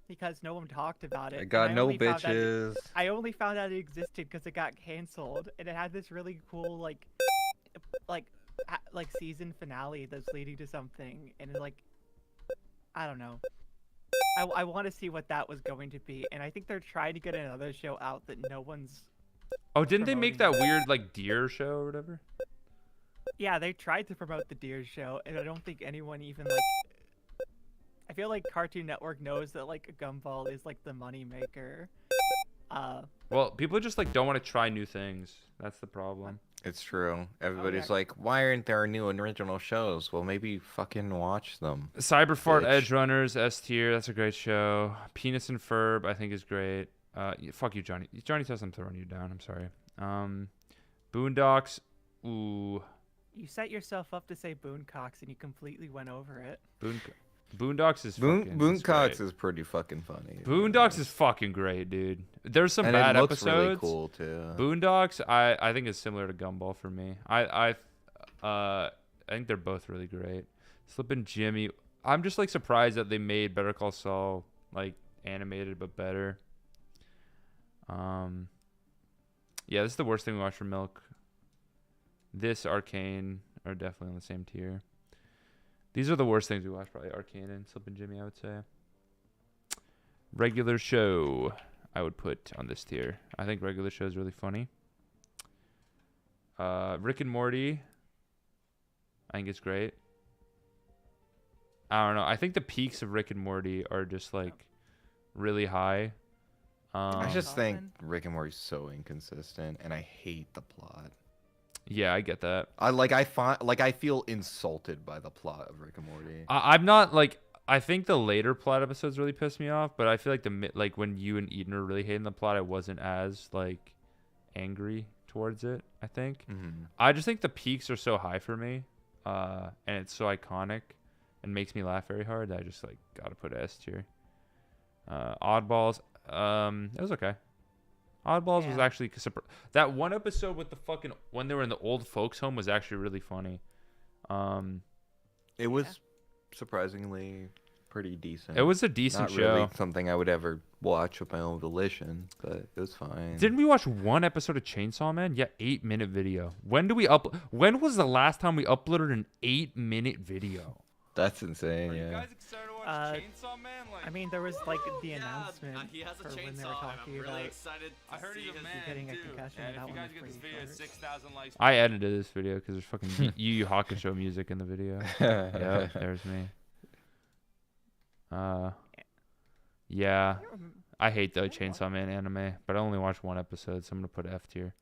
because no one talked about it. I and got no only found out bitches. I only found out it existed because it got canceled, and it had this really cool, like season finale that's leading to something, and it, like, I don't know. I want to see what that was going to be, and I think they're trying to get another show out that no one's. Oh, didn't they make that promoting weird like deer show or whatever? Yeah, they tried to promote the Deer show, and I don't think anyone even like. I feel like Cartoon Network knows that like Gumball is like the money maker. Well, people just like don't want to try new things. That's the problem. It's true. Everybody's yeah. like, why aren't there new and original shows? Well, maybe fucking watch them. Cyberfart Bitch. Edge Runners S tier. That's a great show. Penis and Ferb I think is great. Fuck you, Johnny. Johnny says I'm throwing you down. I'm sorry. Boondocks. Ooh. You set yourself up to say Boonecocks, and you completely went over it. Boondocks is fucking. Boondocks is is pretty fucking funny. great. Boondocks is fucking great, dude. There's some and bad it looks episodes. really cool too. Boondocks, I think is similar to Gumball for me. I think they're both really great. Slippin' Jimmy, I'm just like surprised that they made Better Call Saul like animated but better. Yeah, this is the worst thing we watched for Milk. This Arcane are definitely on the same tier. These are the worst things we watched, probably Arcane and Slippin' Jimmy, I would say. Regular show, I would put on this tier. I think regular show is really funny. Rick and Morty, I think it's great. I don't know. I think the peaks of Rick and Morty are just like really high. I just think Often. Rick and Morty's so inconsistent, and I hate the plot. Yeah, I get that. I feel insulted by the plot of Rick and Morty. I'm not like. I think the later plot episodes really pissed me off, but I feel like when you and Eden were really hating the plot, I wasn't as like angry towards it. I think. Mm-hmm. I just think the peaks are so high for me, and it's so iconic, and makes me laugh very hard that I just like gotta put S tier. Oddballs, it was okay. Oddballs was Yeah. actually that one episode with the fucking when they were in the old folks home was actually really funny. It was surprisingly pretty decent. It was a decent Not show. really something I would ever watch of my own volition, but it was fine. Didn't we watch one episode of Chainsaw Man? Yeah, 8-minute video. When When was the last time we uploaded an 8-minute video? That's insane. Are you Yeah. guys excited to watch watch Chainsaw Man? Like, I mean, there was like the Yeah, announcement he has a for when they chainsaw, were and talking I'm really about. excited to I heard see he's a his man getting a too. concussion, And that if you one guys was get this pretty video at short. 6,000 likes, Oh, I edited this video because there's fucking Yu Yu Hakusho music in the video. Yep, there's me. Yeah, I hate the Chainsaw Man anime, but I only watched one episode, so I'm gonna put F tier.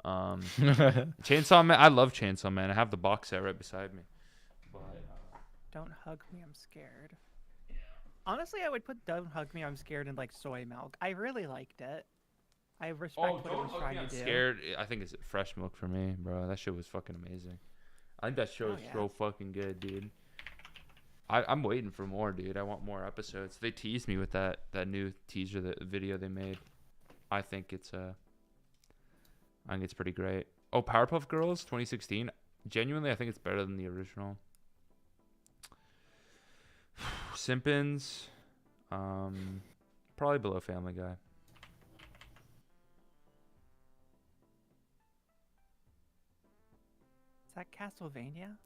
Chainsaw Man, I love Chainsaw Man. I have the box set right beside me. But Don't hug me, I'm scared. Honestly, I would put Don't Hug Me, I'm Scared in like soy milk. I really liked it. I respect what it was trying to do. Scared. I think it's fresh milk for me, bro. That shit was fucking amazing. I think that show is yeah. so fucking good, dude. I'm waiting for more, dude. I want more episodes. They teased me with that new teaser, the video they made. I think it's pretty great. Oh, Powerpuff Girls 2016. Genuinely, I think it's better than the original. Simpsons, probably below Family Guy. Is that Castlevania?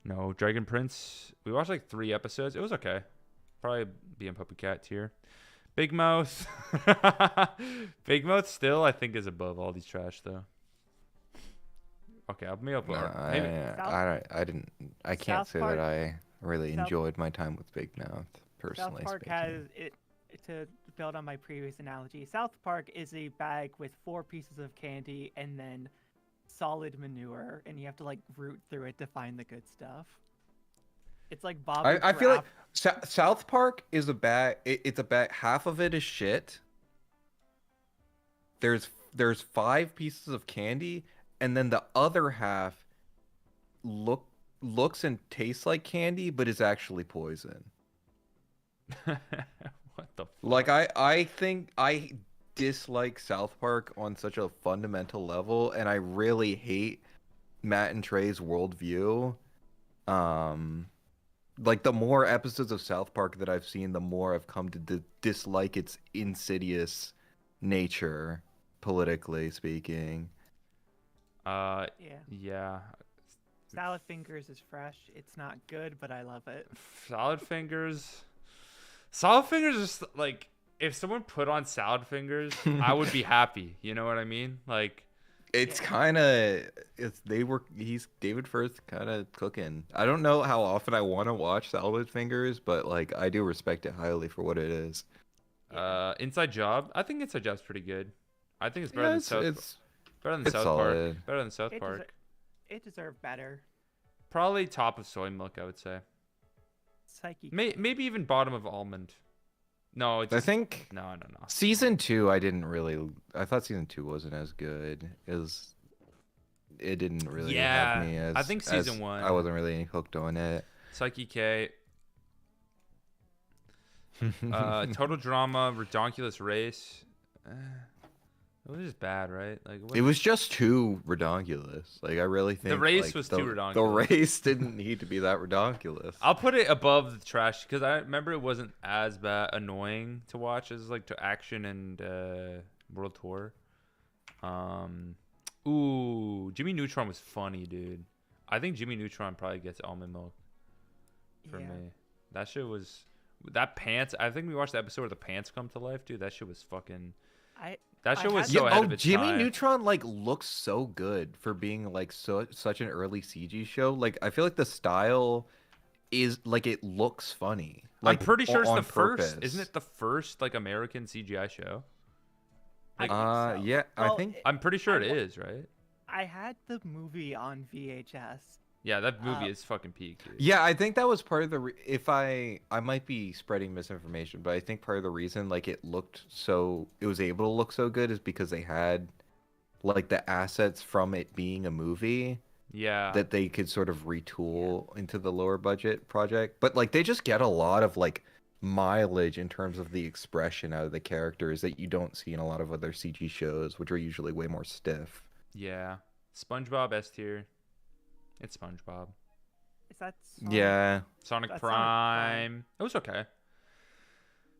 No, Dragon Prince. We watched like 3 episodes. It was okay. Probably be in Puppy Cat tier. Big Mouth. Big Mouth still, I think, is above all these trash though. Okay, I'll be up. No, Maybe. I can't South say Park- that I really South- enjoyed my time with Big Mouth, personally South Park speaking. has it. To build on my previous analogy, South Park is a bag with 4 pieces of candy and then solid manure, and you have to like root through it to find the good stuff. It's like Bob. I feel like South Park is a bag. It's a bag. Half of it is shit. There's 5 pieces of candy, and then the other half looks and tastes like candy, but is actually poison. What the fuck? Like I think I dislike South Park on such a fundamental level, and I really hate Matt and Trey's worldview. Like the more episodes of South Park that I've seen, the more I've come to dislike its insidious nature, politically speaking. Yeah. Yeah. Salad Fingers is fresh. It's not good, but I love it. Salad Fingers. Salad Fingers is like, if someone put on Salad Fingers, I would be happy. You know what I mean? Like, It's kind of he's David Firth kind of cooking. I don't know how often I want to watch Salad Fingers, but like I do respect it highly for what it is. Inside Job. I think Inside Job's pretty good. I think it's better Yeah, than it's better than it's South Park. solid. Better than South It Park. It deserved better. Probably top of Soy Milk, I would say. Psyche. Maybe even bottom of Almond. No, it's I think no. season 2 I thought season 2 wasn't as good. It didn't really Yeah, have me as I think season 1. I wasn't really hooked on it. Psyche K. Total Drama, Redonkulous Race. It was just bad, right? Like It was just too redonkulous. Like I really think race like, was the, too The redonkulous. race didn't need to be that redonkulous. I'll put it above the trash because I remember it wasn't as bad annoying to watch as like to Action and World Tour. Jimmy Neutron was funny, dude. I think Jimmy Neutron probably gets Almond Milk for Yeah. me. That shit was pants. I think we watched the episode where the pants come to life, dude. That shit was fucking. That show was had- so ahead of its Jimmy time. Neutron like looks so good for being like such an early CG show. Like I feel like the style is like it looks funny. Like I'm pretty sure it's on the first. purpose. Isn't it the first like American CGI show? I think so. Yeah, I Well, think I'm pretty sure I it wa- is, right? I had the movie on VHS. Yeah, that movie is fucking peak, dude. Yeah, I think that was part of the if I might be spreading misinformation, but I think part of the reason like it was able to look so good is because they had like the assets from it being a movie Yeah. that they could sort of retool into the lower budget project. But like they just get a lot of like mileage in terms of the expression out of the characters that you don't see in a lot of other CG shows, which are usually way more stiff. Yeah. SpongeBob S tier. It's SpongeBob. Is that Yeah. Sonic That's Sonic Prime. Prime. It was okay.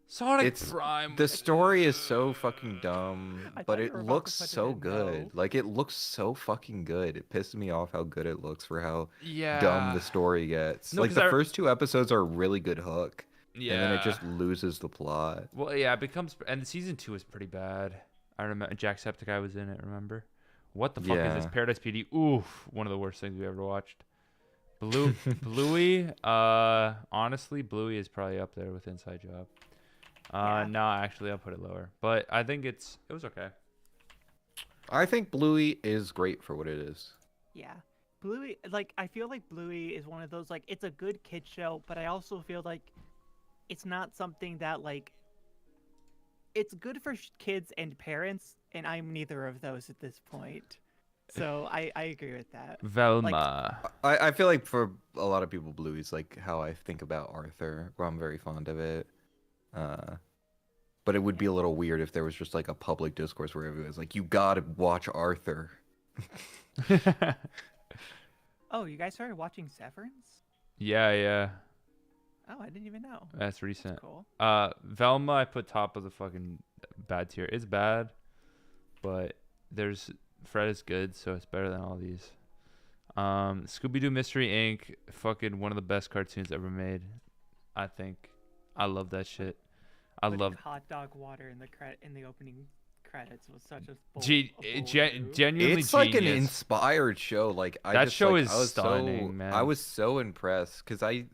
Sonic It's Prime. the story is so fucking dumb, I but thought you it were about to looks put it so in good. no. Like it looks so fucking good. It pisses me off how good it looks for how dumb Yeah. the story gets. No, Like because the I. first two episodes are a really good hook, and then it Yeah. just loses the plot. Well, yeah, it becomes. And season 2 is pretty bad. I remember Jacksepticeye was in it, remember? What the fuck is this? Yeah. Paradise PD. Oof. One of the worst things we ever watched. Bluey. Honestly, Bluey is probably up there with Inside Job. Yeah. No, actually, I'll put it lower. But I think it was okay. I think Bluey is great for what it is. Yeah. Bluey, like, I feel like Bluey is one of those, like, it's a good kid show, but I also feel like it's not something that, like, it's good for kids and parents, and I'm neither of those at this point. So I agree with that. Velma. I feel like for a lot of people, Bluey's like how I think about Arthur, where I'm very fond of it. But it would be a little weird if there was just like a public discourse where everyone's like, "You gotta watch Arthur." Oh, you guys started watching Severance? Yeah. Oh, I didn't even know. That's recent. Cool. Velma, I put top of the fucking bad tier. It's bad, but Fred is good, so it's better than all these. Scooby-Doo Mystery Inc. Fucking one of the best cartoons ever made. I think. I love that shit. I Putting love. hot dog water in the opening credits was such a bold, move. Genuinely It's like an genius. inspired show. Like I That just, show like, is I was stunning, so, man. I was so impressed because I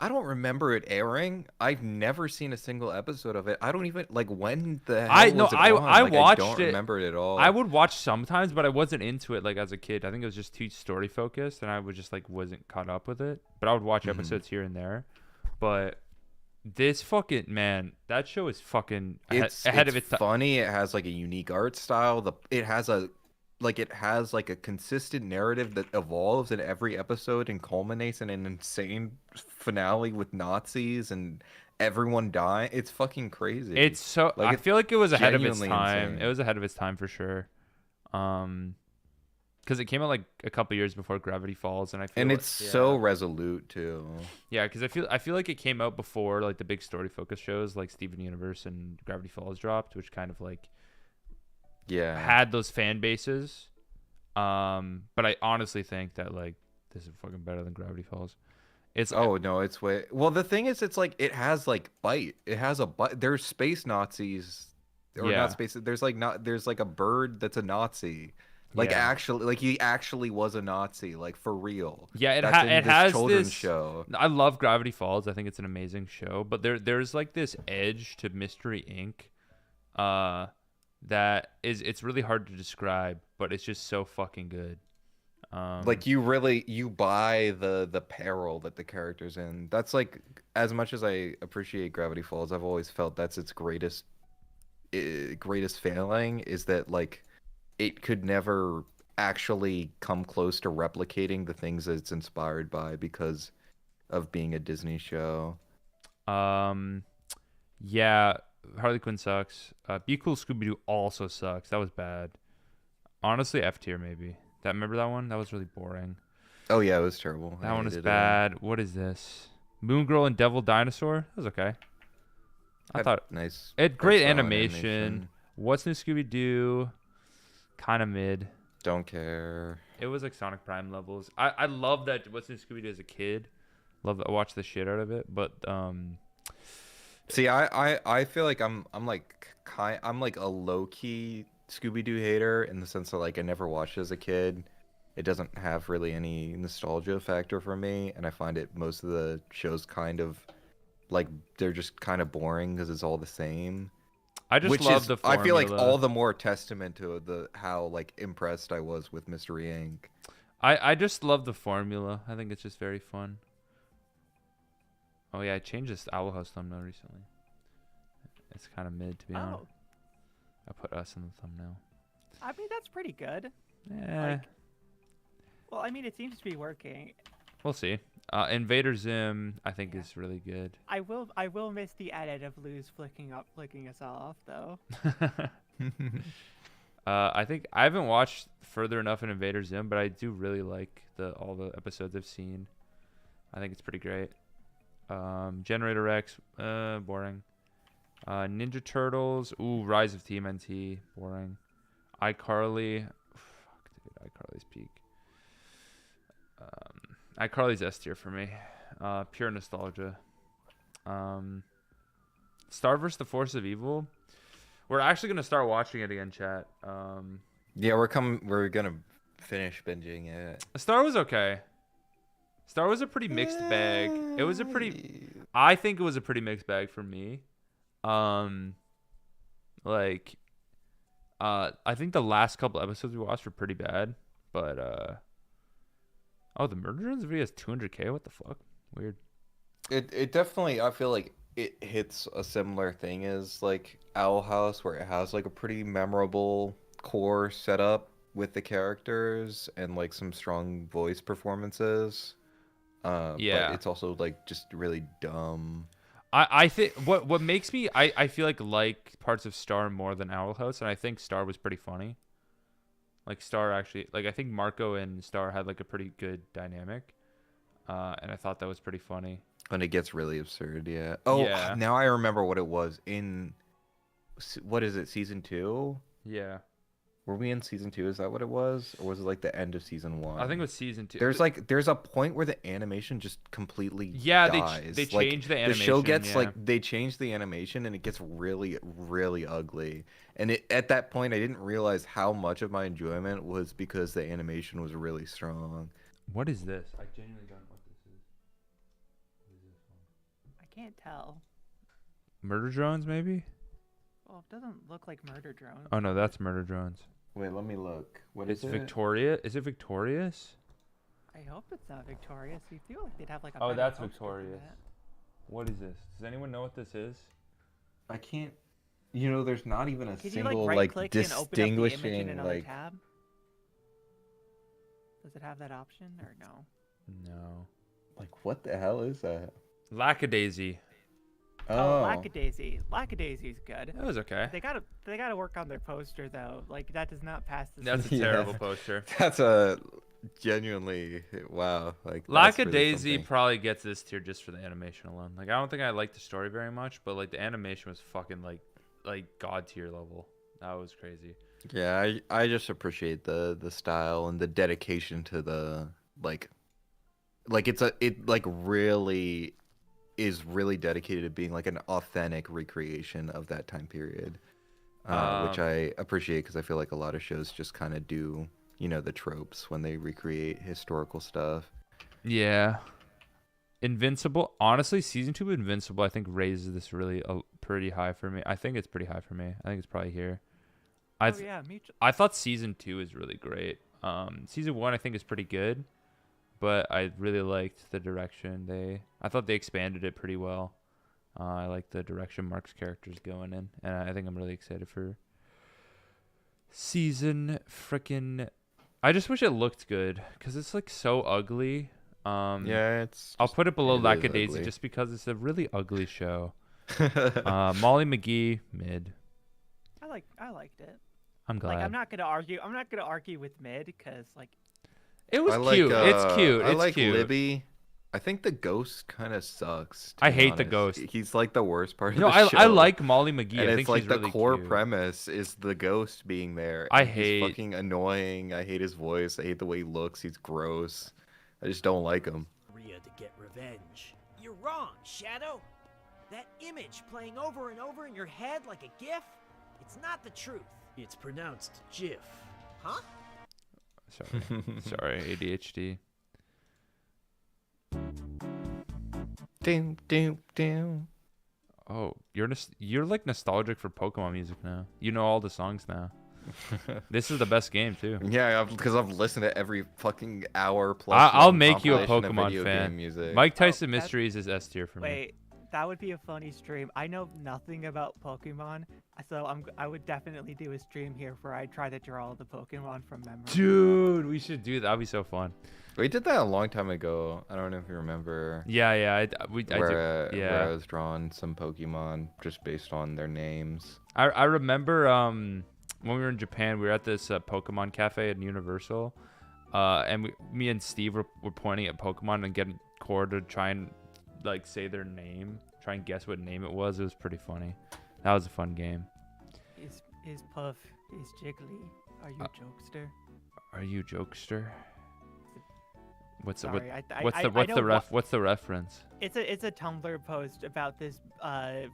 don't remember it airing. I've never seen a single episode of it. I don't even like when the hell was it on? I Like, watched I don't it. remember it at all. I would watch sometimes, but I wasn't into it like as a kid. I think it was just too story focused, and I would just like wasn't caught up with it. But I would watch episodes here and there. But this fucking man, that show is fucking ahead of its time. funny. It has like a unique art style. It has like a consistent narrative that evolves in every episode and culminates in an insane finale with Nazis and everyone dying. It's fucking crazy. It's so. Like, I it's feel like it was ahead of its genuinely time. insane. It was ahead of its time for sure. Because it came out like a couple years before Gravity Falls, and I feel and like, it's so resolute too. yeah, because I feel like it came out before like the big story focused shows like Steven Universe and Gravity Falls dropped, which kind of like Yeah. had those fan bases. But I honestly think that like this is fucking better than Gravity Falls. It's Oh no, it's way. Well, the thing is, it's like it has like bite. It has a bite. There's space Nazis, or Yeah. not space. There's like not. There's like a bird that's a Nazi. Like Yeah. actually, like he actually was a Nazi, like for real. Yeah, That's in it this has children's this. show. I love Gravity Falls. I think it's an amazing show, but there's like this edge to Mystery Inc. That it's really hard to describe, but it's just so fucking good. Like you buy the peril that the character's in. That's like, as much as I appreciate Gravity Falls, I've always felt that's its greatest failing is that like it could never actually come close to replicating the things that it's inspired by because of being a Disney show. Yeah, Harley Quinn sucks. Be Cool Scooby Doo also sucks. That was bad. Honestly, F tier maybe. Remember that one? That was really boring. Oh yeah, it was terrible. That I one is hated it. bad. What is this? Moon Girl and Devil Dinosaur? That was okay. I Had thought nice. it had great style animation. What's New Scooby Doo? Kind of mid. Don't care. It was like Sonic Prime levels. I love that What's New Scooby Doo as a kid. I watched the shit out of it, but See, I feel like I'm like a low key Scooby Doo hater in the sense that like I never watched it as a kid. It doesn't have really any nostalgia factor for me, and I find it most of the shows kind of like they're just kind of boring because it's all the same. I just Which love is, the I feel like formula. all the more testament to the how like impressed I was with Mystery Inc. I just love the formula. I think it's just very fun. Oh yeah, I changed this Owl House thumbnail recently. It's kind of mid to be honest. Oh, I put us in the thumbnail. I mean that's pretty good. Yeah, Well, I mean it seems to be working. we'll see. Invader Zim, I think is really good. I will miss the edit of Luz flicking us off though. I think I haven't watched further enough in Invader Zim, but I do really like all the episodes I've seen. I think it's pretty great. Generator X, boring. Ninja Turtles. Ooh, Rise of TMNT. Boring. iCarly. Fuck, dude. iCarly's peak. iCarly's S tier for me. Pure nostalgia. Star vs. the Force of Evil. We're actually gonna start watching it again, chat. Yeah, we're gonna finish binging it. Star was okay. Star was a pretty mixed bag. It was a pretty. I think it was a pretty mixed bag for me. Like, I think the last couple episodes we watched were pretty bad, but oh, the Murder Drones video has 200K. What the fuck? Weird. It definitely, I feel like it hits a similar thing as like Owl House, where it has like a pretty memorable core setup with the characters and like some strong voice performances. Yeah. But it's also like just really dumb. I think what makes me I feel like parts of Star more than Owl House, and I think Star was pretty funny. Like Star actually, like I think Marco and Star had like a pretty good dynamic, and I thought that was pretty funny. And it gets really absurd, yeah. Oh, Yeah. now I remember what it was in, what is it, season 2? Yeah, Were we in season 2? Is that what it was? Or was it like the end of season 1? I think it was season 2. There's a point where the animation just completely dies. they Like, changed the The show animation, gets yeah. like, they change the animation and it gets really, really ugly. And at that point, I didn't realize how much of my enjoyment was because the animation was really strong. What is this? I genuinely don't know what this is. What is this one? I can't tell. Murder Drones, maybe? Well, it doesn't look like Murder Drones. Oh no, that's Murder Drones. Wait, let me look. What It's is it? Victoria. Is it Victorious? I hope it's not Victorious. You feel like they'd have like a. Oh, better that's poster than Victorious. that. What is this? Does anyone know what this is? I can't. You know, there's not even a Could you single like like right-click and open up the image in distinguishing another like. tab? Does it have that option or no? No. Like what the hell is that? Lackadaisy. Oh, Lackadaisy. Lackadasy's good. That was okay. They gotta work on their poster though. Like that does not pass the. That's a Yeah. terrible poster. That's a genuinely wow. Like that's really Lackadaisy something. probably gets this tier just for the animation alone. Like I don't think I liked the story very much, but like the animation was fucking like god tier level. That was crazy. Yeah, I just appreciate the style and the dedication to the like it like really is really dedicated to being like an authentic recreation of that time period, which I appreciate because I feel like a lot of shows just kind of do, you know, the tropes when they recreate historical stuff. Yeah. Invincible. Honestly, season 2 of Invincible I think raises this really pretty high for me. I think it's pretty high for me. I think it's probably here. Oh yeah, me too. I thought season 2 is really great. Season 1 I think is pretty good, but I really liked the direction I thought they expanded it pretty well. I like the direction Mark's character's going in, and I think I'm really excited for season frickin'. I just wish it looked good because it's like so ugly. Yeah, it's. I'll put it below it is Lackadaisy ugly. just because it's a really ugly show. Molly McGee mid. I liked it. I'm glad. Like I'm not gonna argue with mid because like It was I like, cute. It's cute. I It's like cute. Libby. I think the ghost kind of sucks. to I be hate the honest. ghost. He's like the worst part of No, the show. I like Molly McGee. And I it's think like she's the really core cute. premise is the ghost being there. I and he's hate- fucking annoying. I hate his voice. I hate the way he looks. He's gross. I just don't like him. Rhea to get revenge. You're wrong, Shadow. That image playing over and over in your head like a GIF, it's not the truth. It's pronounced GIF. Huh? Sorry, ADHD. Doom, doom, doom. Oh, you're like nostalgic for Pokemon music now. You know all the songs now. This is the best game too. Yeah, because I've listened to every fucking hour plus. I'll long make you a compilation of Pokemon video fan. game music. Mike Tyson that's- Mysteries is S tier for me. wait, that would be a funny stream. I know nothing about Pokemon, so I would definitely do a stream here where I try to draw the Pokemon from memory. Dude, we should do that. That'd be so fun. We did that a long time ago. I don't know if you remember. Yeah, I Where do. I Yeah, was drawing some Pokemon just based on their names. I remember when we were in Japan, we were at this Pokemon cafe at Universal, and me and Steve were pointing at Pokemon and getting Core to try and like say their name, try and guess what name it was. It was pretty funny. That was a fun game. Is Puff is Jiggly? Are you a jokester? Are you jokester? What's Sorry, what's the reference? It's a Tumblr post about this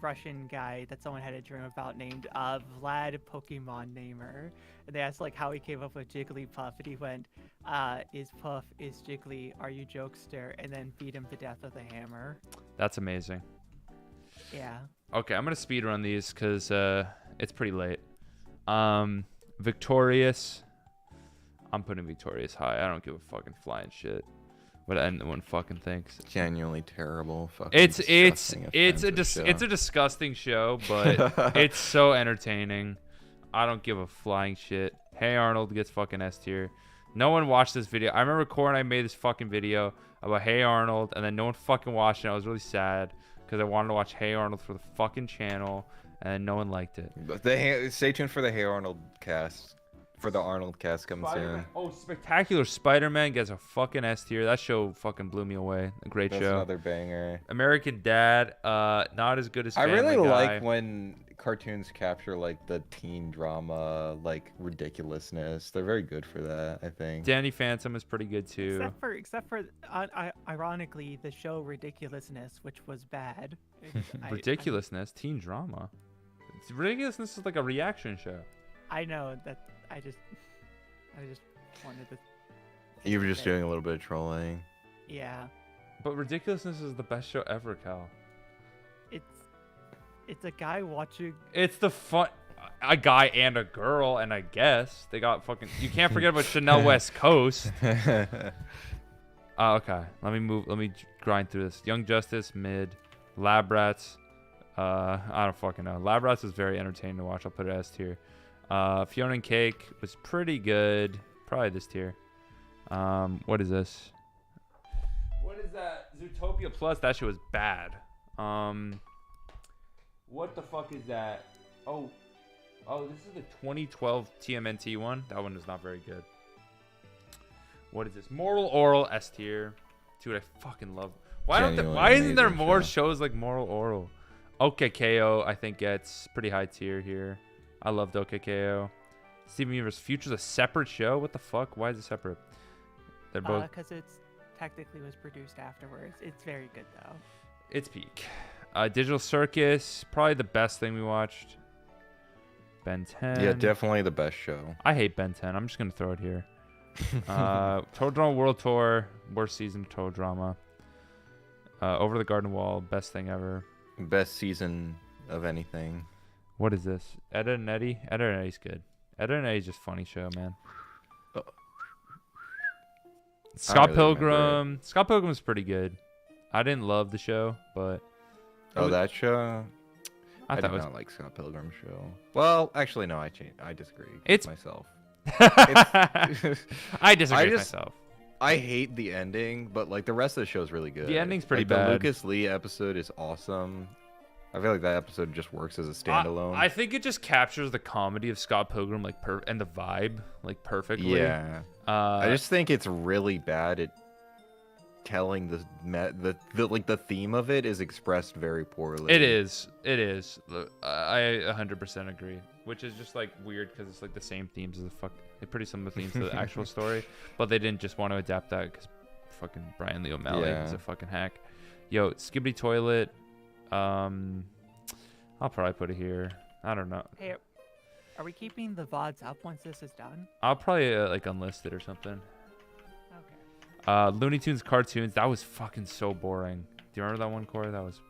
Russian guy that someone had a dream about named Vlad Pokemon Namer. And they asked like how he came up with Jigglypuff, and he went, "Is Puff is Jiggly? Are you jokester?" And then beat him to death with a hammer. That's amazing. Yeah. Okay, I'm gonna speed run these because it's pretty late. Victorious. I'm putting Victorious high. I don't give a fucking flying shit what anyone fucking thinks. Genuinely terrible. Fucking It's disgusting, a offensive show. it's a disgusting show, but it's so entertaining. I don't give a flying shit. Hey Arnold gets fucking S tier. No one watched this video. I remember Core and I made this fucking video about Hey Arnold, and then no one fucking watched it. I was really sad because I wanted to watch Hey Arnold for the fucking channel, and no one liked it. But stay tuned for the Hey Arnold cast. For the Arnold cast coming soon. Oh, Spectacular Spider-Man gets a fucking S tier. That show fucking blew me away. A great That's show. another banger. American Dad, not as good as I really Family Guy. like when cartoons capture like the teen drama, like ridiculousness. They're very good for that, I think. Danny Phantom is pretty good too. Except for ironically, the show Ridiculousness, which was bad. Ridiculousness, teen drama. Ridiculousness is like a reaction show. I know that. I just wanted to. You were just doing a little bit of trolling. Yeah. But Ridiculousness is the best show ever, Cal. It's a guy watching. It's the fun. A guy and a girl, and I guess they got fucking. You can't forget about Chanel West Coast. Okay, let me grind through this. Young Justice, mid. Lab Rats. I don't fucking know. Lab Rats is very entertaining to watch. I'll put it S tier. Fiona and Cake was pretty good. Probably this tier. What is this? What is that? Zootopia Plus. That shit was bad. What the fuck is that? Oh, this is the 2012 TMNT one. That one is not very good. What is this? Moral Oral S tier. Dude, I fucking love. Why isn't there more shows like Moral Oral? OKKO I think gets pretty high tier here. I loved OKKO. Steven Universe Future's a separate show? What the fuck? Why is it separate? They're both. Because it's technically was produced afterwards. It's very good though. It's peak. Digital Circus, probably the best thing we watched. Ben 10. Yeah, definitely the best show. I hate Ben 10. I'm just gonna throw it here. Total Drama World Tour, worst season of Total Drama. Over the Garden Wall, best thing ever. Best season of anything. What is this? Edda and Eddie? Edda and Eddie's good. Edda and Eddie's just funny show, man. Scott Pilgrim. Scott Pilgrim's pretty good. I didn't love the show, but that show. I thought did it was not like Scott Pilgrim show. Well, actually, no. I disagree. It's myself. I disagree with myself. I hate the ending, but like the rest of the show is really good. The ending's pretty like, bad. The Lucas Lee episode is awesome. I feel like that episode just works as a standalone. I think it just captures the comedy of Scott Pilgrim and the vibe like perfectly. Yeah. I just think it's really bad at telling the theme of it is expressed very poorly. It is. I 100% agree. Which is just like weird because it's like the same themes as pretty similar themes to the actual story, but they didn't just want to adapt that because fucking Brian Lee O'Malley is a fucking hack. Yo, Skibbity Toilet. I'll probably put it here. I don't know. Hey, are we keeping the VODs up once this is done? I'll probably like unlist it or something. Okay. Looney Tunes cartoons. That was fucking so boring. Do you remember that one, Corey? That was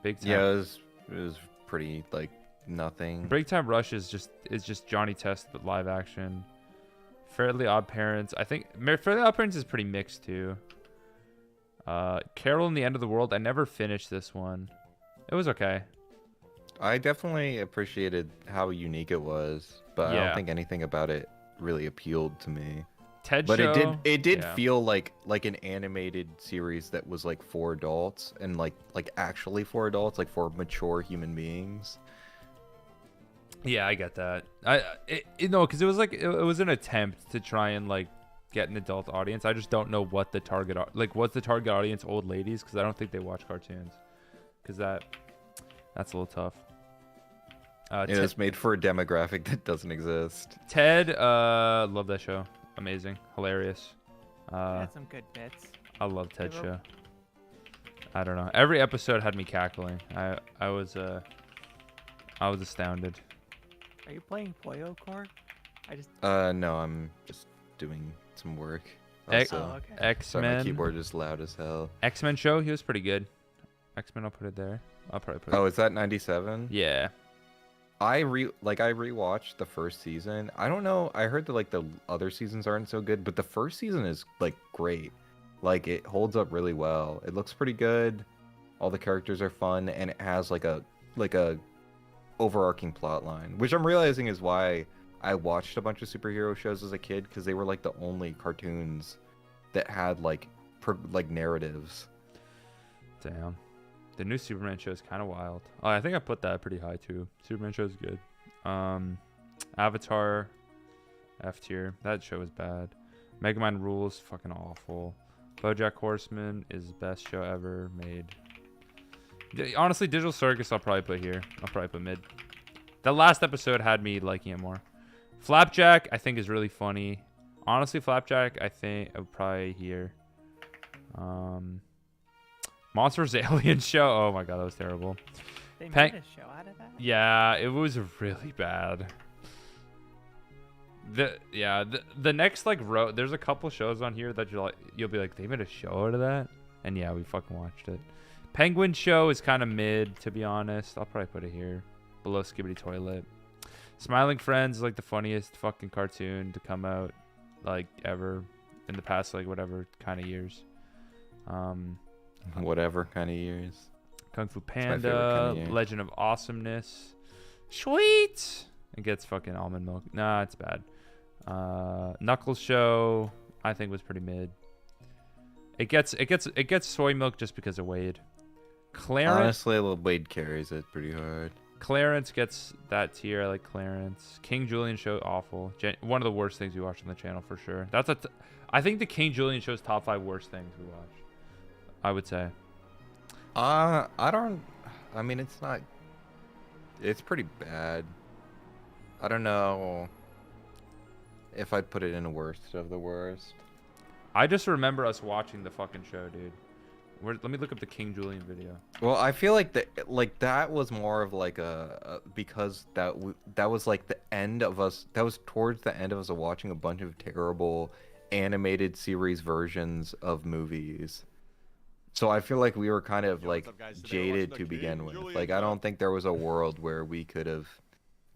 big time. Yeah, it was pretty like nothing. Break Time Rush is just Johnny Test but live action. Fairly Odd Parents. I think Fairly Odd Parents is pretty mixed too. Carol and the End of the World. I never finished this one. It was okay. I definitely appreciated how unique it was, but I don't think anything about it really appealed to me. Ted but Show. it did feel like an animated series that was like for adults and like actually for adults, like for mature human beings. Yeah, I get that. Because it was like it was an attempt to try and like get an adult audience. I just don't know what the what's the target audience? Old ladies, because I don't think they watch cartoons. Because That's a little tough. Yeah, it's made for a demographic that doesn't exist. Ted, love that show. Amazing, hilarious. Had some good bits. I love Ted They were- show. I don't know. Every episode had me cackling. I was astounded. Are you playing Poyo Core? I just. No, I'm just doing some work. X- Also, Oh, okay. sorry, my X-Men. keyboard is loud as hell. X-Men show. He was pretty good. X-Men. I'll put it there. I'll probably put it. Oh, is that 97? Yeah. I rewatched the first season. I don't know. I heard that like the other seasons aren't so good, but the first season is like great. Like it holds up really well. It looks pretty good. All the characters are fun, and it has like a overarching plot line, which I'm realizing is why I watched a bunch of superhero shows as a kid, because they were like the only cartoons that had like narratives. Damn. The new Superman show is kind of wild. Oh, I think I put that pretty high too. Superman show is good. Avatar, F tier. That show is bad. Megamind Rules, fucking awful. BoJack Horseman is the best show ever made. Honestly, Digital Circus I'll probably put here. I'll probably put mid. The last episode had me liking it more. Flapjack I think is really funny. Honestly, Flapjack I think I would probably here. Monsters Alien show. Oh my god, that was terrible. They Peng- made a show out of that. Yeah, it was really bad. The next like row, there's a couple shows on here that you'll be like, they made a show out of that, and yeah, we fucking watched it. Penguin show is kind of mid, to be honest. I'll probably put it here, below Skibbity Toilet. Smiling Friends is like the funniest fucking cartoon to come out like ever in the past like whatever kind of years. Whatever kind of years. Kung Fu my favorite Panda, kinda year. Legend of Awesomeness. Sweet. It gets fucking almond milk. Nah, it's bad. Knuckles show I think was pretty mid. It gets soy milk just because of Wade. Honestly, little Wade carries it pretty hard. Clarence gets that tier. I like Clarence. King Julian show awful. One of the worst things we watched on the channel for sure. I think the King Julian show's top 5 worst things we watched. I would say. I mean, it's not. It's pretty bad. I don't know if I'd put it in the worst of the worst. I just remember us watching the fucking show, dude. Let me look up the King Julian video. Well, I feel like that was more of like because that was like the end of us. That was towards the end of us watching a bunch of terrible animated series versions of movies. So I feel like we were kind of like jaded to begin with. Like I don't think there was a world where we could have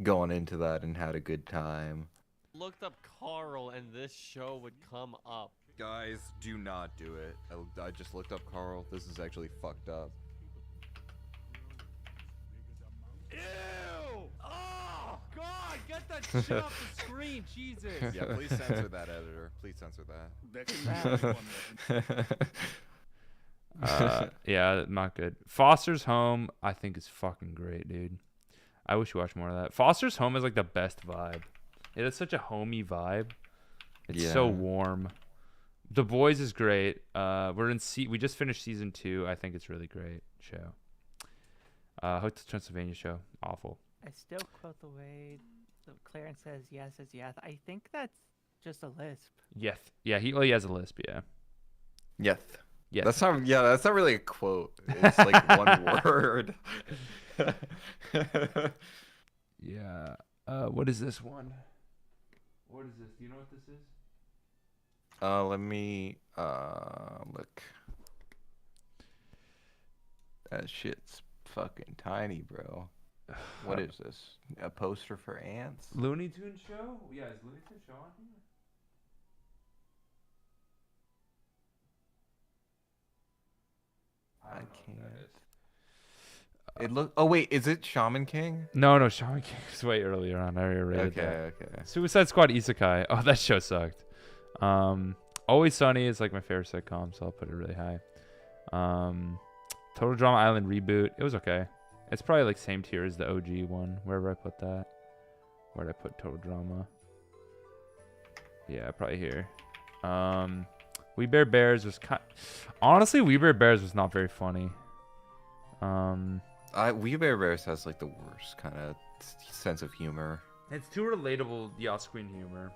gone into that and had a good time. Looked up Carl and this show would come up. Guys, do not do it. I just looked up Carl. This is actually fucked up. Ew! Oh God! Get that shit off the screen, Jesus! Yeah, please censor that, editor. Please censor that. Yeah, not good. Foster's Home, I think is fucking great, dude. I wish we watched more of that. Foster's Home is like the best vibe. It has such a homey vibe. It's so Yeah. warm. The Boys is great. We just finished season 2. I think it's really great show. Hotel Transylvania show, awful. I still quote the way Clarence says yes as yes. I think that's just a lisp. Yes. Yeah, he has a lisp, yeah. Yes. Yes. That's not really a quote. It's like one word. Yeah. What is this one? What is this? Do you know what this is? Let me look. That shit's fucking tiny, bro. What is this? A poster for ants? Looney Tunes show? Yeah, is Looney Tunes show on here? I don't know what can't. that is. It look. Oh wait, is it Shaman King? No, Shaman King was way earlier on. I already rated that. Okay. Suicide Squad Isekai. Oh, that show sucked. Always Sunny is like my favorite sitcom, so I'll put it really high. Total Drama Island reboot. It was okay. It's probably like same tier as the OG one. Wherever I put that. Where did I put Total Drama? Yeah, probably here. We Bear Bears was honestly, We Bear Bears was not very funny. We Bare Bears has like the worst kind of sense of humor. It's too relatable, Yasqueen humor.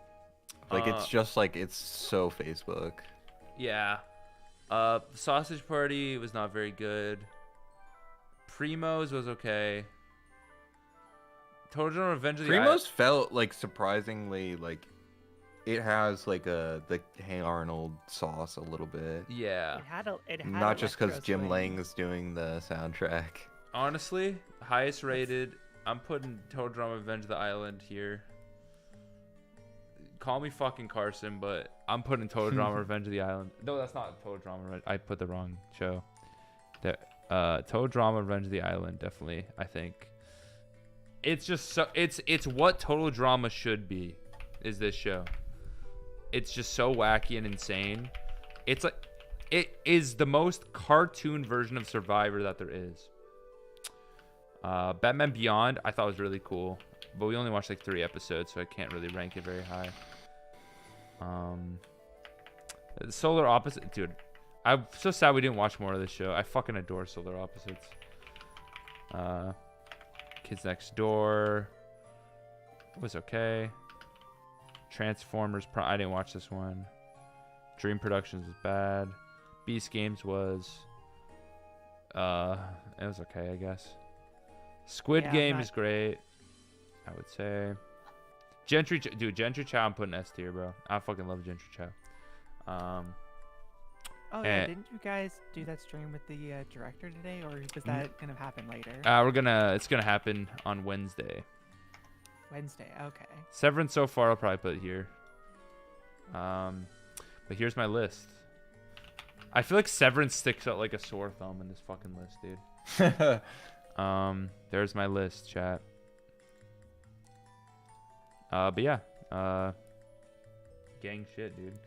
Like it's just like it's so Facebook. Yeah. Sausage Party was not very good. Primo's was okay. Total Drama Revenge of the Primo's felt like surprisingly like it has like the Hey Arnold sauce a little bit. Yeah. It had Not just because electro Jim swing. Lang is doing the soundtrack. Honestly, highest rated. I'm putting Total Drama Revenge of the Island here. Call me fucking Carson, but I'm putting Total Drama Revenge of the Island. No, that's not Total Drama. I put the wrong show. Total Drama Revenge of the Island, definitely. I think it's just so it's what Total Drama should be. Is this show? It's just so wacky and insane. It's like it is the most cartoon version of Survivor that there is. Batman Beyond I thought was really cool, but we only watched like 3 episodes, so I can't really rank it very high. Solar Opposite, dude. I'm so sad we didn't watch more of this show. I fucking adore Solar Opposites. Kids Next Door was okay. Transformers, I didn't watch this one. Dream Productions was bad. Beast Games was, it was okay, I guess. Squid Game is great, I would say. Gentry Chow I'm putting S tier, bro. I fucking love Gentry Chow. Oh yeah, didn't you guys do that stream with the director today, or was that gonna happen later? It's gonna happen on Wednesday. Wednesday, okay. Severance so far I'll probably put here. But here's my list. I feel like Severance sticks out like a sore thumb in this fucking list, dude. There's my list, chat. But yeah, gang shit, dude.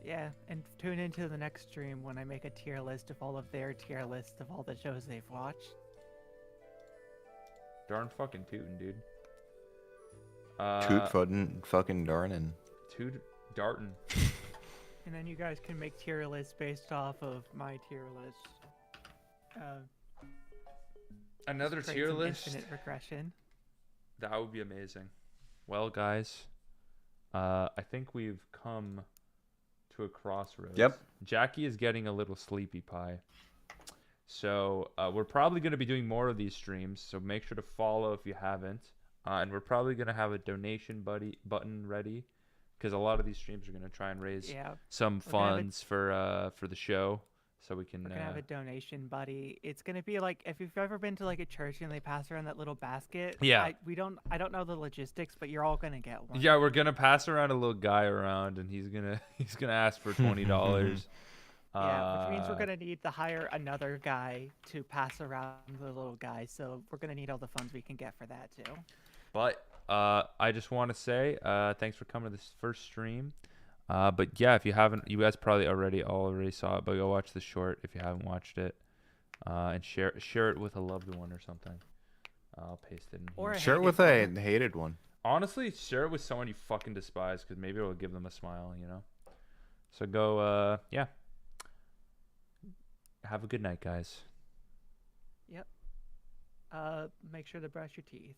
Yeah, and tune into the next stream when I make a tier list of all of their tier lists of all the shows they've watched. Darn fucking tootin', dude. Toot fucking darnin'. Toot dartin'. And then you guys can make tier lists based off of my tier list. Another Just create tier some list? Infinite regression. That would be amazing. Well, guys, I think we've come to a crossroads. Yep. Jackie is getting a little sleepy pie. So we're probably going to be doing more of these streams, so make sure to follow if you haven't. And we're probably going to have a donation button ready, because a lot of these streams are going to try and raise some funds for the show, so we can. We're gonna have a donation buddy. It's gonna be like if you've ever been to like a church and they pass around that little basket. Yeah. I don't know the logistics, but you're all gonna get one. Yeah, we're gonna pass around a little guy around, and he's gonna ask for $20. Yeah, which means we're gonna need to hire another guy to pass around the little guy. So we're gonna need all the funds we can get for that too. But I just want to say thanks for coming to this first stream. But yeah, if you haven't, you guys probably already saw it, but go watch the short if you haven't watched it, and share it with a loved one or something. I'll paste it in Or here. Share it with a hated one. Honestly, share it with someone you fucking despise, because maybe it'll give them a smile, you know. So go, yeah. Have a good night, guys. Yep. Make sure to brush your teeth.